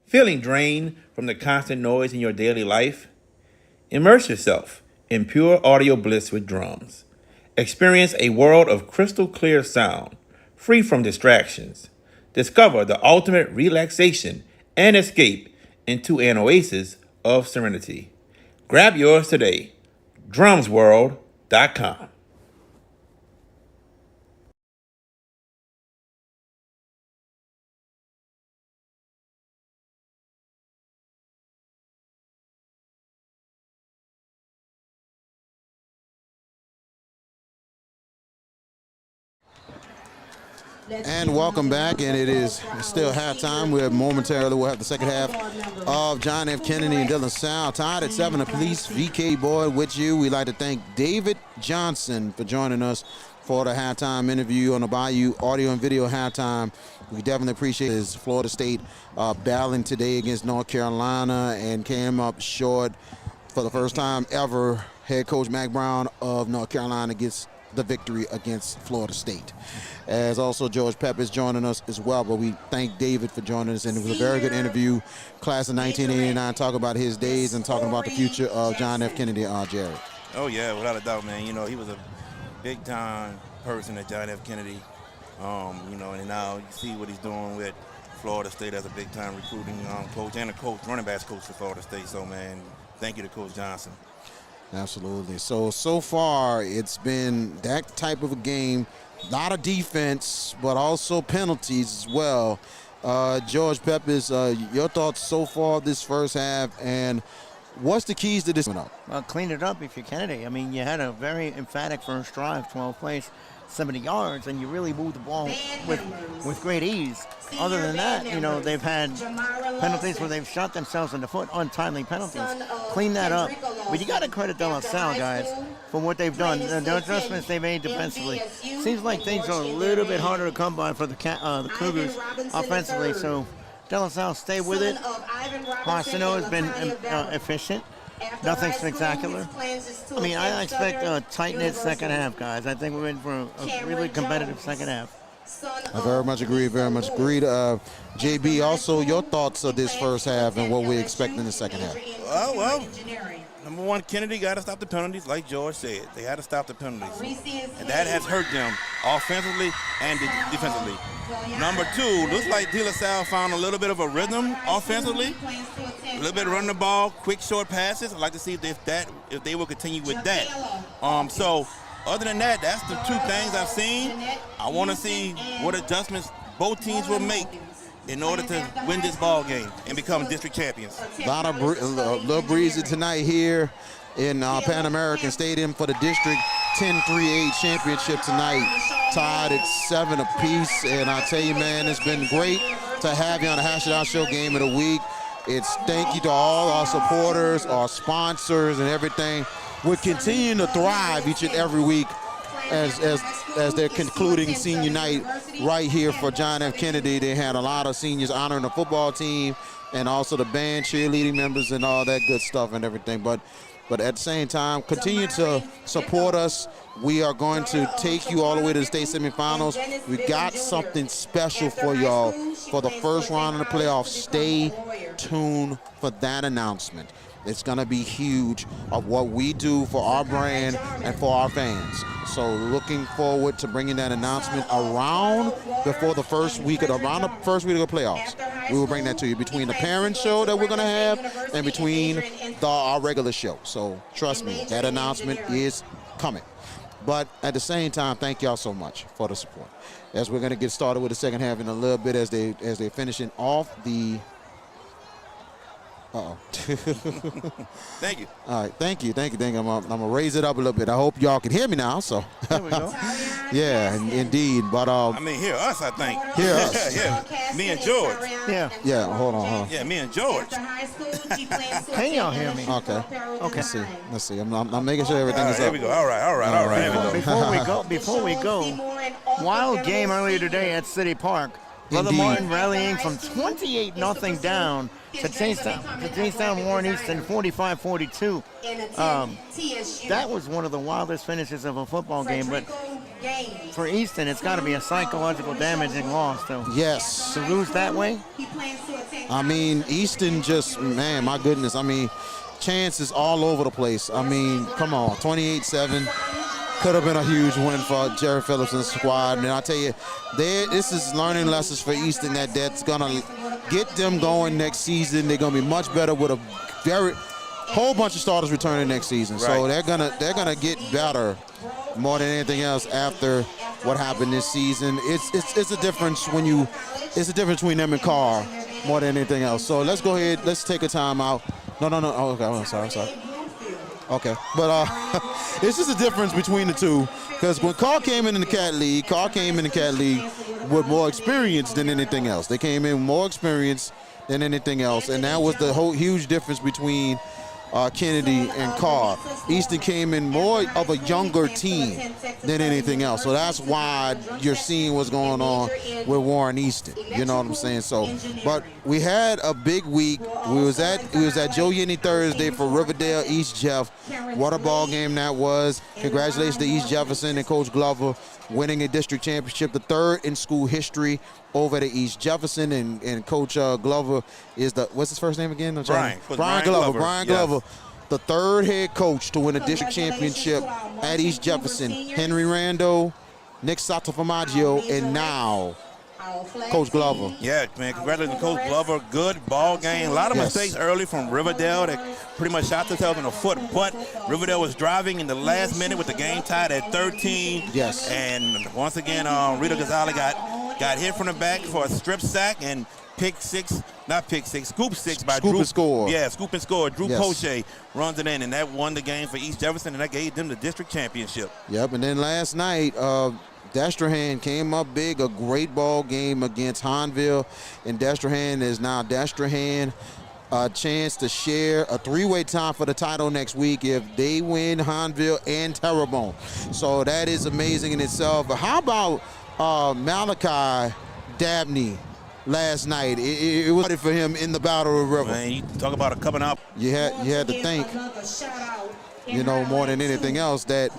Feeling drained from the constant noise in your daily life? Immerse yourself in pure audio bliss with drums. Experience a world of crystal clear sound, free from distractions. Discover the ultimate relaxation and escape into an oasis of serenity. Grab yours today. drumsworld.com. And welcome back, and it's still halftime. We'll have the second half of John F. Kennedy and Dylan Salle tied at 7 apiece. VK Boyd with you. We'd like to thank David Johnson for joining us for the halftime interview on the Bayou audio and video halftime. We definitely appreciate his Florida State battling today against North Carolina and came up short for the first time ever. Head coach Mack Brown of North Carolina gets the victory against Florida State. As also George Pep is joining us as well, but we thank David for joining us, and it was a very good interview. Class of 1989, talking about his days and talking about the future of John F. Kennedy, Jared. Oh, yeah, without a doubt, man. You know, he was a big-time person at John F. Kennedy, you know, and now you see what he's doing with Florida State as a big-time recruiting coach and a coach, running backs coach for Florida State. So, man, thank you to Coach Johnson. Absolutely. So far, it's been that type of a game. A lot of defense, but also penalties as well. George Peppers, your thoughts so far this first half, and what's the keys to this? Well, clean it up if you're Kennedy. I mean, you had a very emphatic first drive, 12 plays, 70 yards, and you really moved the ball with great ease. Other than that, you know, they've had penalties where they've shot themselves in the foot, untimely penalties. Clean that up. But you got to credit De La Salle, guys, for what they've done. The adjustments they made defensively. Seems like things are a little bit harder to come by for the Cougars offensively. So De La Salle, stay with it. Marcino has been efficient. Nothing spectacular. I mean, I expect a tight-knit second half, guys. I think we're in for a really competitive second half. I very much agree. Very much agreed. JB, also your thoughts of this first half and what we expect in the second half. Well, number one, Kennedy got to stop the penalties, like George said. They had to stop the penalties, and that has hurt them offensively and defensively. Number two, looks like De La Salle found a little bit of a rhythm offensively. A little bit of running the ball, quick short passes. I'd like to see if they will continue with that. So other than that, that's the two things I've seen. I want to see what adjustments both teams will make in order to win this ball game and become district champions. A lot of little breezy tonight here in Pan American Stadium for the district 10-3-8 championship tonight. Tied at 7 apiece, and I tell you, man, it's been great to have you on the Hash It Out Show Game of the Week. It's thank you to all our supporters, our sponsors, and everything. We're continuing to thrive each and every week as they're concluding senior night right here for John F. Kennedy. They had a lot of seniors honoring the football team and also the band, cheerleading members, and all that good stuff and everything. But at the same time, continue to support us. We are going to take you all the way to the state semifinals. We got something special for y'all for the first round of the playoffs. Stay tuned for that announcement. It's going to be huge of what we do for our brand and for our fans. So looking forward to bringing that announcement around the first week of the playoffs. We will bring that to you between the parent show that we're going to have and between our regular show. So trust me, that announcement is coming. But at the same time, thank y'all so much for the support. As we're going to get started with the second half in a little bit as they're finishing off the Thank you. All right, thank you. I'm gonna raise it up a little bit. I hope y'all can hear me now. So there we go. Yeah, indeed. But I mean, hear us. I think. Hear us. Yeah. Me and George. Yeah. Hold on. Yeah, me and George. Can y'all hear me? Okay. Let's see. I'm making sure everything is up. There we go. All right. Before we go. Wild game earlier today at City Park. Brother Martin rallying from 28-0 down to chase down Warren Easton 45-42. That was one of the wildest finishes of a football game, but for Easton, it's got to be a psychological damaging loss, though. Yes. To lose that way? I mean, Easton just, man, my goodness. I mean, chances all over the place. I mean, come on, 28-7. Could have been a huge win for Jerry Phillips and the squad. And I tell you, this is learning lessons for Easton that's going to get them going next season. They're going to be much better with a whole bunch of starters returning next season. Right. So they're gonna get better more than anything else after what happened this season. It's a difference it's a difference between them and Carr more than anything else. So let's go ahead. Let's take a time out. No. Oh, okay. I'm sorry. Okay, but it's just a difference between the two because when Carr came in the Cat League with more experience than anything else. They came in with more experience than anything else, and that was the whole huge difference between Kennedy and Carr. Easton came in more of a younger team than anything else, so that's why you're seeing what's going on with Warren Easton. You know what I'm saying? So, but we had a big week. We was at Joe Yenny Thursday for Riverdale East Jeff. What a ball game that was! Congratulations to East Jefferson and Coach Glover winning a district championship, the third in school history over to East Jefferson, and Coach Glover is what's his first name again? Brian Glover. Brian Glover, the third head coach to win a district championship at East Jefferson. Henry Rando, Nick Sottoformaggio, and now Coach Glover. Yeah, man, congratulations to Coach Glover. Good ball game. A lot of mistakes early from Riverdale that pretty much shot themselves in the foot, but Riverdale was driving in the last minute with the game tied at 13. Yes. And once again, Rita Gonzalez got hit from the back for a strip sack and scoop six by Drew. Score. Yeah, scoop and score. Drew Poche runs it in, and that won the game for East Jefferson, and that gave them the district championship. Yep, and then last night, Destrehan came up big, a great ball game against Hanville, and Destrehan is now a chance to share a three-way tie for the title next week if they win Hanville and Terrebonne. So that is amazing in itself. But how about Malachi Dabney last night? It was for him in the Battle of the River. Man, you talk about a coming up. You had to think, more than anything else, that,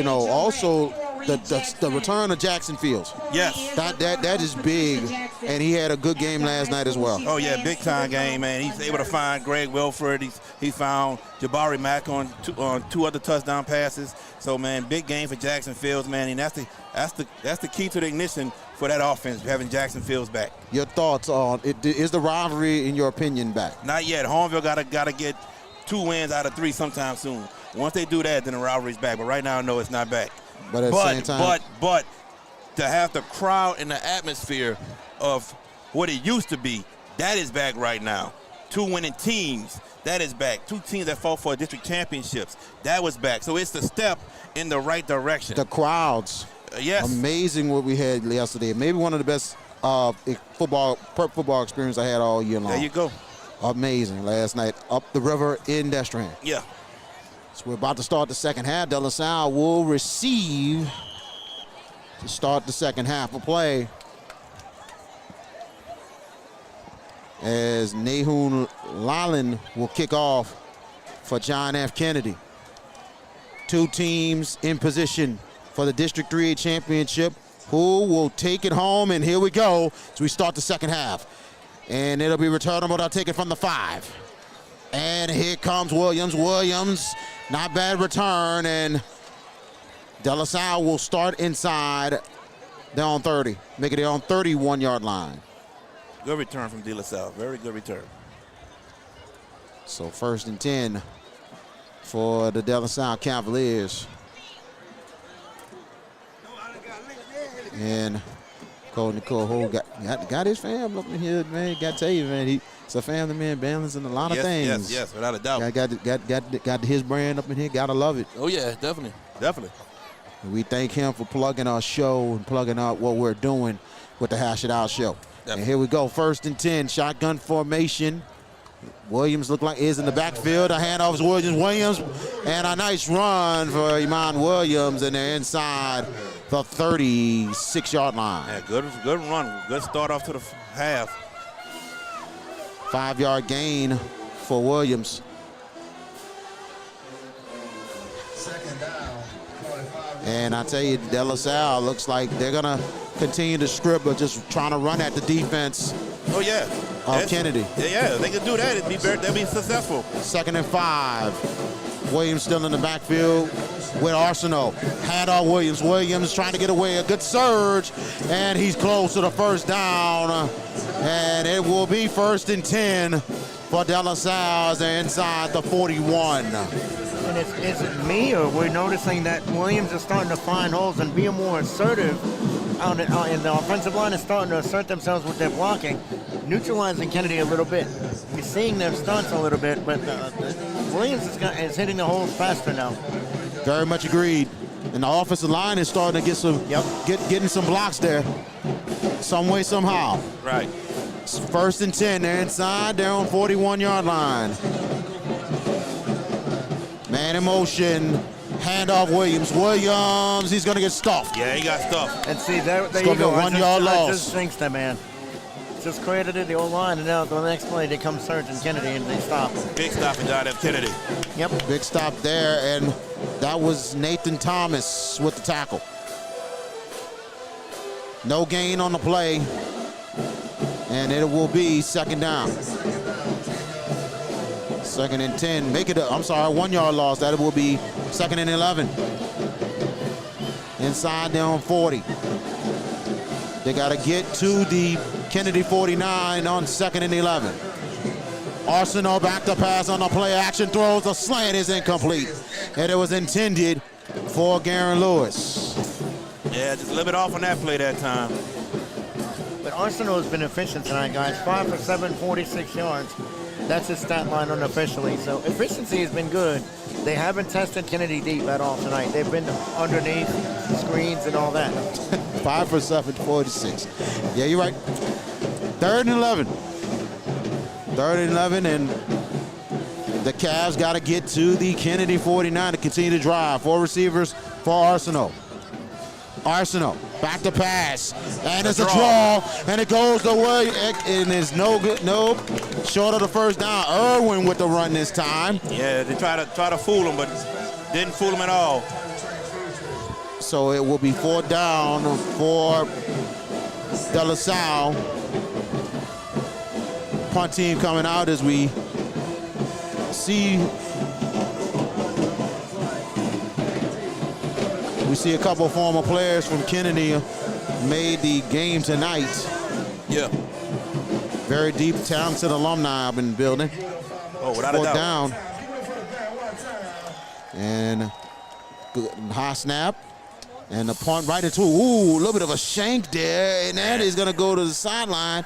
also the return of Jackson Fields. Yes. That is big, and he had a good game last night as well. Oh yeah, big time game, man. He's able to find Greg Wilford. He found Jabari Mack on two other touchdown passes. So man, big game for Jackson Fields, man, and that's the key to the ignition for that offense, having Jackson Fields back. Your thoughts on it? Is the rivalry, in your opinion, back? Not yet. Hornville gotta get 2 wins out of 3 sometime soon. Once they do that, then the rivalry's back. But right now, no, it's not back. But at the same time, but to have the crowd and the atmosphere of what it used to be, that is back right now. 2 winning teams, that is back. 2 teams that fought for district championships, that was back. So it's a step in the right direction. The crowds, yes, amazing what we had yesterday. Maybe one of the best prep football experience I had all year long. There you go. Amazing last night up the river in Destrehan. Yeah. So we're about to start the second half. De La Salle will receive to start the second half of play as Nahun Lalan will kick off for John F. Kennedy. 2 teams in position for the District 3A championship. Who will take it home? And here we go as we start the second half. And it'll be returnable. They'll take it from the 5. And here comes Williams. Williams, not bad return. And De La Salle will start inside. They're on 30. Make it their own 31-yard line. Good return from De La Salle. Very good return. So 1st and 10 for the De La Salle Cavaliers. And Cole Nicole got his family up in here, man. Got to tell you, man, he's a family man balancing a lot of things. Yes, without a doubt. Got his brand up in here. Gotta love it. Oh yeah, definitely. And we thank him for plugging our show and plugging out what we're doing with the Hash It Out show. Definitely. And here we go, 1st and 10, shotgun formation. Williams look like is in the backfield. A handoff is Williams, and a nice run for Iman Williams, and they're inside the 36-yard line. Yeah, good run. Good start off to the half. 5-yard gain for Williams. Second down. And I tell you, De La Salle looks like they're gonna continue to script, but just trying to run at the defense. Oh yeah. Of Kennedy. Yeah, if they can do that, they'll be successful. 2nd and 5. Williams still in the backfield with Arsenault. Handoff Williams. Williams trying to get away. A good surge, and he's close to the 1st down. And it will be 1st and 10 for De La Salle as they're inside the 41. And is it me, or we're noticing that Williams is starting to find holes and be more assertive in the offensive line, is starting to assert themselves with their blocking, neutralizing Kennedy a little bit. You're seeing them stunts a little bit, but Williams is hitting the holes faster now. Very much agreed. And the offensive line is starting to get some, getting some blocks there, some way, somehow. Right. It's 1st and 10. They're inside. They're on 41-yard line. Man in motion. Handoff Williams. Williams, he's going to get stuffed. Yeah, he got stuffed. And see, there you go. 1-yard loss. Just thinks that, man. Just credited the O-line, and now the next play, they come Sergeant Kennedy, and they stop. Big stop for John F. Kennedy. Yep. Big stop there, and that was Nathan Thomas with the tackle. No gain on the play, and it will be 2nd down. 2nd and 10. Make it a 1-yard loss. That will be 2nd and 11. Inside, they're on 40. They got to get to the Kennedy 49 on 2nd and 11. Arsenault back to pass on the play action, throws a slant, is incomplete. And it was intended for Garen Lewis. Yeah, just a little bit off on that play that time. But Arsenault has been efficient tonight, guys. 5 for 7, 46 yards. That's his stat line unofficially. So efficiency has been good. They haven't tested Kennedy deep at all tonight. They've been underneath screens and all that. 5 for 7, 46. Yeah, you're right. 3rd and 11. 3rd and 11, and the Cavs got to get to the Kennedy 49 to continue to drive. 4 receivers for Arsenault. Arsenault back to pass, and it's a draw, and it goes the way, and it's no good. Nope, short of the 1st down. Irwin with the run this time. Yeah, they try to fool him, but didn't fool him at all. So it will be 4th down for De La Salle. Punt team coming out as we see a couple of former players from Kennedy made the game tonight. Yeah. Very deep, talented alumni I've been building. Oh, without a 4th doubt. down. And good high snap. And the punt right into, ooh, a little bit of a shank there. And that is going to go to the sideline.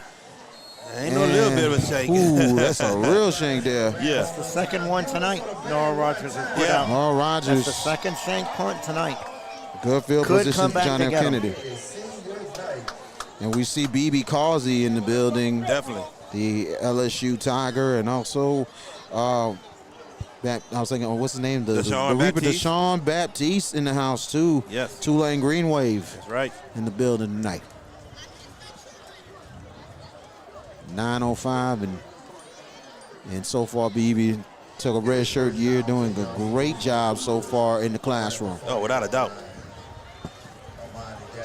Ain't no little bit of a shank. Ooh, that's a real shank there. Yeah. That's the second one tonight. Noah Rogers has put out. Noah Rogers. That's the second shank punt tonight. Good field Could position come for back John to F. get him. Kennedy. And we see B.B. Causey in the building. Definitely. The LSU Tiger, and also I was thinking, what's his name? The Reaper Deshaun Baptiste in the house too. Yes. Tulane Green Wave. That's right. In the building tonight. 9:05 and so far BB took a red shirt year, doing a great job so far in the classroom. Oh, without a doubt.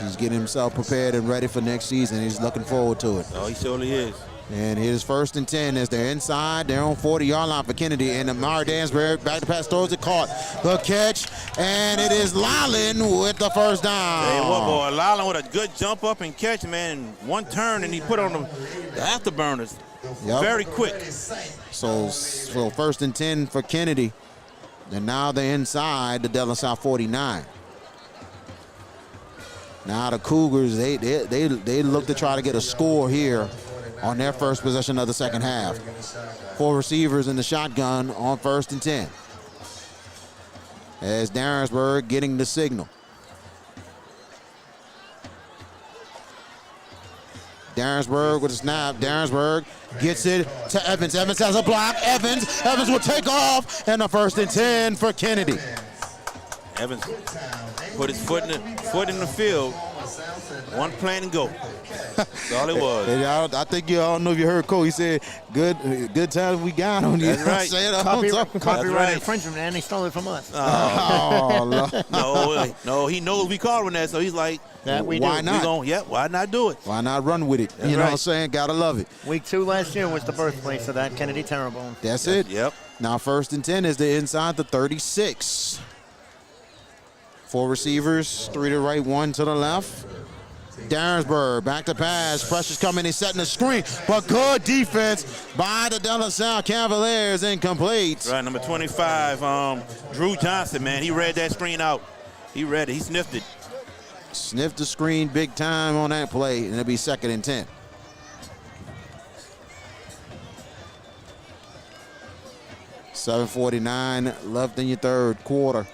He's getting himself prepared and ready for next season. He's looking forward to it. Oh, he surely is. And here's 1st and 10 as they're inside. They're on 40-yard line for Kennedy. And Amari Dansbury back to pass, throws it, caught. The catch, and it is Lyland with the 1st down. Hey, what boy, Lyland with a good jump up and catch, man. One turn, and he put on the afterburners. Yep. Very quick. So 1st and 10 for Kennedy. And now they're inside the De La Salle 49. Now the Cougars, they look to try to get a score here on their first possession of the second half. 4 receivers in the shotgun on 1st and 10. As Darrensburg getting the signal. Darrensburg with a snap. Darrensburg gets it to Evans. Evans has a block. Evans will take off. And a 1st and 10 for Kennedy. Evans put his foot in the field. One plan and go. That's all it was. I think you all know if you heard Cole. He said, good times we got on you. That's right. Copyright infringement, and they stole it from us. No, he knows we calling that, so he's like, why not? Why not do it? Why not run with it? That's you know right. what I'm saying? Gotta love it. Week 2 last year was the birthplace of that Kennedy Terrebonne. That's it. Yep. Now 1st and 10 is the inside the 36. 4 receivers, 3 to the right, 1 to the left. Darrensburg back to pass. Pressure's coming. He's setting the screen, but good defense by the De La Salle Cavaliers. Incomplete. Right, number 25, Drew Johnson, man. He read that screen out. He read it. He sniffed it. Sniffed the screen big time on that play, and it'll be 2nd and 10. $7:49 left in your third quarter.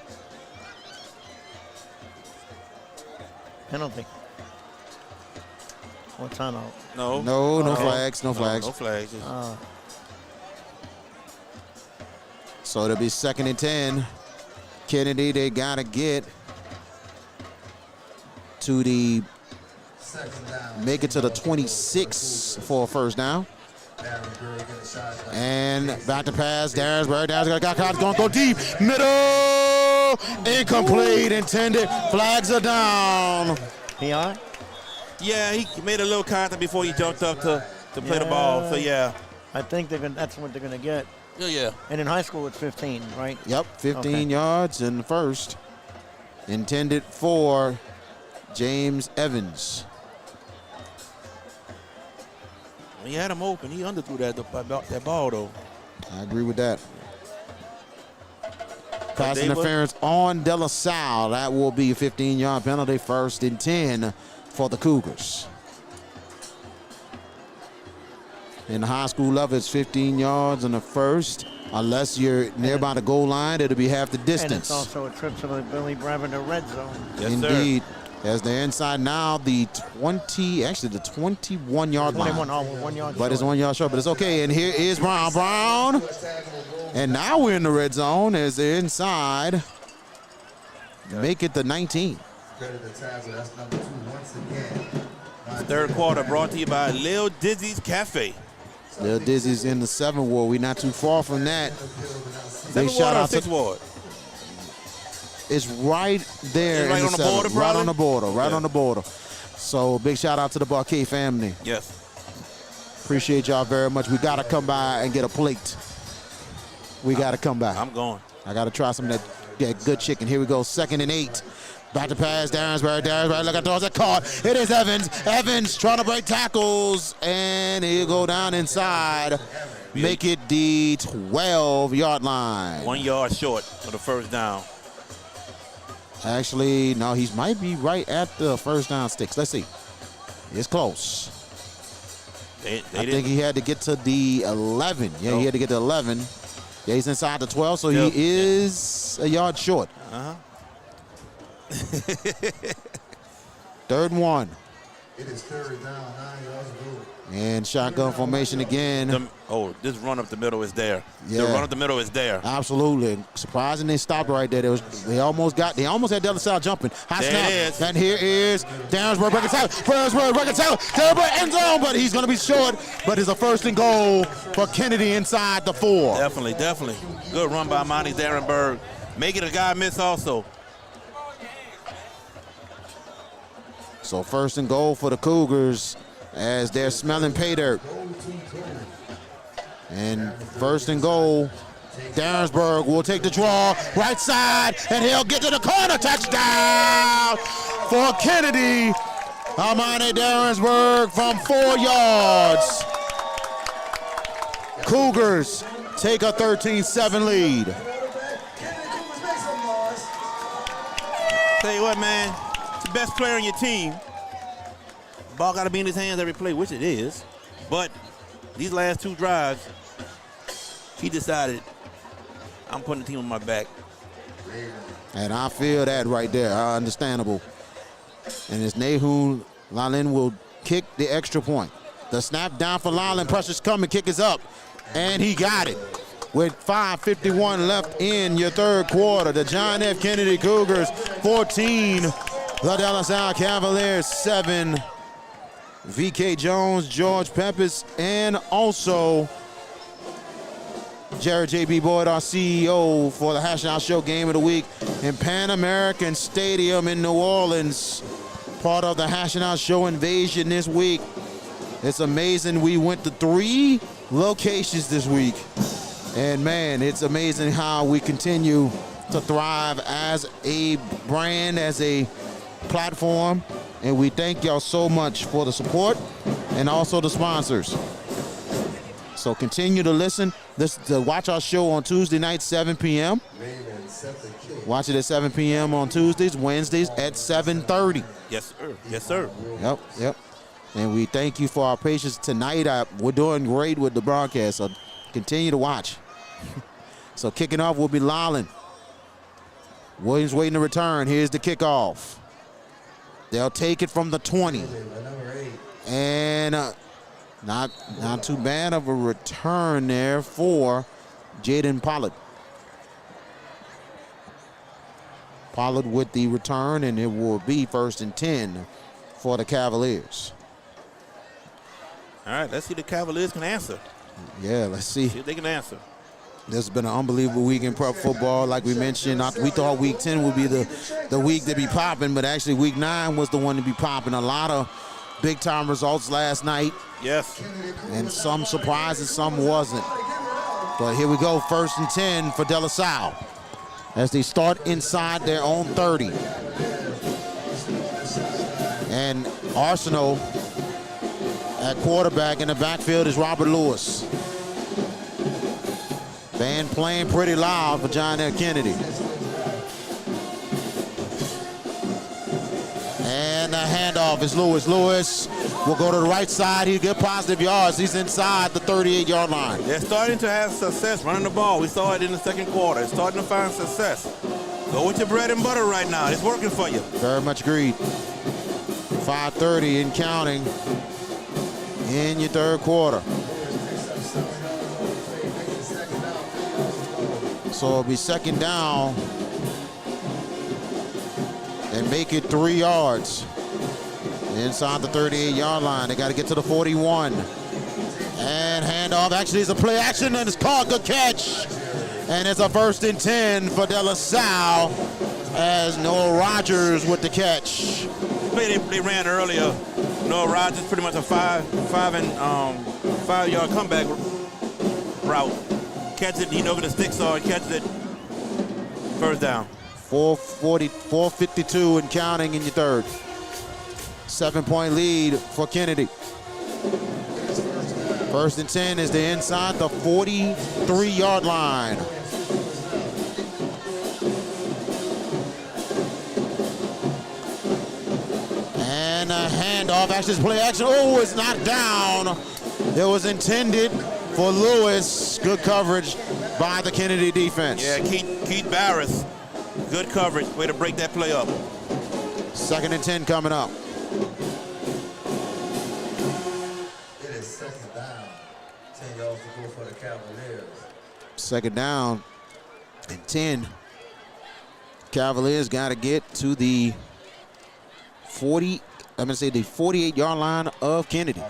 Penalty. What timeout? No flags. No flags. No flags. So it'll be 2nd and 10. Kennedy, they got to get to make it to the 26 for a 1st down. And back to pass, Darrensburg. Darrensburg going to go deep. Middle. Incomplete. Intended. Flags are down. PI? Yeah, he made a little contact before he jumped up to play the ball. So, yeah. I think that's what they're going to get. Yeah. And in high school, it's 15, right? Yep, 15 yards in the first. Intended for James Evans. He had him open. He underthrew that ball, though. I agree with that. Pass interference on De La Salle. That will be a 15-yard penalty. 1st and 10 for the Cougars. In the high school level, it's 15 yards in the first. Unless you're nearby the goal line, it'll be half the distance. And it's also a trip to the Billy Bravender red zone. Yes, indeed. Sir. As they're inside now, the 21-yard line. 1 yard but it's 1 yard short, but it's okay. And here is Brown. And now we're in the red zone as they're inside. Make it the 19. Third quarter brought to you by Lil Dizzy's Cafe. Lil Dizzy's in the 7th ward. We're not too far from that. They shot out 6th ward. is right there. Right on the border, right probably? on the border, right on the border. So big shout out to the Barquet family. Yes. Appreciate y'all very much. We got to come by and get a plate. We got to come by. I'm going. I got to try some of that good chicken. Here we go, 2nd and 8. Back to pass, Darrensburg, look at those that caught. It is Evans. Evans trying to break tackles, and he'll go down inside. Make it the 12-yard line. 1 yard short for the first down. Actually, no, he might be right at the first down sticks. Let's see. It's close. I think he had to get to the 11. Yeah, he had to get to 11. Yeah, he's inside the 12, so he is a yard short. Uh-huh. 3rd and 1. It is 3rd down, 9 yards ago. And shotgun formation again. This run up the middle is there. Yeah. The run up the middle is there. Absolutely. Surprising they stopped right there. They almost had De La Salle jumping. High snap. And here is Darrensburg breaking tackle. Darrensburg end zone, but he's going to be short. But it's a 1st and goal for Kennedy inside the 4. Definitely. Good run by Monty Darrensburg. Make it a guy miss also. So 1st and goal for the Cougars as they're smelling pay dirt. And 1st and goal, Darrensburg will take the draw, right side, and he'll get to the corner. Touchdown for Kennedy. Amani Darrensburg from 4 yards. Cougars take a 13-7 lead. Tell you what, man, it's the best player on your team. Ball got to be in his hands every play, which it is. But these last 2 drives, he decided, I'm putting the team on my back. And I feel that right there. Understandable. And it's Nahul Lalin will kick the extra point. The snap down for Lalin. Pressure's coming. Kick is up. And he got it. With 5:51 left in your 3rd quarter. The John F. Kennedy Cougars 14. The De La Salle Cavaliers 7. V.K. Jones, George Peppers, and also Jared J.B. Boyd, our CEO for the Hash Out Show Game of the Week in Pan American Stadium in New Orleans. Part of the Hash Out Show invasion this week. It's amazing. We went to 3 locations this week. And man, it's amazing how we continue to thrive as a brand, as a platform. And we thank y'all so much for the support and also the sponsors. So continue to listen. Watch our show on Tuesday night, 7 p.m. Watch it at 7 p.m. on Tuesdays, Wednesdays at 7:30. Yes, sir. Yes, sir. Yep. And we thank you for our patience tonight. We're doing great with the broadcast, so continue to watch. So kicking off will be Lalin. Williams waiting to return. Here's the kickoff. They'll take it from the 20. And not too bad of a return there for Jaden Pollard. Pollard with the return, and it will be 1st and 10 for the Cavaliers. All right, let's see if the Cavaliers can answer. Yeah, let's see. See if they can answer. This has been an unbelievable week in prep football. Like we mentioned, we thought week 10 would be the week to be popping, but actually week 9 was the one to be popping. A lot of big-time results last night. Yes. And some surprises, some wasn't. But here we go, 1st and 10 for De La Salle as they start inside their own 30. And Arsenal at quarterback. In the backfield is Robert Lewis. Band playing pretty loud for John F. Kennedy. And the handoff is Lewis. Lewis will go to the right side. He'll get positive yards. He's inside the 38-yard line. They're starting to have success running the ball. We saw it in the 2nd quarter. It's starting to find success. Go with your bread and butter right now. It's working for you. Very much agreed. 5:30 and counting in your 3rd quarter. So it'll be 2nd down and make it 3 yards inside the 38-yard line. They got to get to the 41. And handoff. Actually, it's a play action, and it's caught. Good catch. And it's a 1st and 10 for De La Salle as Noah Rogers with the catch. Play they ran earlier. Noah Rogers pretty much a 5-yard comeback route. Catch it, over the sticks or catches it. First down. 4:52 and counting in your third. 7-point lead for Kennedy. First and 10 is they're inside the 43-yard line. And a handoff, actually play action. Oh, it's knocked down. It was intended for Lewis. Good coverage by the Kennedy defense. Yeah, Keith Barris, good coverage. Way to break that play up. 2nd and 10 coming up. It is second down. 10 yards to go for the Cavaliers. 2nd down and 10. Cavaliers got to get to the 48-yard line of Kennedy.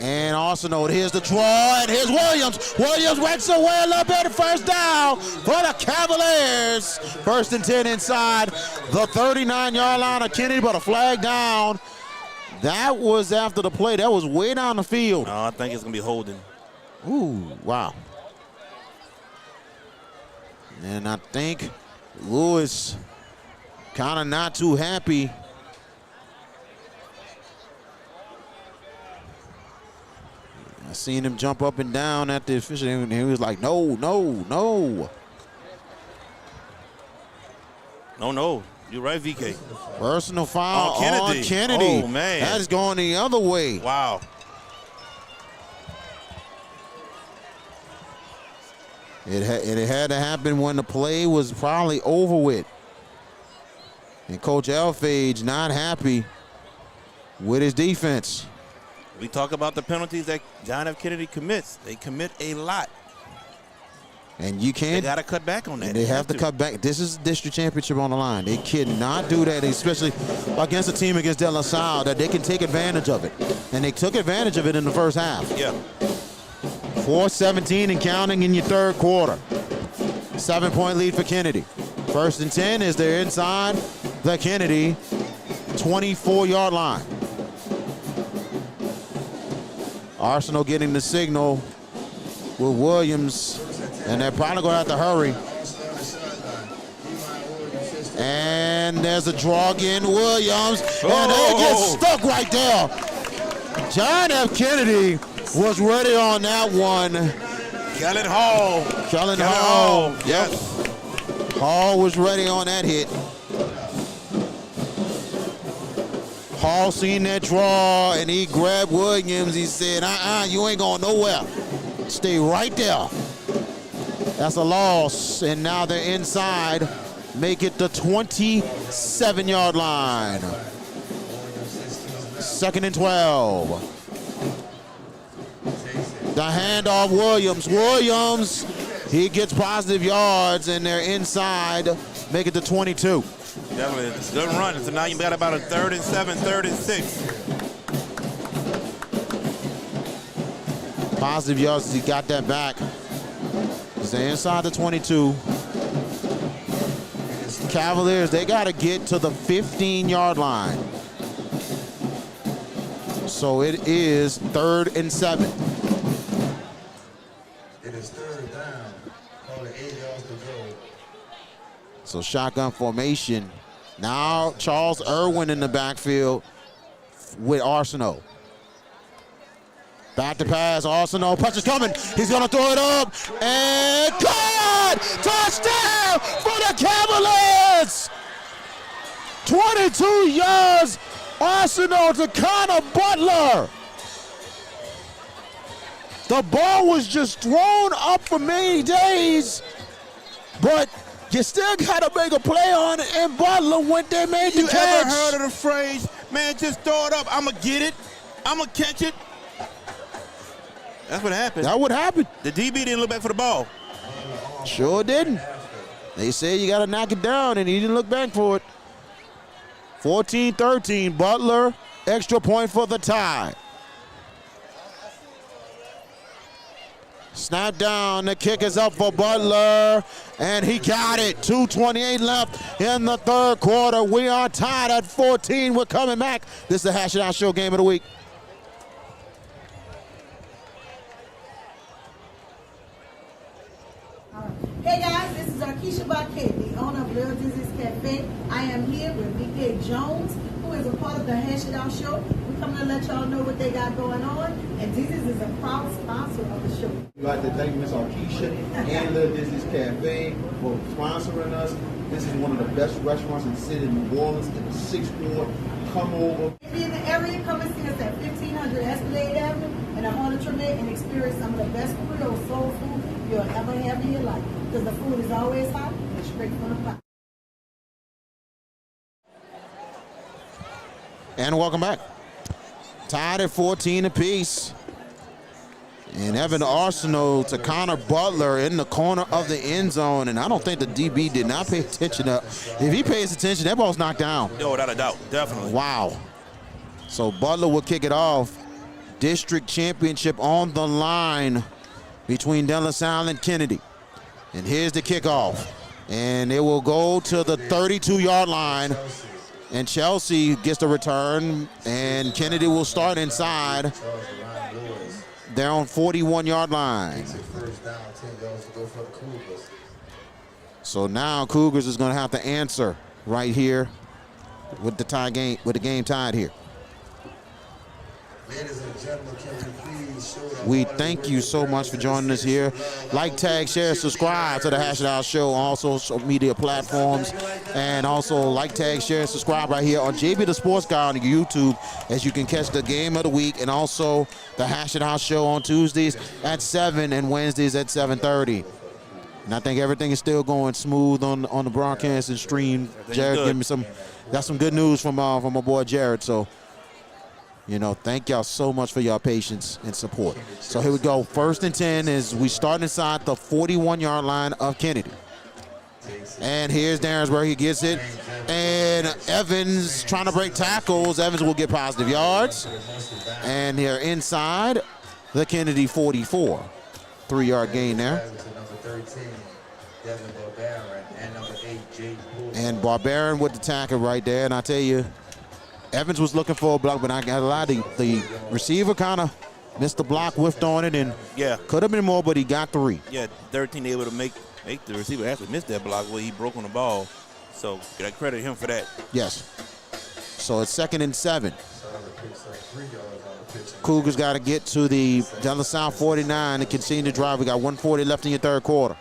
And Arsenal, here's the draw, and here's Williams. Williams works away a little bit, first down for the Cavaliers. 1st and 10 inside the 39-yard line of Kennedy, but a flag down. That was after the play. That was way down the field. No, I think it's going to be holding. Ooh, wow. And I think Lewis kind of not too happy. I seen him jump up and down at the official, and he was like, no, no, no. No. You're right, VK. Personal foul Kennedy. on Kennedy. Oh, man. That is going the other way. Wow. It had to happen when the play was probably over with. And Coach Elfage not happy with his defense. We talk about the penalties that John F. Kennedy commits. They commit a lot. And you can't. They got to cut back on that. They have to cut back. This is the district championship on the line. They cannot do that, especially against a team against De La Salle, that they can take advantage of it. And they took advantage of it in the first half. Yeah. 4:17 and counting in your third quarter. 7-point lead for Kennedy. 1st and 10 is they're inside the Kennedy 24-yard line. Arsenal getting the signal with Williams, and they're probably going to have to hurry. And there's a draw again, Williams, and they get stuck right there. John F. Kennedy was ready on that one. Kellen Hall. Kellen Hall. Yes. Hall was ready on that hit. Hall seen that draw, and he grabbed Williams. He said, you ain't going nowhere. Stay right there. That's a loss, and now they're inside. Make it the 27-yard line. 2nd and 12. The handoff, Williams. Williams, he gets positive yards, and they're inside. Make it to 22. Definitely, it's a good run. So now you got about a 3rd and 7, 3rd and 6. Positive yards as he got that back. They're inside the 22. Cavaliers, they got to get to the 15-yard line. So it is 3rd and 7. It is 3rd down. Only 8 yards to go. So shotgun formation. Now Charles Irwin in the backfield with Arsenault. Back to pass, Arsenault, punch is coming. He's gonna throw it up, and caught! Touchdown for the Cavaliers! 22 yards, Arsenault to Connor Butler. The ball was just thrown up for many days, but you still gotta make a play on it, and Butler went there, made the catch. You ever heard of the phrase, man, just throw it up, I'ma get it, I'ma catch it? That's what happened. That would happen. The DB didn't look back for the ball. Sure didn't. They said you gotta knock it down, and he didn't look back for it. 14-13, Butler, extra point for the tie. Snap down. The kick is up for Butler, and he got it. 2:28 left in the third quarter. We are tied at 14. We're coming back. This is the Hash It Out Show game of the week. Hey guys, this is Keisha Baquet, the owner of Little Dizzy's Cafe. I am here with Big Gay Jones, who is a part of the Hash It Out Show. We're coming to let y'all know what they got going on, and Dizzy's is a proud sponsor of the show. We'd like to thank Ms. Keisha and Little Dizzy's Cafe for sponsoring us. This is one of the best restaurants in the city of New Orleans in the 6th Ward. Come over. If you're in the area, come and see us at 1500 Escalade Avenue in the heart of Tremont and experience some of the best Creole soul food you'll ever have in your life. Because the food is always hot and straight from the pot. And welcome back. Tied at 14 apiece. And Evan Arsenal to Connor Butler in the corner of the end zone. And I don't think the DB did not pay attention. If he pays attention, that ball's knocked down. No, without a doubt. Definitely. Wow. So Butler will kick it off. District championship on the line between De La Salle and Kennedy. And here's the kickoff. And it will go to the 32-yard line. And Chelsea gets the return. And Kennedy will start inside. They're on 41-yard line. So now Cougars is going to have to answer right here with the tie game, with the game tied here. We thank you so much for joining us here. Like, tag, share, subscribe to the Hash It Out Show on all social media platforms. And also like, tag, share, subscribe right here on JB the Sports Guy on YouTube, as you can catch the game of the week and also the Hash It Out Show on Tuesdays at 7 and Wednesdays at 7:30. And I think everything is still going smooth on the broadcast and stream. Jared, give me got some good news from my boy Jared. So, you know, thank y'all so much for your patience and support. So here we go. 1st and 10 as we start inside the 41-yard line of Kennedy. And here's Darrensburg. He gets it. And Evans trying to break tackles. Evans will get positive yards. And they're inside the Kennedy 44. 3-yard gain there. And Barbarian with the tackle right there. And I tell you, Evans was looking for a block, but I got a lot of the receiver kind of missed the block, whiffed on it, and could have been more, but he got 3. Yeah, 13 able to make the receiver actually miss that block where he broke on the ball. So I credit him for that. Yes. So it's 2nd and 7. Cougars got to get to the De La Salle 49 to continue to drive. We got 1:40 left in your third quarter.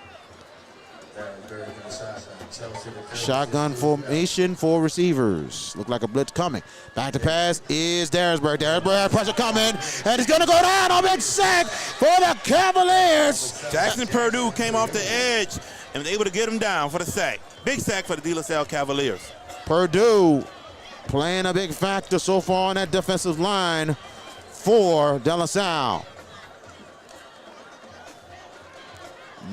Shotgun formation for receivers. Look like a blitz coming. Back to pass is Darrensburg. Darrensburg has pressure coming, and he's going to go down. A big sack for the Cavaliers. Jackson Purdue came off the edge and was able to get him down for the sack. Big sack for the De La Salle Cavaliers. Purdue playing a big factor so far on that defensive line for De La Salle.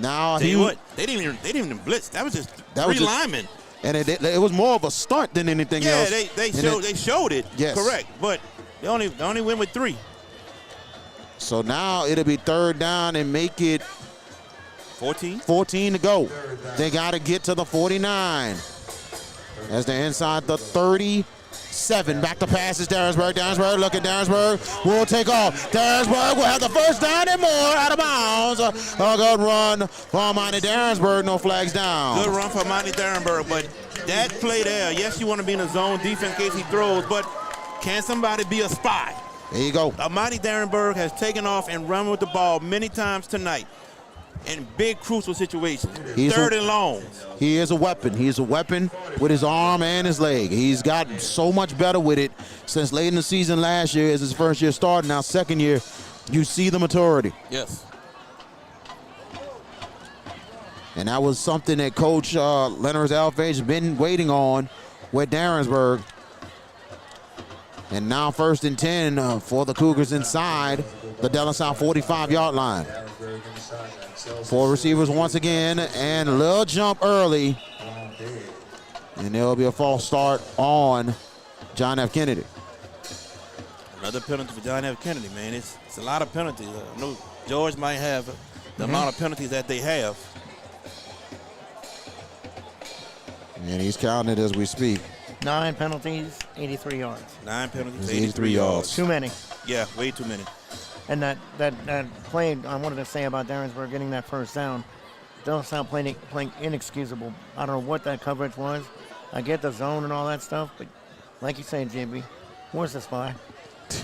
Now they didn't even blitz. That was just three linemen. And it was more of a stunt than anything else. Yeah, they showed it. Yes. Correct. But they only went with 3. So now it'll be 3rd down and make it 14 to go. They got to get to the 49. As they're inside the 37. Back to pass is Darrensburg. Darrensburg, look at Darrensburg. Will take off. Darrensburg will have the first down and more out of bounds. A good run for Monty Darrensburg. No flags down. Good run for Monty Darrensburg. But that play there, yes, you want to be in a zone defense in case he throws, but can somebody be a spy? There you go. Monty Darrensburg has taken off and run with the ball many times tonight in big crucial situations. 3rd and long. He is a weapon. He is a weapon with his arm and his leg. He's gotten so much better with it since late in the season last year as his first year starting. Now 2nd year, you see the maturity. Yes. And that was something that Coach Leonard Alfage has been waiting on with Darrensburg. And now 1st and 10 for the Cougars inside the De La Salle 45-yard line. 4 receivers once again, and a little jump early. And there'll be a false start on John F. Kennedy. Another penalty for John F. Kennedy, man. It's a lot of penalties. I know George might have the amount of penalties that they have. And he's counting it as we speak. 9 penalties, 83 yards. 9 penalties, 83 yards. Too many. Yeah, way too many. And that play I wanted to say about Darrensburg getting that first down, don't sound playing inexcusable. I don't know what that coverage was. I get the zone and all that stuff, but like you say, JB, where's the spy?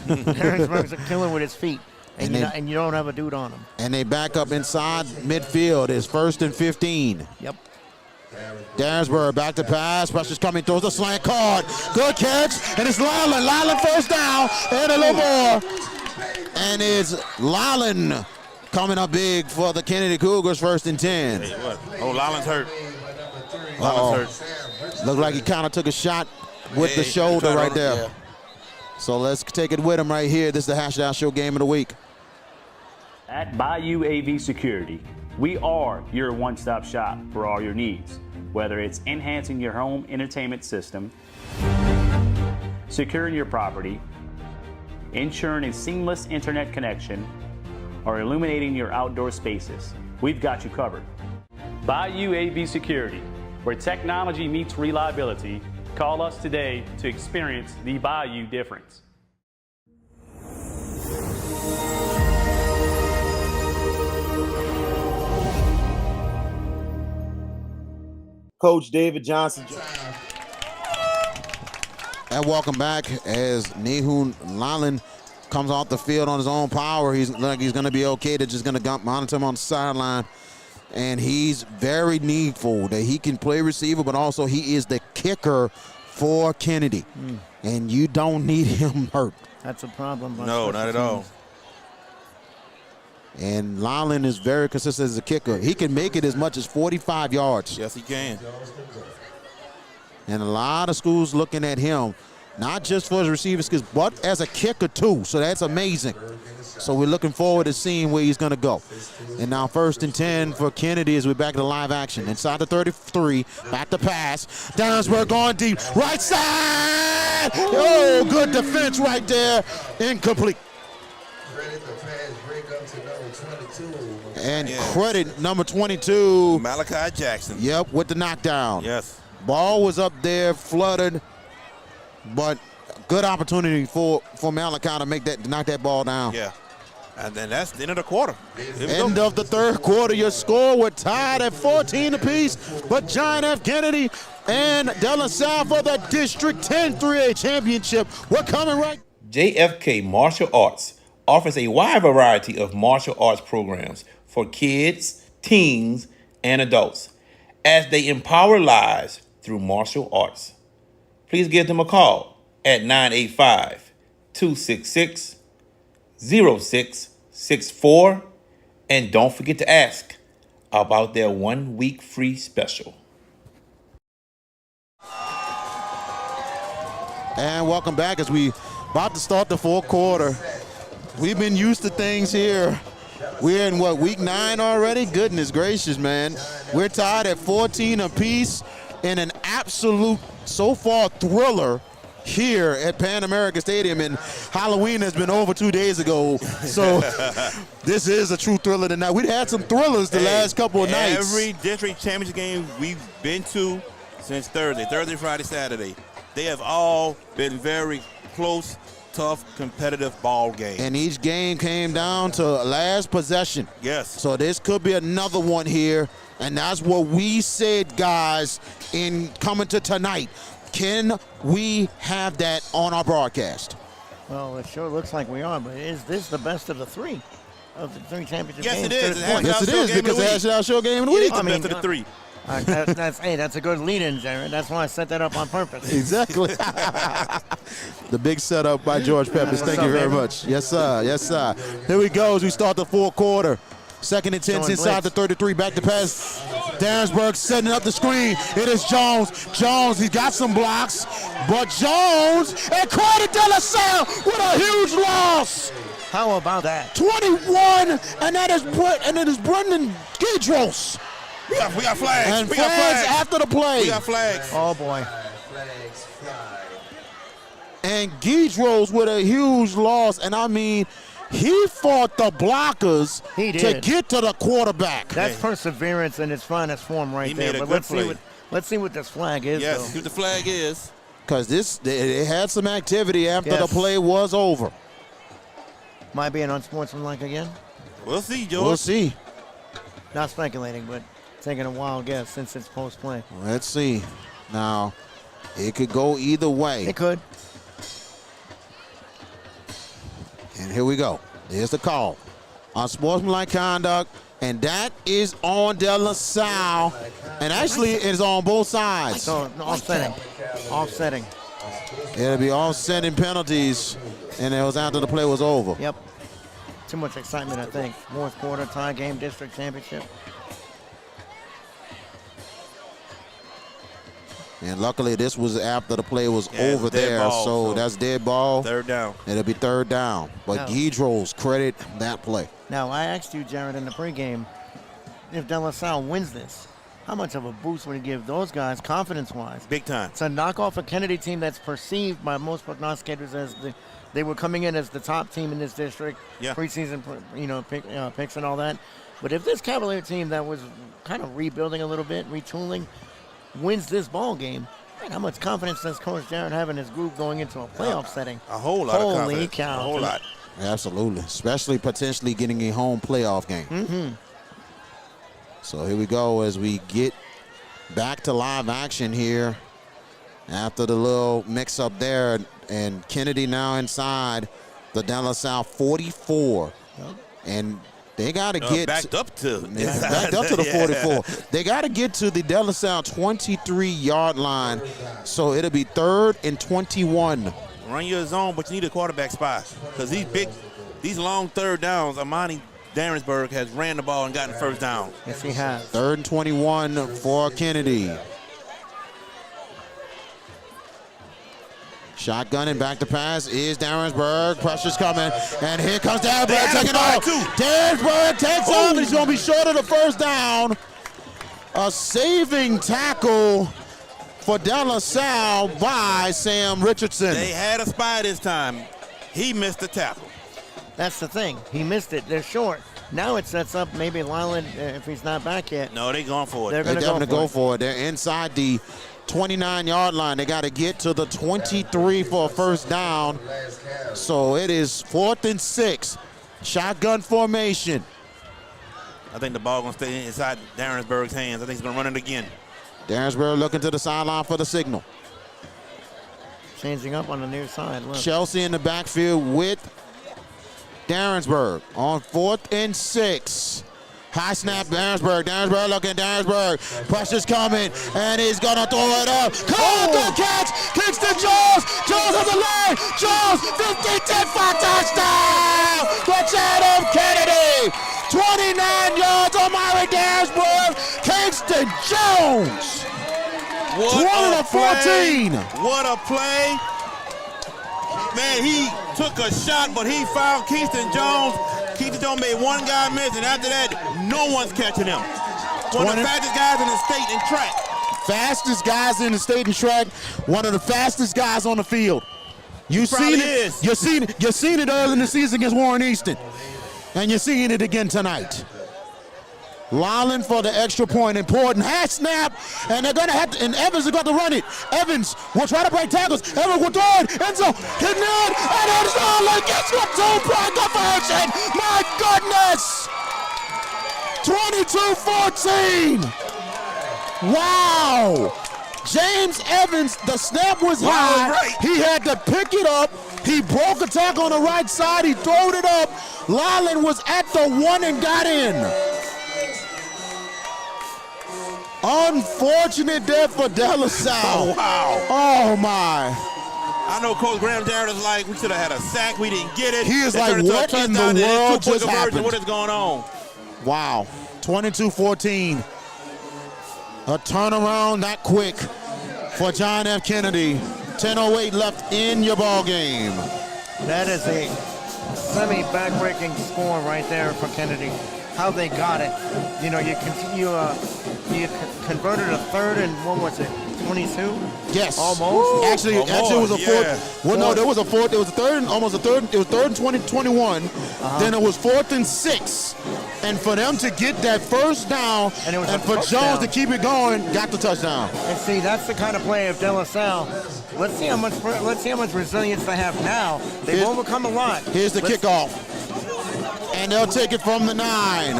Darrensburg's a killer with his feet, and you don't have a dude on him. And they back up inside midfield. It's 1st and 15. Yep. Darrensburg back to pass. Pressure's coming, throws a slant card. Good catch, and it's Lylan. Lylan first down, and a little more. And it's Lylan coming up big for the Kennedy Cougars, 1st and 10. Hey, what? Oh, Lylan's hurt. Lylan's hurt. Looked like he kind of took a shot with the shoulder right there. Yeah. So let's take it with him right here. This is the Hash Down Show game of the week. At Bayou AV Security, we are your one-stop shop for all your needs, whether it's enhancing your home entertainment system, securing your property, ensuring a seamless internet connection, or illuminating your outdoor spaces. We've got you covered. Bayou AV Security, where technology meets reliability. Call us today to experience the Bayou difference. Coach David Johnson. And welcome back as Nehun Lylan comes off the field on his own power. He's like he's going to be okay. They're just going to monitor him on the sideline. And he's very needful that he can play receiver, but also he is the kicker for Kennedy. And you don't need him hurt. That's a problem. No, not at all. And Lylan is very consistent as a kicker. He can make it as much as 45 yards. Yes, he can. And a lot of schools looking at him, not just for his receiving skills, but as a kicker too. So that's amazing. So we're looking forward to seeing where he's going to go. And now 1st and 10 for Kennedy as we're back to live action. Inside the 33, back to pass. Darrensburg going deep. Right side! Oh, good defense right there. Incomplete. And credit number 22. Malachi Jackson. Yep, with the knockdown. Yes. Ball was up there, flooded, but good opportunity for Malachi to knock that ball down. Yeah. And then that's the end of the quarter. End of the 3rd quarter. Your score, we're tied at 14 apiece. But John F. Kennedy and De La Salle for the District 10 3A championship. We're coming right. JFK Martial Arts offers a wide variety of martial arts programs for kids, teens, and adults as they empower lives through martial arts. Please give them a call at 985-266-0664, and don't forget to ask about their 1-week free special. And welcome back as we about to start the 4th quarter. We've been used to things here. We're in week 9 already? Goodness gracious, man. We're tied at 14 apiece in an absolute, so far, thriller here at Pan American Stadium. And Halloween has been over 2 days ago. So this is a true thriller tonight. We've had some thrillers the last couple of nights. Every district championship game we've been to since Thursday, Friday, Saturday, they have all been very close, tough, competitive ball game. And each game came down to last possession. Yes. So this could be another one here. And that's what we said, guys, in coming to tonight. Can we have that on our broadcast? Well, it sure looks like we are, but is this the best of the 3 of the 3 championship games? Yes, it is. Yes, it is, because the Hash Down Show game of the week. It's the best of the 3. That's a good lead-in, Jared. That's why I set that up on purpose. Exactly. The big setup by George Peppers. Thank you very much. Yes, sir. Yes, sir. Here we go as we start the 4th quarter. 2nd and 10 inside the 33. Back to pass. Darrensburg setting up the screen. It is Jones. Jones, he's got some blocks. But Jones and credit De La Salle with a huge loss. How about that? 21, and it is Brendan Gidros. We got flags. And we flags got flags after the play. We got flags. Oh, boy. Flags fly. And Gidros with a huge loss. And I mean, He fought the blockers to get to the quarterback. That's perseverance in its finest form right there. But let's see what this flag is. Yes, see what the flag is. Because it had some activity after the play was over. Might be an unsportsmanlike again. We'll see, George. We'll see. Not speculating, but taking a wild guess since it's post-play. Let's see. Now, it could go either way. It could. And here we go. There's the call. Unsportsmanlike conduct, and that is on De La Salle. And actually, it's on both sides. So, offsetting. Offsetting. It'll be offsetting penalties, and it was after the play was over. Yep. Too much excitement, I think. Fourth quarter, tie game, district championship. And luckily, this was after the play was over there, so that's dead ball. Third down. It'll be third down. But Guidros credit that play. Now, I asked you, Jared, in the pregame, if De La Salle wins this, how much of a boost would it give those guys confidence-wise? Big time. To knock off a Kennedy team that's perceived by most prognosticators as they were coming in as the top team in this district, preseason, picks and all that. But if this Cavalier team that was kind of rebuilding a little bit, retooling, wins this ball game, man, how much confidence does Coach Jared have in his group going into a playoff setting? A whole lot of confidence. Holy cow. A whole lot. Absolutely, especially potentially getting a home playoff game. Mm-hmm. So here we go as we get back to live action here after the little mix-up there. And Kennedy now inside the De La Salle 44. Yep. And they got to get backed up to the 44. They got to get to the De La Salle 23-yard line. So it'll be 3rd and 21. Run your zone, but you need a quarterback spot because these long third downs, Amani Darrensburg has ran the ball and gotten first down. Yes, he has. 3rd and 21 for Kennedy. Shotgun and back to pass is Darrensburg. Pressure's coming, and here comes Darrensburg taking off. Darrensburg takes off, and he's going to be short of the first down. A saving tackle for De La Salle by Sam Richardson. They had a spy this time. He missed the tackle. That's the thing. He missed it. They're short. Now it sets up maybe Lyland, if he's not back yet. No, they're going for it. They're definitely go for it. They're inside the 29-yard line. They got to get to the 23 for a first down. So it is 4th and 6. Shotgun formation. I think the ball going to stay inside Darrensburg's hands. I think he's going to run it again. Darrensburg looking to the sideline for the signal. Changing up on the near side. Look. Chelsea in the backfield with Darrensburg on 4th and 6. High snap, Darrensburg looking, Darrensburg. Pressure's coming, and he's going to throw it up. Good catch, kicks to Jones. Jones on the line. Jones, 50-10 for touchdown. Touchdown of Kennedy. 29 yards on Myron Darrensburg. Kingston Jones. 20-14. What a play. Man, he took a shot, but he found Kingston Jones. Kingston Jones made one guy miss, and after that, no one's catching him. One of the fastest guys in the state in track. Fastest guys in the state in track. One of the fastest guys on the field. You seen it early in the season against Warren Easton, and you're seeing it again tonight. Lyland for the extra point, important. Half snap, and they're going to have to, and Evans is going to run it. Evans will try to break tackles. Evans will throw it. Enzo, hitting it, and it's Lyland gets your 2-point conversion. My goodness. 22-14. Wow. James Evans, the snap was high. Right. He had to pick it up. He broke a tackle on the right side. He throwed it up. Lyland was at the 1 and got in. Unfortunate death for De La Salle. Oh, wow. Oh, my. I know Coach Graham Jarrett is like, we should have had a sack. We didn't get it. He is like, what in the world just happened? What is going on? Wow. 22-14. A turnaround that quick for John F. Kennedy. 10:08 left in your ball game. That is a semi-back-breaking score right there for Kennedy. How they got it. You know, you You converted a third and what was it, 22? Yes. Almost. Actually, it was a fourth. Well, no, there was a fourth. It was a third, almost a third. It was third and 21. Then it was 4th and 6. And for them to get that first down, and for Jones to keep it going, got the touchdown. And see, that's the kind of play of De La Salle. Let's see how much resilience they have now. They've overcome a lot. Here's the kickoff. And they'll take it from the 9.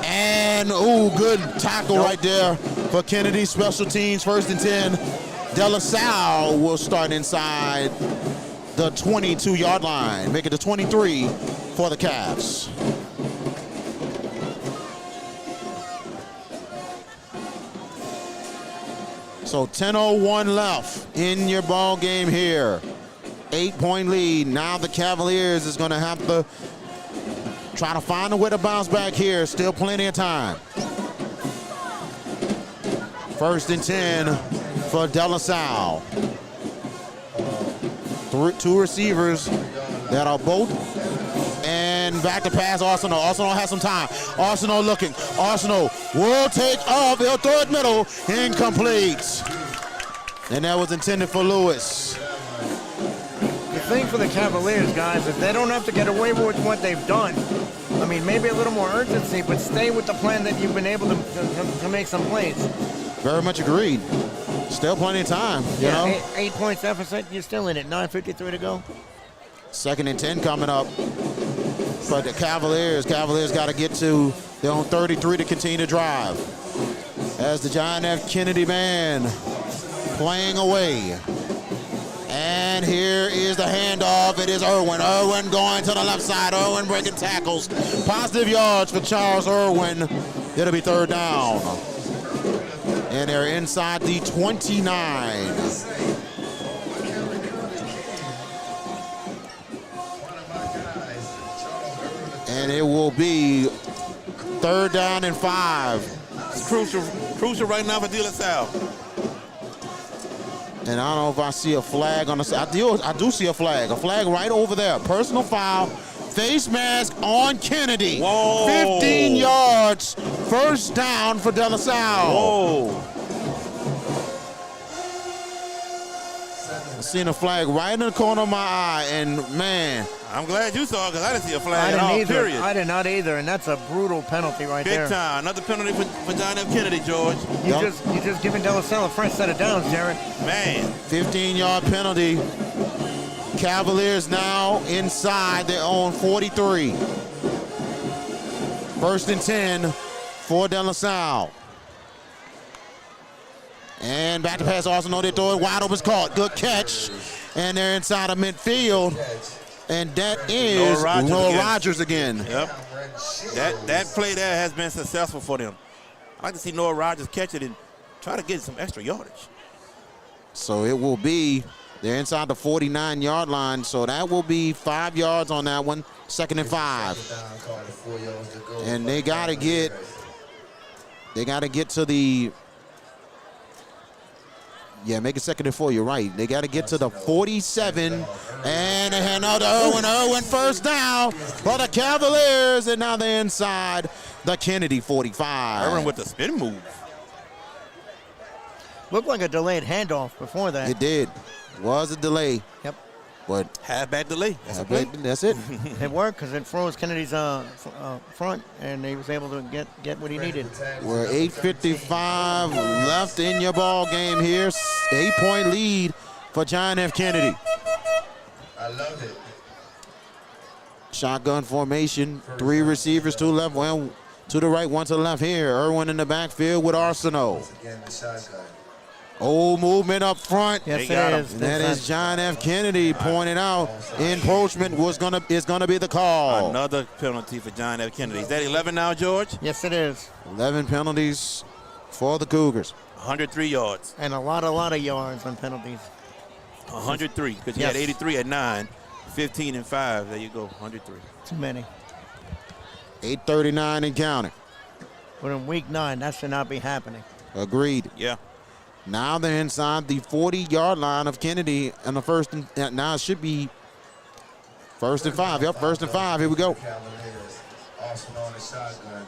And, good tackle right there for Kennedy. Special teams, 1st and 10. De La Salle will start inside the 22-yard line. Make it the 23 for the Cavs. So 10:01 left in your ball game here. 8-point lead. Now the Cavaliers is going to have to try to find a way to bounce back here. Still plenty of time. 1st and 10 for De La Salle. 2 receivers that are both. And back to pass Arsenal. Arsenal has some time. Arsenal looking. Arsenal will take off. He'll throw it middle. Incomplete. And that was intended for Lewis. The thing for the Cavaliers, guys, is they don't have to get away with what they've done. I mean, maybe a little more urgency, but stay with the plan that you've been able to make some plays. Very much agreed. Still plenty of time, you know? 8 points deficit, you're still in it. 9:53 to go. 2nd and 10 coming up. But the Cavaliers got to get to their own 33 to continue to drive. As the John F. Kennedy band playing away. And here is the handoff. It is Irwin. Irwin going to the left side. Irwin breaking tackles. Positive yards for Charles Irwin. It'll be 3rd down. And they're inside the 29. And it will be 3rd down and 5. It's crucial right now for De La Salle. And I don't know if I see a flag on the side. I do see a flag. A flag right over there. Personal foul. Face mask on Kennedy. Whoa. 15 yards. 1st down for De La Salle. Whoa. Seen a flag right in the corner of my eye, and man, I'm glad you saw it because I didn't see a flag at all, period. I did not either, and that's a brutal penalty right there. Big time. Another penalty for John F. Kennedy, George. You just given De La Salle a fresh set of downs, Jared. Man. 15-yard penalty. Cavaliers now inside their own 43. 1st and 10 for De La Salle. And back to pass, Arsenal. They throw it wide open, caught. Good catch. And they're inside of midfield. And that is Noah Rogers again. Yep. That play there has been successful for them. I like to see Noah Rogers catch it and try to get some extra yardage. So it will be, they're inside the 49-yard line. So that will be 5 yards on that one. 2nd and 5. And they got to get to the, make it 2nd and 4. You're right. They got to get to the 47. And they hand out to Irwin. Irwin 1st down for the Cavaliers. And now they're inside the Kennedy 45. Irwin with the spin move. Looked like a delayed handoff before that. It did. Was a delay. Yep. But halfback delay. That's it. It worked because it froze Kennedy's front, and he was able to get what he needed. We're 8:55 left in your ball game here. 8-point lead for John F. Kennedy. I love it. Shotgun formation. 3 receivers, 2 left, 1 to the right, 1 to the left here. Irwin in the backfield with Arsenal. Again, the shotgun. Old movement up front. Yes, it is. And that is John F. Kennedy pointed out. Encroachment is gonna be the call. Another penalty for John F. Kennedy. Is that 11 now, George? Yes, it is. 11 penalties for the Cougars. 103 yards. And a lot of yards on penalties. 103, because he had 83 at 9, 15 and 5. There you go, 103. Too many. 8:39 and counting. But in week 9, that should not be happening. Agreed. Yeah. Now they're inside the 40-yard line of Kennedy, and the first. Now it should be 1st and 5. Yep, 1st and 5. Here we go.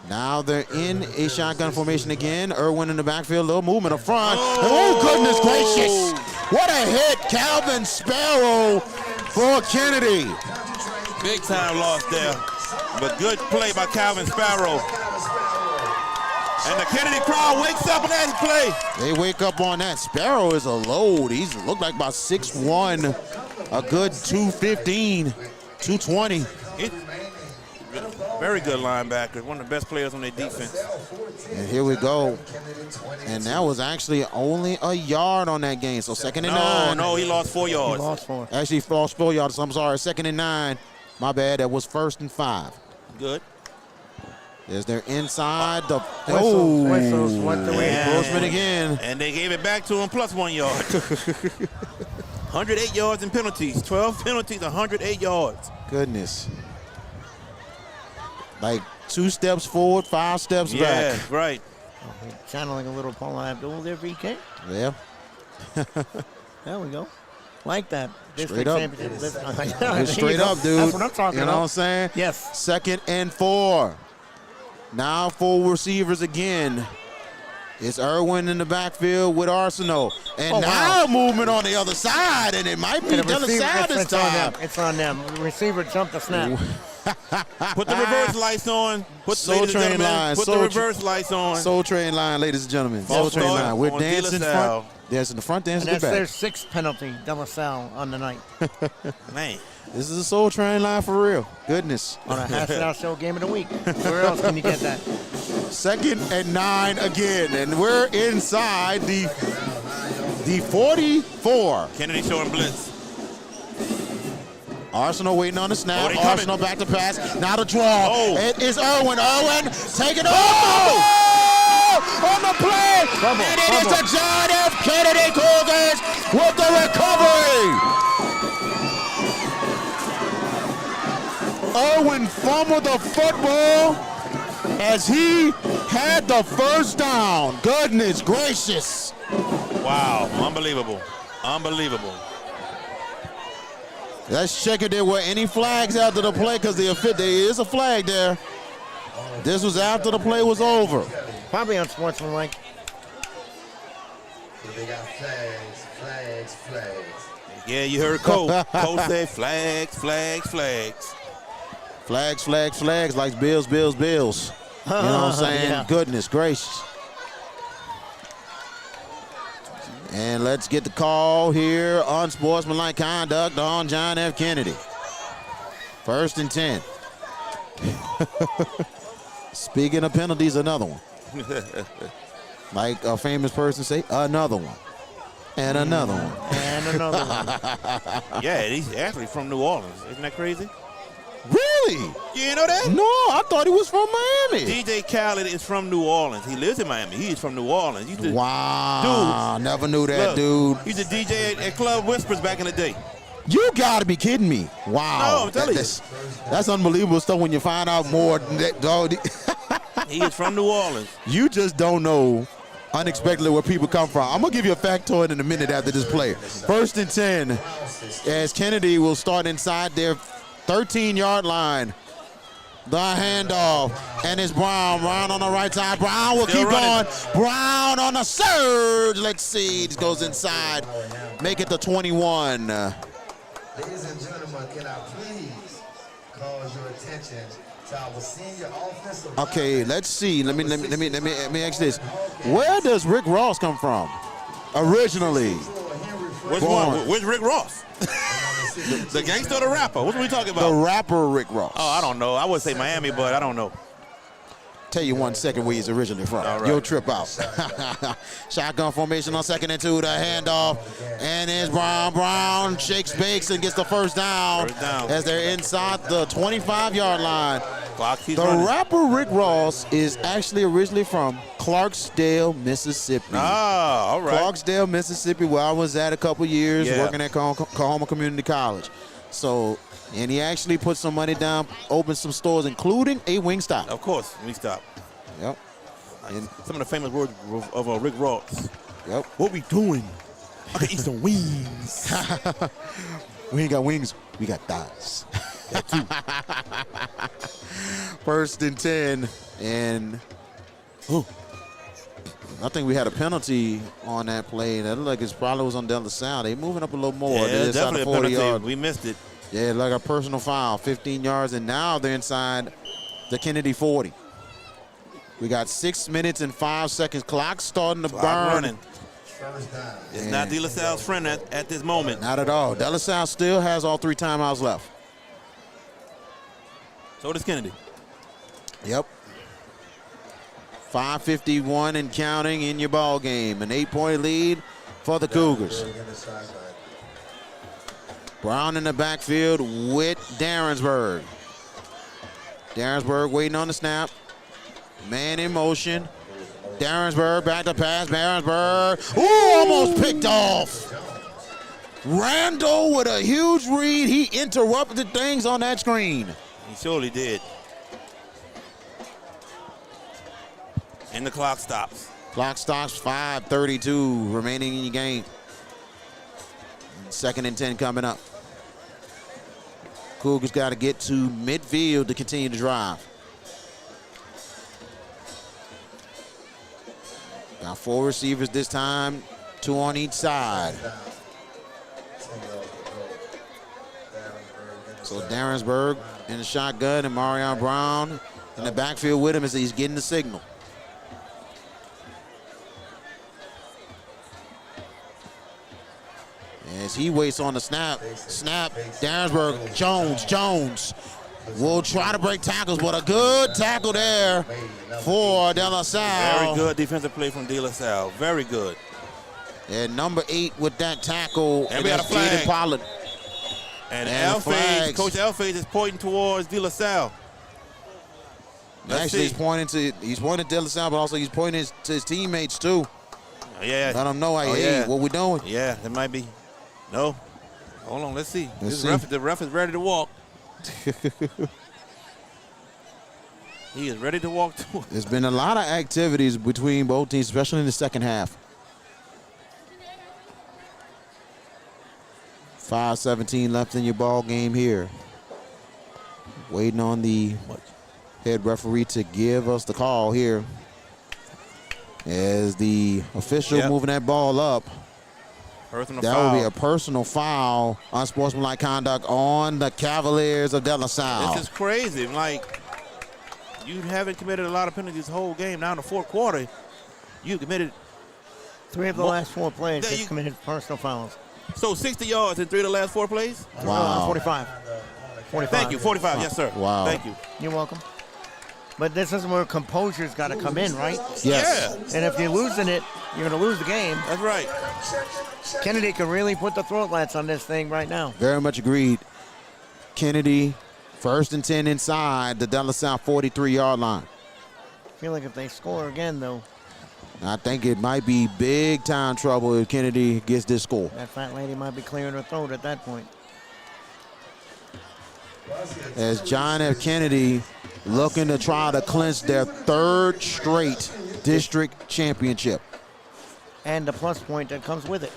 Now they're in a shotgun formation again. Irwin in the backfield, little movement up front. Oh, goodness gracious. What a hit, Calvin Sparrow for Kennedy. Big time loss there, but good play by Calvin Sparrow. And the Kennedy crowd wakes up on that play. They wake up on that. Sparrow is a load. He's looked like about 6'1", a good 215, 220. Very good linebacker, one of the best players on their defense. And here we go. And that was actually only a yard on that game. So 2nd and 9. No, he lost 4 yards. He lost 4. Actually, lost 4 yards. I'm sorry. 2nd and 9. My bad. That was 1st and 5. Good. As they're inside the Whistles went the way. Grossman again. And they gave it back to him plus 1 yard. 108 yards in penalties. 12 penalties, 108 yards. Goodness. Like 2 steps forward, 5 steps back. Yeah, right. Channeling a little Paula Abdul there, VK. Yeah. There we go. Like that. Straight up. Championship. Straight up, dude. That's what I'm talking about. You know what I'm saying? Yes. 2nd and 4. Now 4 receivers again. It's Irwin in the backfield with Arsenal. And now movement on the other side, and it might be the other side this time. It's on them. The receiver jumped the snap. Put the reverse lights on. Soul Train line. Put the reverse lights on. Soul Train line, ladies and gentlemen. Soul Train line. We're dancing front. Dancing the front, dancing the back. That's their 6th penalty, De La Salle, on the night. Man. This is a Soul Train line for real. Goodness. On a Hash It Out Show game of the week. Where else can you get that? 2nd and 9 again, and we're inside the 44. Kennedy showing blitz. Arsenal waiting on the snap. Oh, Arsenal back to pass. Now the draw. Oh. It is Irwin. Irwin taking over. On the play. And it is the John F. Kennedy Cougars with the recovery. Irwin fumbled the football as he had the first down. Goodness gracious. Wow, unbelievable. Unbelievable. Let's check if there were any flags after the play, because there is a flag there. This was after the play was over. Probably unsportsmanlike. They got flags. Yeah, you heard Cole. Cole said flags. Flags, like Bills. You know what I'm saying? Yeah. Goodness gracious. And let's get the call here. Unsportsmanlike conduct on John F. Kennedy. 1st and 10. Speaking of penalties, another one. Like a famous person say, another one. And another one. And another one. Yeah, he's actually from New Orleans. Isn't that crazy? Really? You didn't know that? No, I thought he was from Miami. DJ Khaled is from New Orleans. He lives in Miami. He is from New Orleans. Wow. Dude. Never knew that, dude. He's a DJ at Club Whispers back in the day. You gotta be kidding me. Wow. No, I'm telling you. That's unbelievable stuff when you find out more. He is from New Orleans. You just don't know unexpectedly where people come from. I'm gonna give you a factoid in a minute after this play. 1st and 10 as Kennedy will start inside their 13-yard line. The handoff, and it's Brown. Brown on the right side. Brown will keep going. Brown on the surge. Let's see. It goes inside. Make it the 21. Ladies and gentlemen, can I please call your attention to our senior offensive line? Okay, let's see. Let me ask this. Where does Rick Ross come from? Originally. Which one? Where's Rick Ross? The gangster or the rapper? What are we talking about? The rapper Rick Ross. Oh, I don't know. I would say Miami, but I don't know. Tell you 1 second where he's originally from. Right. You'll trip out. Shotgun formation on 2nd and 2. The handoff. And it's Brown. Brown shakes, bakes, and gets the first down. As they're inside the 25-yard line. The rapper Rick Ross is actually originally from Clarksdale, Mississippi. Ah, all right. Clarksdale, Mississippi, where I was at a couple years working at Kahoma Community College. So, and he actually put some money down, opened some stores, including a Wingstop. Of course, Wingstop. Yep. And some of the famous words of Rick Ross. Yep. What we doing? I can eat some wings. We ain't got wings, we got thighs. First and 10, and I think we had a penalty on that play. That looked like it probably was on De La Salle. They moving up a little more. Yeah, definitely a penalty. Yard. We missed it. Yeah, like a personal foul, 15 yards, and now they're inside the Kennedy 40. We got 6 minutes and 5 seconds. Clock starting to burn. Running. It's not De La Salle's friend at this moment. Not at all. De La Salle still has all 3 timeouts left. So does Kennedy. Yep. 5:51 and counting in your ball game. An 8-point lead for the Cougars. Brown in the backfield with Darrensburg. Darrensburg waiting on the snap. Man in motion. Darrensburg back to pass. Darrensburg. Ooh, almost picked off. Randall with a huge read. He interrupted things on that screen. He surely did. And the clock stops. Clock stops, 5:32 remaining in your game. 2nd and 10 coming up. Cougars got to get to midfield to continue to drive. Got 4 receivers this time, 2 on each side. So Darrensburg in the shotgun and Marion Brown in the backfield with him as he's getting the signal. As he waits on the snap, Darrensburg, Jones will try to break tackles, but a good tackle there for De La Salle. Very good defensive play from De La Salle, very good. And number 8 with that tackle, and we got a flag. Pollard. And Coach Elfage is pointing towards De La Salle. Actually, he's pointing to De La Salle, but also he's pointing to his teammates too. Yeah. Let them know, hey, what we doing? Yeah, it might be. No. Hold on, let's see. The ref is ready to walk. He is ready to walk too. There's been a lot of activities between both teams, especially in the second half. 5:17 left in your ball game here. Waiting on the head referee to give us the call here. As the official moving that ball up. That would be a personal foul, unsportsmanlike conduct on the Cavaliers of De La Salle. This is crazy. Like, you haven't committed a lot of penalties the whole game. Now in the 4th quarter, you committed 3 of the last 4 plays. They committed personal fouls. So 60 yards in 3 of the last 4 plays? Wow. 45. Thank you. 45. Yes, sir. Wow. Thank you. You're welcome. But this is where composure's got to come in, right? Yes. Yeah. And if you're losing it, you're going to lose the game. That's right. Kennedy can really put the throatlets on this thing right now. Very much agreed. Kennedy, 1st and 10 inside the De La Salle 43-yard line. I feel like if they score again, though. I think it might be big-time trouble if Kennedy gets this score. That fat lady might be clearing her throat at that point. As John F. Kennedy looking to try to clinch their 3rd straight district championship. And the plus point that comes with it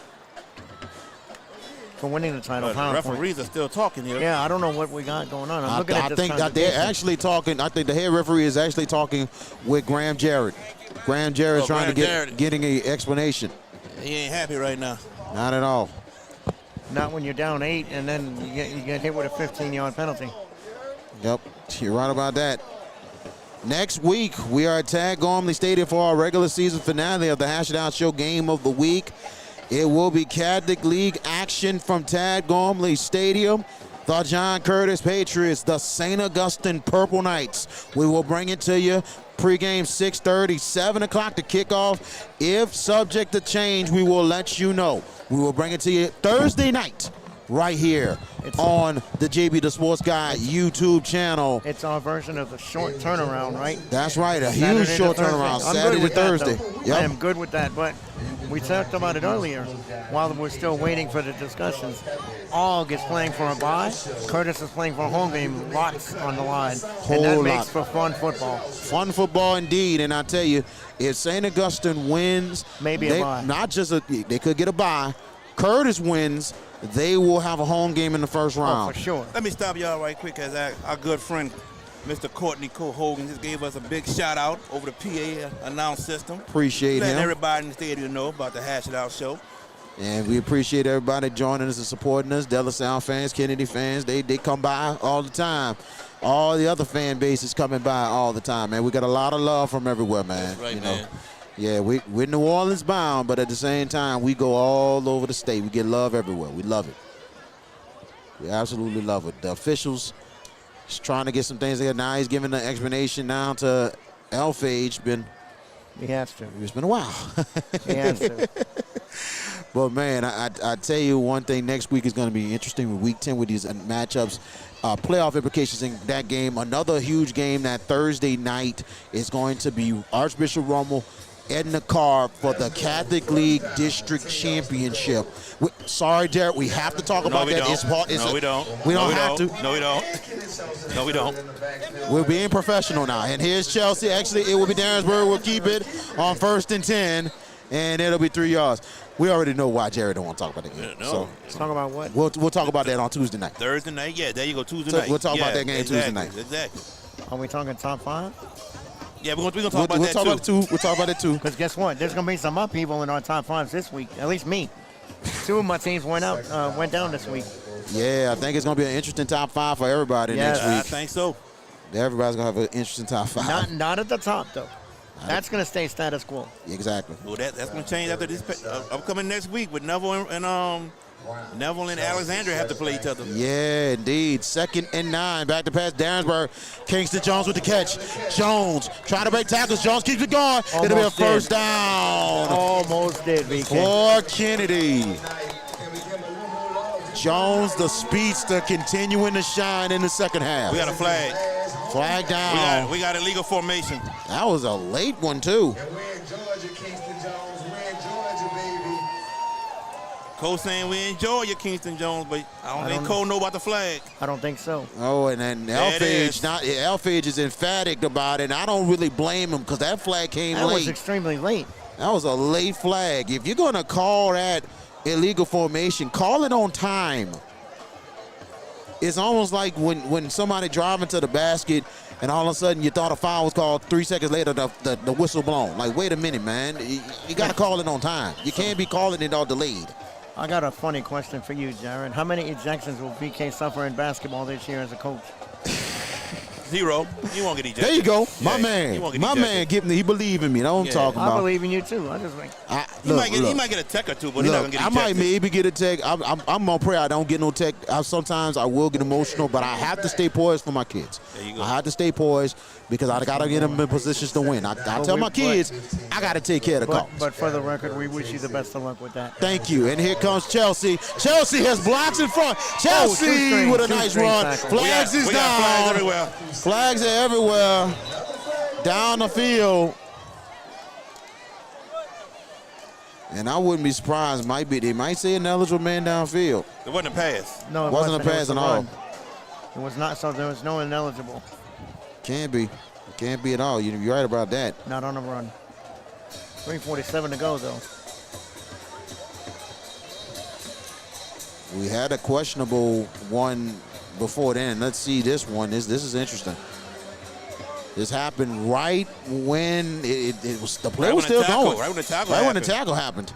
for winning the title. The referees are still talking here. Yeah, I don't know what we got going on. I'm looking at this. I think that they're actually talking. I think the head referee is actually talking with Graham Jarrett. Graham Jarrett's trying to getting an explanation. He ain't happy right now. Not at all. Not when you're down 8 and then you get hit with a 15-yard penalty. Yep, you're right about that. Next week, we are at Tad Gormley Stadium for our regular season finale of the Hash It Out Show Game of the Week. It will be Catholic League action from Tad Gormley Stadium. The John Curtis Patriots, the St. Augustine Purple Knights. We will bring it to you pregame 6:30, 7 o'clock to kick off. If subject to change, we will let you know. We will bring it to you Thursday night right here on the JB the Sports Guy YouTube channel. It's our version of the short turnaround, right? That's right, a huge short turnaround, Saturday to Thursday. I am good with that, but we talked about it earlier while we're still waiting for the discussions. Aug is playing for a bye. Curtis is playing for a home game. Lots on the line. And that makes for fun football. Fun football indeed. And I tell you, if St. Augustine wins, maybe a bye. Not just they could get a bye, Curtis wins, they will have a home game in the first round. Oh, for sure. Let me stop y'all right quick, as our good friend, Mr. Courtney Hogan, just gave us a big shout out over the PA announce system. Appreciate Letting him. everybody in the stadium know about the Hash It Out show. And we appreciate everybody joining us and supporting us. De La Salle fans, Kennedy fans, they come by all the time. All the other fan bases coming by all the time, man. We got a lot of love from everywhere, man. That's right, you man. know. Yeah, we're New Orleans bound, but at the same time, we go all over the state. We get love everywhere. We love it. We absolutely love it. The officials is trying to get some things together. Now he's giving the explanation now to Elfage. He has to. It's been a while. He has to. But, man, I tell you one thing. Next week is going to be interesting with Week 10 with these matchups. Playoff implications in that game. Another huge game that Thursday night is going to be Archbishop Rummel in the car for the Catholic League District Championship. Sorry, Derek, we have to talk about that. No, we don't. We don't have to. No, we don't. No, we don't. We're being professional now. And here's Chelsea. Actually, it will be Darrensburg. We'll keep it on 1st and 10, and it'll be 3 yards. We already know why Jared don't want to talk about that game. No. So Let's talk about what? we'll talk about that on Tuesday night. Thursday night, yeah, there you go, Tuesday night. We'll talk about that game Tuesday night. Exactly. Are we talking top 5? Yeah, we're gonna talk about that too. We'll talk about it too. Because guess what? There's gonna be some upheaval in our top 5s this week. At least me. 2 of my teams went down this week. Yeah, I think it's gonna be an interesting top 5 for everybody next week. I think so. Everybody's gonna have an interesting top 5. Not at the top though. That's gonna stay status quo. Exactly. Well, that's gonna change after this upcoming next week with Neville and Alexandria have to play each other. Yeah, indeed. 2nd and 9. Back to pass. Darrensburg. Kingston Jones with the catch. Jones trying to break tackles. Jones keeps it going. It'll be a first down. Almost did, VK. For Kennedy. Jones, the speedster, continuing to shine in the second half. We got a flag. Flag down. We got illegal formation. That was a late one, too. And we're in Georgia, Kingston Jones. We're in Georgia, baby. Cole saying we enjoy your Kingston Jones, but I don't think Cole know about the flag. I don't think so. Oh, and then Elfage is emphatic about it. And I don't really blame him because that flag came late. That was extremely late. That was a late flag. If you're going to call that illegal formation, call it on time. It's almost like when somebody driving to the basket and all of a sudden you thought a foul was called, 3 seconds later the whistle blown. Like, wait a minute, man. You got to call it on time. You can't be calling it all delayed. I got a funny question for you, Jared. How many ejections will VK suffer in basketball this year as a coach? 0. You won't get ejected. There you go. My Yeah, man. you won't get My ejected. man, he believe in me. That's what I'm talking about. I believe in you, too. I just like... He might get a tech or two, but he's not going to get ejected. I might maybe get a tech. I'm going to pray I don't get no tech. Sometimes I will get emotional, but I have to stay poised for my kids. There you go. I have to stay poised because I got to get them in positions to win. I tell my kids, I got to take care of the cause. But for the record, we wish you the best of luck with that. Thank you. And here comes Chelsea. Chelsea has blocks in front. Chelsea with a nice run. Flags is down. Flags everywhere. Flags are everywhere. Down the field. And I wouldn't be surprised. They might say an eligible man downfield. It wasn't a pass. No, it wasn't a pass at all. It was not, so there was no ineligible. Can't be. Can't be at all. You're right about that. Not on a run. 3:47 to go, though. We had a questionable one before then. Let's see this one. This is interesting. This happened right when it was the play was still going. Right when the tackle Right when the tackle happened.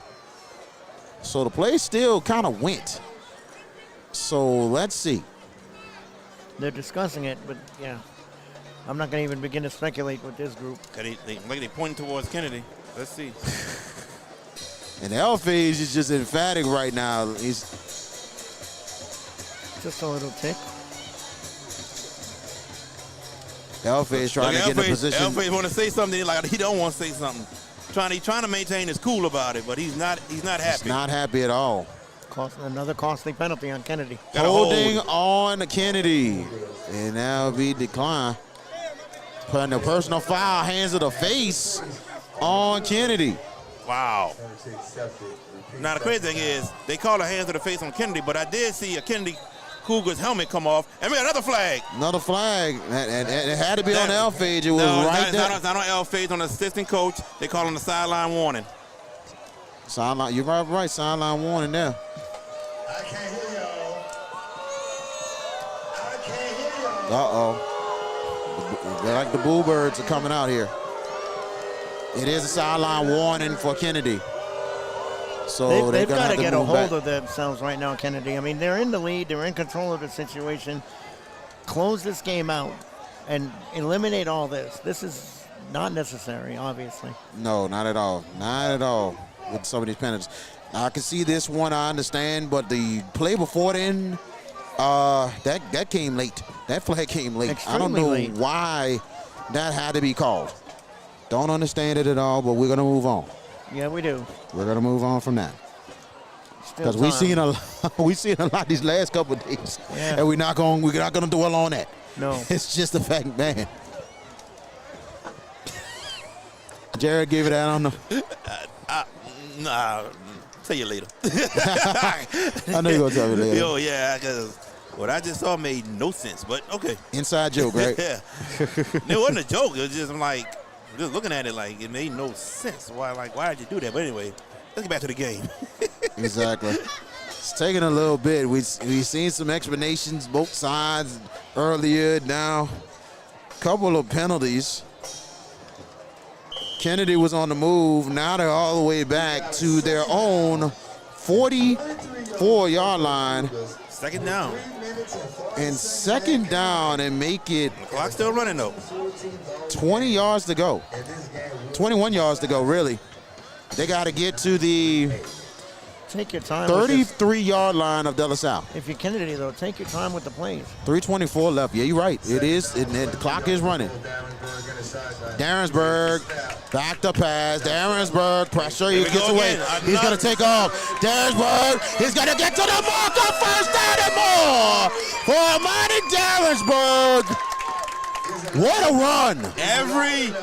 So the play still kind of went. So let's see. They're discussing it, but yeah. I'm not going to even begin to speculate with this group. They pointing towards Kennedy. Let's see. And Elfage is just emphatic right now. He's just a little tick. Elfage trying to get in a position. Elfage want to say something like he don't want to say something. He's trying to maintain his cool about it, but he's not happy. He's not happy at all. Another costly penalty on Kennedy. Holding on to Kennedy. And that'll be declined. Putting a personal foul, hands to the face on Kennedy. Wow. Now the crazy thing is, they call a hands to the face on Kennedy, but I did see a Kennedy Cougar's helmet come off, and we got another flag. Another flag. And it had to be on Elfage. It was right there. It's not on Elfage, on the assistant coach. They call him the sideline warning. Sideline, you're right. Sideline warning there. I can't hear y'all. I can't hear y'all. Uh-oh. They're like the Bluebirds are coming out here. It is a sideline warning for Kennedy. So they've got to get a hold of themselves right now, Kennedy. I mean, they're in the lead. They're in control of the situation. Close this game out and eliminate all this. This is not necessary, obviously. No, not at all. Not at all with some of these penalties. I can see this one, I understand, but the play before then, that came late. That flag came late. Extremely I don't know late. why that had to be called. Don't understand it at all, but we're going to move on. Yeah, we do. We're going to move on from that. Because we've seen a lot these last couple of days, and we're not going to dwell on that. No. It's just a fact, man. Jared gave it out on the. Nah, tell you later. I know you're going to tell me later. Yo, yeah, because what I just saw made no sense, but okay. Inside joke, right? Yeah. It wasn't a joke. It was just, I'm like, just looking at it like it made no sense. Why did you do that? But anyway, let's get back to the game. Exactly. It's taking a little bit. We've seen some explanations, both sides earlier. Now, a couple of penalties. Kennedy was on the move. Now they're all the way back to their own 44-yard line. Second down. And second down and make it. The clock's still running, though. 20 yards to go. 21 yards to go, really. They got to get to the Take your time. 33-yard line of De La Salle. If you're Kennedy, though, take your time with the plays. 3:24 left. Yeah, you're right. It is. The clock is running. Darrensburg, back to pass. Darrensburg, pressure. He gets away. He's going to take off. Darrensburg, he's going to get to the mark of first down and more for Amani Darrensburg. What a run. Every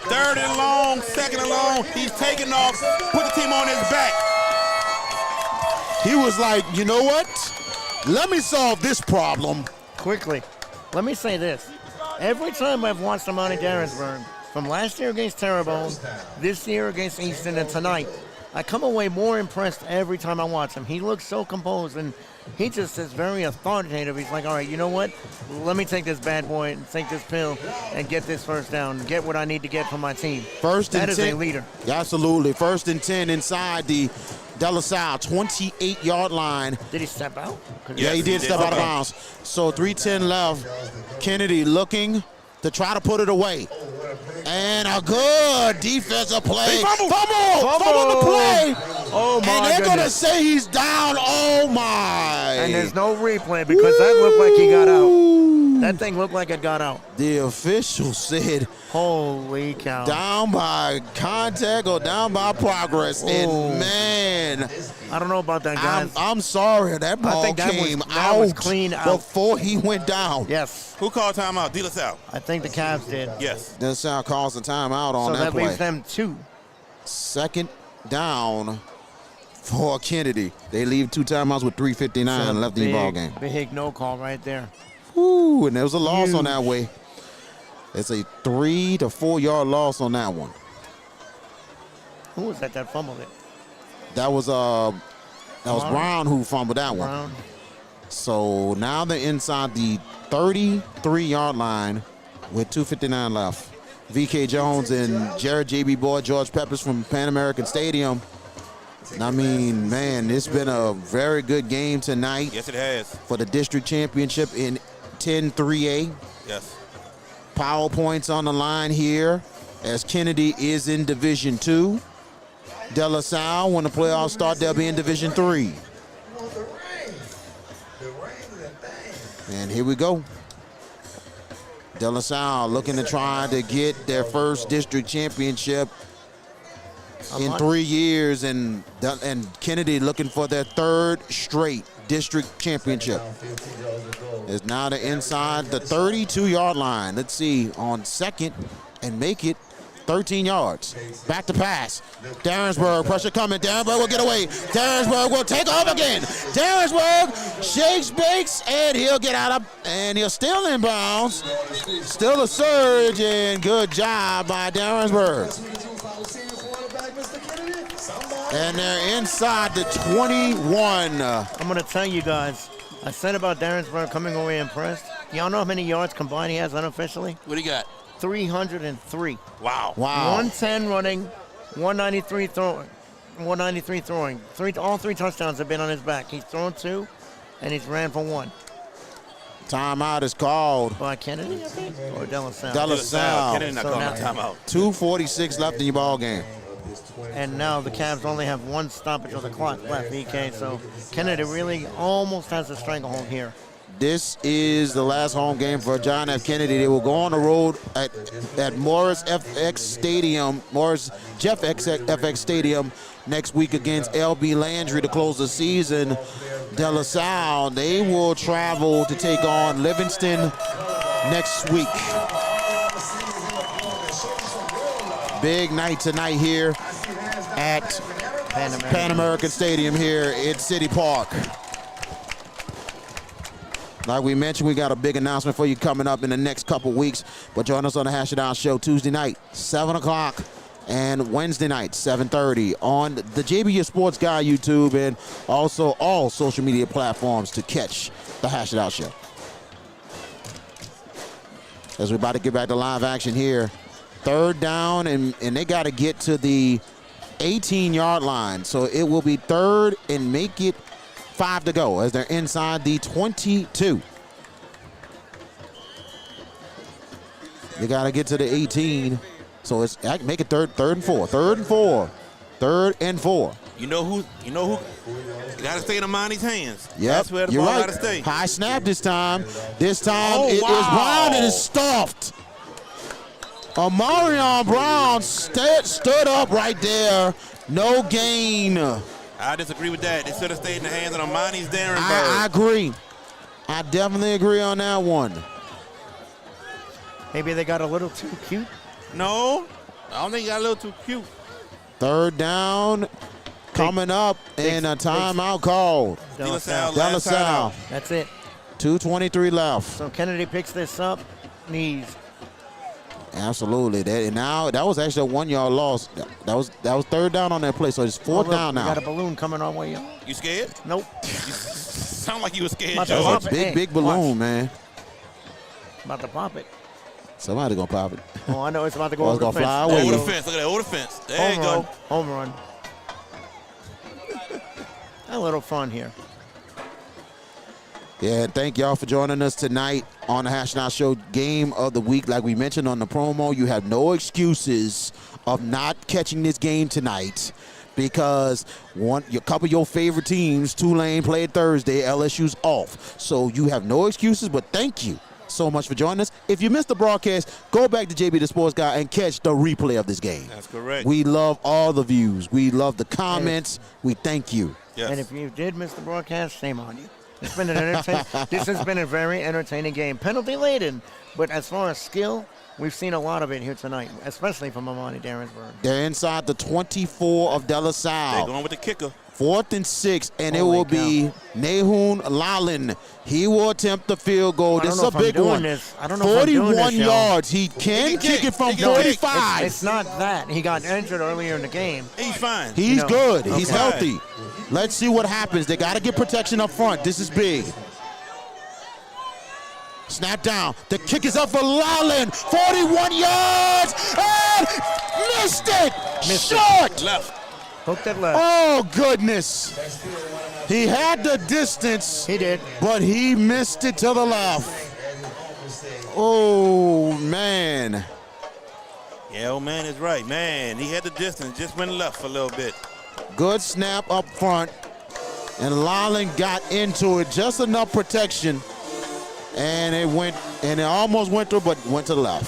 third and long, second and long, he's taking off, put the team on his back. He was like, you know what? Let me solve this problem. Quickly. Let me say this. Every time I've watched Amani Darrensburg, from last year against Terrebonne, this year against Easton, and tonight, I come away more impressed every time I watch him. He looks so composed, and he just is very authoritative. He's like, all right, you know what? Let me take this bad boy and take this pill and get this first down, get what I need to get from my team. First and 10. That is a leader. Absolutely. First and 10 inside the De La Salle 28-yard line. Did he step out? Yeah, he did step out of bounds. So 3:10 left. Kennedy looking to try to put it away. And a good defensive play. Fumble the play. Oh, my And they're going to goodness. say he's down. Oh, my. And there's no replay because that looked like he got out. That thing looked like it got out. The official said, holy cow. Down by contact or down by progress. Oh. And, man. I don't know about that, guys. I'm sorry. That ball came out clean out before he went down. Yes. Who called timeout? De La Salle. I think the Cavs did. Yes. De La Salle calls the timeout on so that play. leaves them 2. Second down for Kennedy. They leave 2 timeouts with 3:59 left in the ball game. Big no call right there. Ooh, and there was a loss on that way. It's a 3 to 4 yard loss on that one. Who was that fumbled it? That was Brown who fumbled that one. Brown. So now they're inside the 33-yard line with 2:59 left. VK Jones and Jared J.B. Boyd, George Peppers from Pan American Stadium. I mean, man, it's been a very good game tonight. Yes, it has. For the district championship in 10-3A. Yes. Power points on the line here as Kennedy is in Division 2. De La Salle, when the playoffs start, they'll be in Division 3. And here we go. De La Salle looking to try to get their first district championship in 3 years, and Kennedy looking for their 3rd straight district championship. Is now to inside the 32-yard line. Let's see, on second and make it 13 yards. Back to pass. Darrensburg, pressure coming. Darrensburg will get away. Darrensburg will take off again. Darrensburg shakes, bakes, and he'll get out of, and he'll still in bounds. Still a surge, and good job by Darrensburg. And they're inside the 21. I'm going to tell you guys, I said about Darrensburg coming away impressed. Y'all know how many yards combined he has unofficially? What do you got? 303. Wow. 110 running, 193 throwing. 193 throwing. All three touchdowns have been on his back. He's thrown 2, and he's ran for 1. Timeout is called. By Kennedy, I think? Or De La Salle? De La Salle. Kennedy not calling a timeout. 2:46 left in your ball game. And now the Cavs only have 1 stoppage of the clock left, EK. So Kennedy really almost has a stranglehold here. This is the last home game for John F. Kennedy. They will go on the road at Morris FX Stadium, Jeff FX Stadium next week against LB Landry to close the season. De La Salle, they will travel to take on Livingston next week. Big night tonight here at Pan American Stadium here in City Park. Like we mentioned, we got a big announcement for you coming up in the next couple weeks. But join us on the Hash It Down Show Tuesday night, 7 o'clock, and Wednesday night, 7:30, on the JBU Sports Guy YouTube and also all social media platforms to catch the Hash It Out Show. As we're about to get back to live action here, 3rd down, and they got to get to the 18-yard line. So it will be 3rd and make it 5 to go as they're inside the 22. They got to get to the 18. So it's make it third and four. 3rd and 4. You know who you got to stay in Amani's hands. Yep, That's where the you're ball right. got to stay. High snap this time. It is Brown and it's stuffed. Amarion Brown stood up right there. No gain. I disagree with that. They should have stayed in the hands of Amani's Darrenberg. I agree. I definitely agree on that one. Maybe they got a little too cute. No, I don't think he got a little too cute. 3rd down coming up and a timeout called. De La Salle. De La Salle. That's it. 2:23 left. So Kennedy picks this up. Knees. Absolutely. That was actually a 1-yard loss. That was 3rd down on that play. So it's 4th down now. We got a balloon coming our way. You scared? Nope. Sound like you were scared, About to Joe. pop it. Big balloon, man. About to pop it. Somebody gonna pop it. Oh, I know it's about to go Oh, over it's the gonna fence. fly away. Over the fence. Look at that. Over the fence. There you go. Home run. A little fun here. Yeah, thank y'all for joining us tonight on the Hash Now Show Game of the Week. Like we mentioned on the promo, you have no excuses of not catching this game tonight because a couple of your favorite teams, Tulane played Thursday, LSU's off. So you have no excuses, but thank you so much for joining us. If you missed the broadcast, go back to JB the Sports Guy and catch the replay of this game. That's correct. We love all the views. We love the comments. We thank you. Yes. And if you did miss the broadcast, shame on you. It's been this has been a very entertaining game. Penalty laden, but as far as skill, we've seen a lot of it here tonight, especially from Amani Darrensburg. They're inside the 24 of De La Salle. They're going with the kicker. 4th and 6, and Holy it will be Nahun Lalin. He will attempt the field goal. This is a big one. I don't know if I'm doing 41 this, yards. He can kick it from 45. It's not that. He got injured earlier in the game. He's fine. He's good. He's Okay. healthy. Let's see what happens. They got to get protection up front. This is big. Snap down. The kick is up for Lalin. 41 yards. And missed it. Short. Left. Hooked it left. Oh, goodness. He had the distance. He did. But he missed it to the left. Oh, man. Yeah, old man is right. Man, he had the distance. Just went left for a little bit. Good snap up front. And Lalin got into it. Just enough protection. And it almost went through, but went to the left.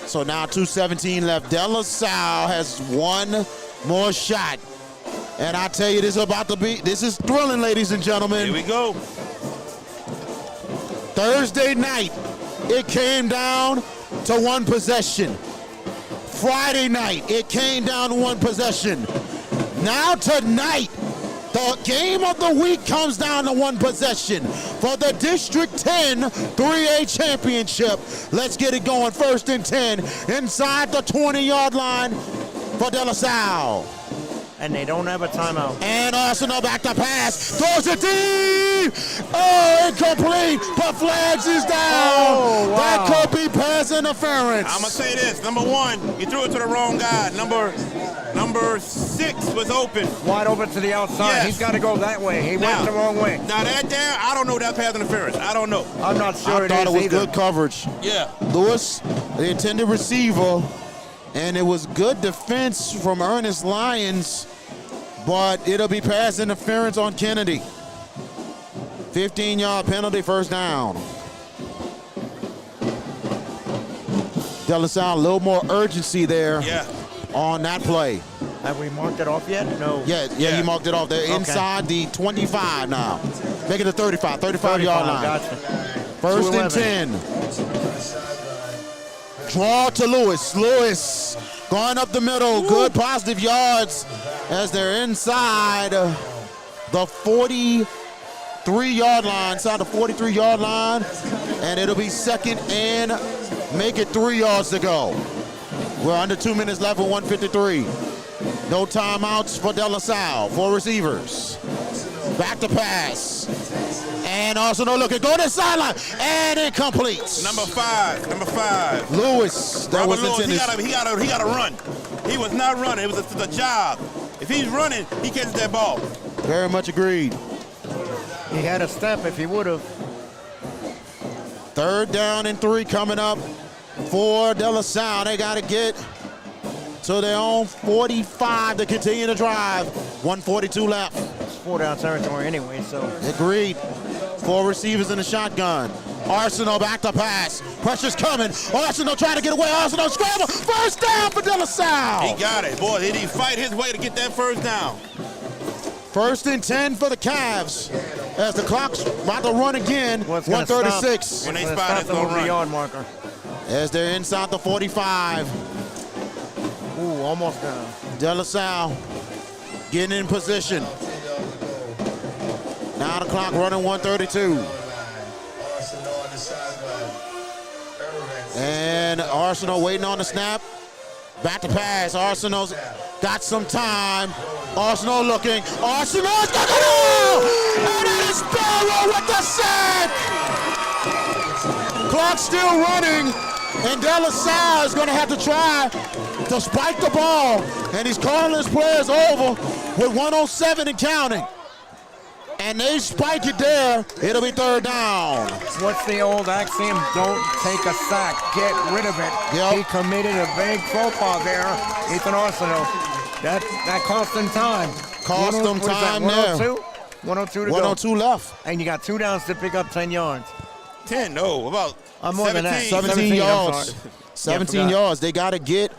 So now 2:17 left. De La Salle has one more shot. And I tell you, this is thrilling, ladies and gentlemen. Here we go. Thursday night, it came down to one possession. Friday night, it came down to one possession. Now tonight, the game of the week comes down to one possession for the District 10 3A championship. Let's get it going. 1st and 10 inside the 20-yard line for De La Salle. And they don't have a timeout. And Arsenal back to pass. Throws it deep. Oh, incomplete. But flags is down. Oh, wow. That could be pass interference. I'm going to say this. Number one, you threw it to the wrong guy. Number 6 was open. Wide open to the outside. Yes. He's got to go that way. He went the wrong way. Now that there, I don't know that pass interference. I don't know. I'm not sure I thought it was either. good coverage. Yeah. Lewis, the intended receiver, and it was good defense from Ernest Lyons, but it'll be pass interference on Kennedy. 15-yard penalty, first down. De La Salle, a little more urgency there on that play. Have we marked it off yet? No. Yeah, you marked it off. They're inside the 25 now. Make it a 35-yard line. Gotcha. First and 10. Draw to Lewis. Lewis going up the middle. Woo. Good positive yards as they're inside the 43-yard line. Inside the 43-yard line. And it'll be second and make it 3 yards to go. We're under 2 minutes left with 1:53. No timeouts for De La Salle. 4 receivers. Back to pass. And Arsenal looking, go to the sideline, and it completes. Number 5. Lewis, that was Lewis, intended. he got to run. He was not running. It was a job. If he's running, he catches that ball. Very much agreed. He had a step if he would have. 3rd down and 3 coming up for De La Salle. They got to get to their own 45 to continue to drive. 1:42 left. It's 4 down territory anyway, so. Agreed. 4 receivers in the shotgun. Arsenal back to pass. Pressure's coming. Arsenal trying to get away. Arsenal scramble. First down for De La Salle. He got it. Boy, did he fight his way to get that first down. 1st and 10 for the Cavs. As the clock's about to run again. 1:36. When they spot it, the yard marker. As they're inside the 45. Ooh, almost down. De La Salle getting in position. Now the clock running 1:32. And Arsenal waiting on the snap. Back to pass. Arsenal's got some time. Arsenal looking. Arsenal's got it all! And it is Barrow with the sack! Clock still running. And De La Salle is going to have to try to spike the ball. And he's calling his players over with 1:07 and counting. And they spike it there. It'll be 3rd down. What's the old axiom? Don't take a sack. Get rid of it. Yep. He committed a big faux pas there, Ethan Arsenal. That cost him time. Cost him time there. 102 to 102 left. And you got 2 downs to pick up 10 yards. 10, no, about more than that. 17 yards. 17 yards. They got to get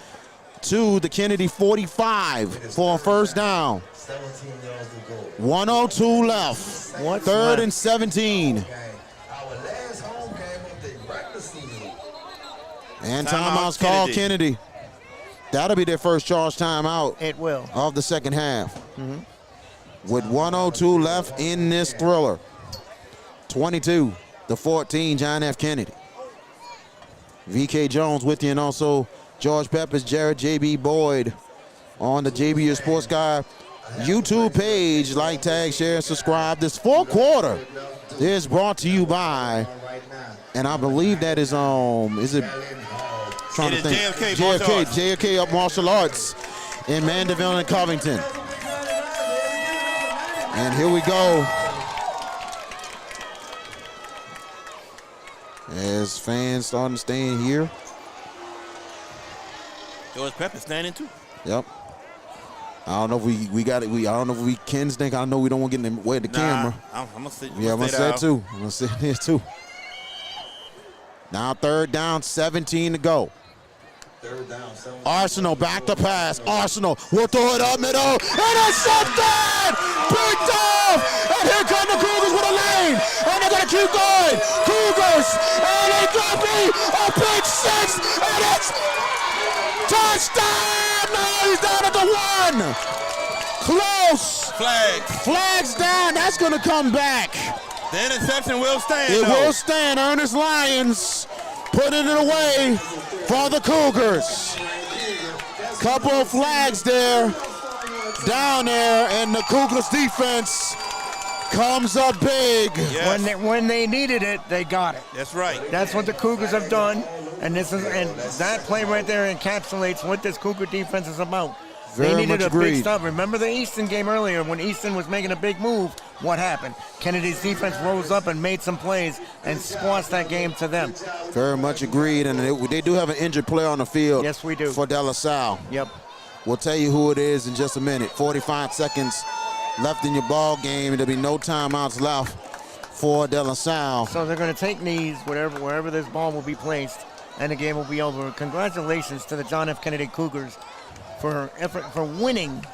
to the Kennedy 45 for a first down. 102 left. 3rd and 17. And timeout's called Kennedy. That'll be their first charge timeout. It will. Of the second half. With 102 left in this thriller. 22-14, John F. Kennedy. VK Jones with you, and also George Peppers, Jared J.B. Boyd on the JBU Sports Guy YouTube page. Like, tag, share, subscribe. This 4th quarter is brought to you by, and I believe that is trying to think. JFK up Martial Arts in Mandeville and Covington. And here we go. As fans starting to stay in here. George Pepper standing too. Yep. I don't know if we got it. I don't know if we can think. I know we don't want to get in the way of the camera. I'm gonna sit. Yeah, I'm gonna sit too. I'm gonna sit here too. Now 3rd down, 17 to go. 3rd down, 17. Arsenal back to pass. Arsenal will throw it up middle. Intercepted! Picked off! And here come the Cougars with a lane. And they're gonna keep going. Cougars! And it could be a pick 6. And it's touchdown! No, he's down at the 1. Close. Flags down. That's gonna come back. The interception will stand. It will stand. Ernest Lyons putting it away for the Cougars. Couple of flags there. down there, and the Cougars defense comes up big. Yes. When they needed it, they got it. That's right. That's what the Cougars have done, and that play right there encapsulates what this Cougar defense is about. Very they needed much a big agreed. stop. Remember the Easton game earlier when Easton was making a big move? What happened? Kennedy's defense rose up and made some plays and squashed that game to them. Very much agreed, and they do have an injured player on the field. Yes, we do. For De La Salle. Yep. We'll tell you who it is in just a minute. 45 seconds left in your ball game. There'll be no timeouts left for De La Salle. So they're going to take knees wherever this ball will be placed, and the game will be over. Congratulations to the John F. Kennedy Cougars for winning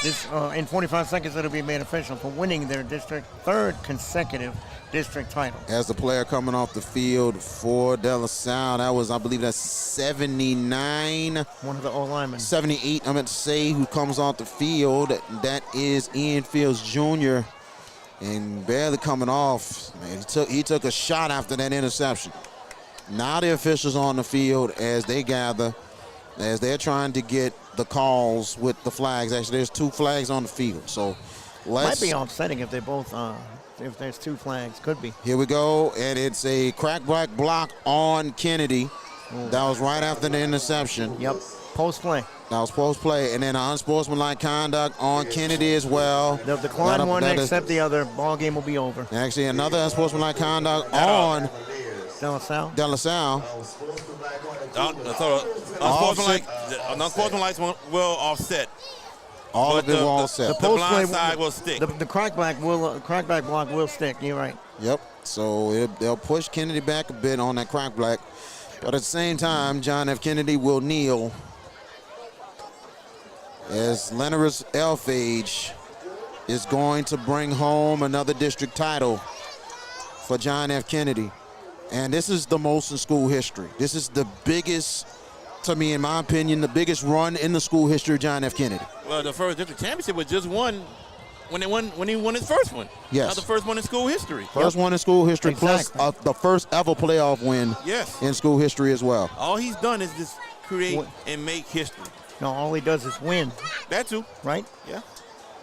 this in 45 seconds. It'll be made official for winning their third consecutive district title. As the player coming off the field for De La Salle, that was, I believe that's 79. One of the O-linemen. 78, I meant to say, who comes off the field. That is Ian Fields Jr. And barely coming off. Man, he took a shot after that interception. Now the officials on the field as they gather, as they're trying to get the calls with the flags. Actually, there's 2 flags on the field. So might be offsetting if they both if there's 2 flags. Could be. Here we go, and it's a crackback block on Kennedy. That was right after the interception. Yep, post play. That was post play, and then unsportsmanlike conduct on Kennedy as well. They'll decline one, accept the other. Ball game will be over. Actually, another unsportsmanlike conduct on De La Salle. De La Salle. Unsportsmanlike will offset. All of it will offset. The blind side will stick. The crackback block will stick. You're right. Yep. So they'll push Kennedy back a bit on that crackback, but at the same time, John F. Kennedy will kneel as Leonard's Elfage is going to bring home another district title for John F. Kennedy. And this is the most in school history. This is the biggest, to me, in my opinion, the biggest run in the school history of John F. Kennedy. Well, the first district championship was just won when he won his first one. Yes. Not the first one in school history. First one in school history, Exactly. plus the first ever playoff win in school history as well. All he's done is just create and make history. No, all he does is win. That too. Right? Yeah.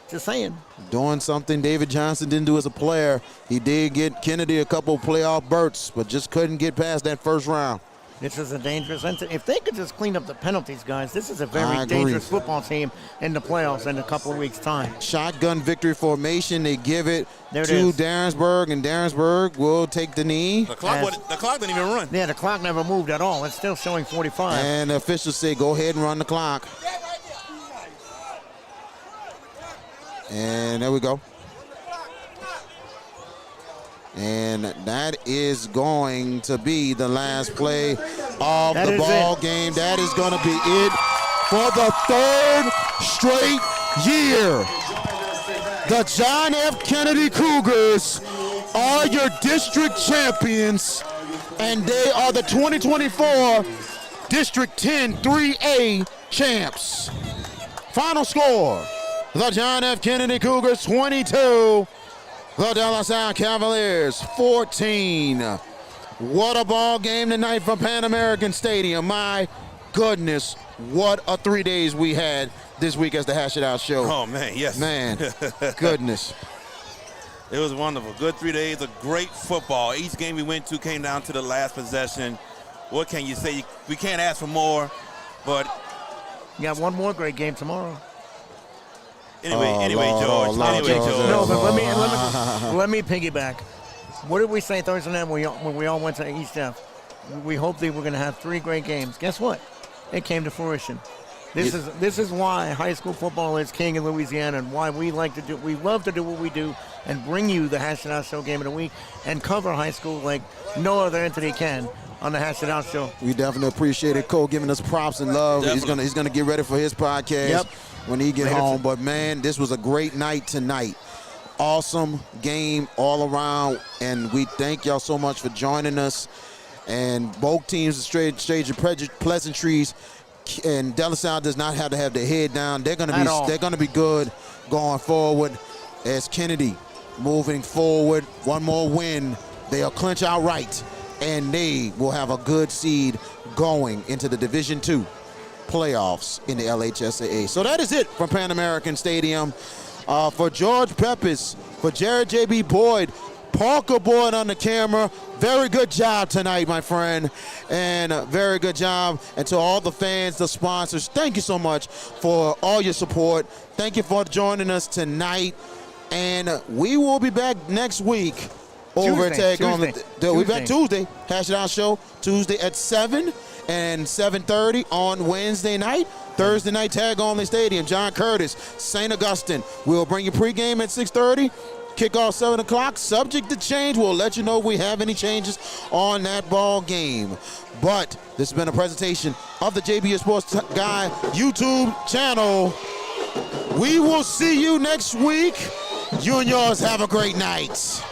Just saying. Doing something David Johnson didn't do as a player. He did get Kennedy a couple playoff berths, but just couldn't get past that first round. This is a dangerous entity. If they could just clean up the penalties, guys, this is a very dangerous football team in the playoffs in a couple of weeks' time. Shotgun victory formation. They give it There it to is. Darrensburg, and Darrensburg will take the knee. The clock didn't even run. Yeah, the clock never moved at all. It's still showing 45. And the officials say, go ahead and run the clock. And there we go. And that is going to be the last play of the ball game. That is going to be it for the 3rd straight year. The John F. Kennedy Cougars are your district champions, and they are the 2024 District 10 3A champs. Final score, the John F. Kennedy Cougars 22, the De La Salle Cavaliers 14. What a ball game tonight from Pan American Stadium. My goodness, what a 3 days we had this week as the Hash It Out show. Oh, man, yes. Man, goodness. It was wonderful. Good 3 days of great football. Each game we went to came down to the last possession. What can you say? We can't ask for more, but... You got one more great game tomorrow. Anyway, George. No, but let me piggyback. What did we say Thursday night when we all went to East F? We hoped they were going to have 3 great games. Guess what? It came to fruition. This is why high school football is king in Louisiana, and why we love to do what we do and bring you the Hash It Out Show game of the week and cover high school like no other entity can on the Hash It Out Show. We definitely appreciate it. Cole giving us props and love. Definitely. He's gonna get ready for his podcast when he get home. But man, this was a great night tonight. Awesome game all around, and we thank y'all so much for joining us. And both teams trade your pleasantries. And De La Salle does not have to have their head down. They're gonna be good going forward. As Kennedy moving forward, one more win, they'll clinch outright, and they will have a good seed going into the Division II playoffs in the LHSAA. So that is it from Pan American Stadium. For George Peppers, for Jared J.B. Boyd, Parker Boyd on the camera. Very good job tonight, my friend, and very good job. And to all the fans, the sponsors, thank you so much for all your support. Thank you for joining us tonight, and we will be back next week over at Tag On. We'll be back Tuesday, Hash It Out Show, Tuesday at 7 and 7:30 on Wednesday night. Thursday night, Tag On the Stadium, John Curtis, St. Augustine. We'll bring you pregame at 6:30. Kickoff 7 o'clock, subject to change. We'll let you know if we have any changes on that ball game. But this has been a presentation of the JBS Sports Guy YouTube channel. We will see you next week. You and yours have a great night.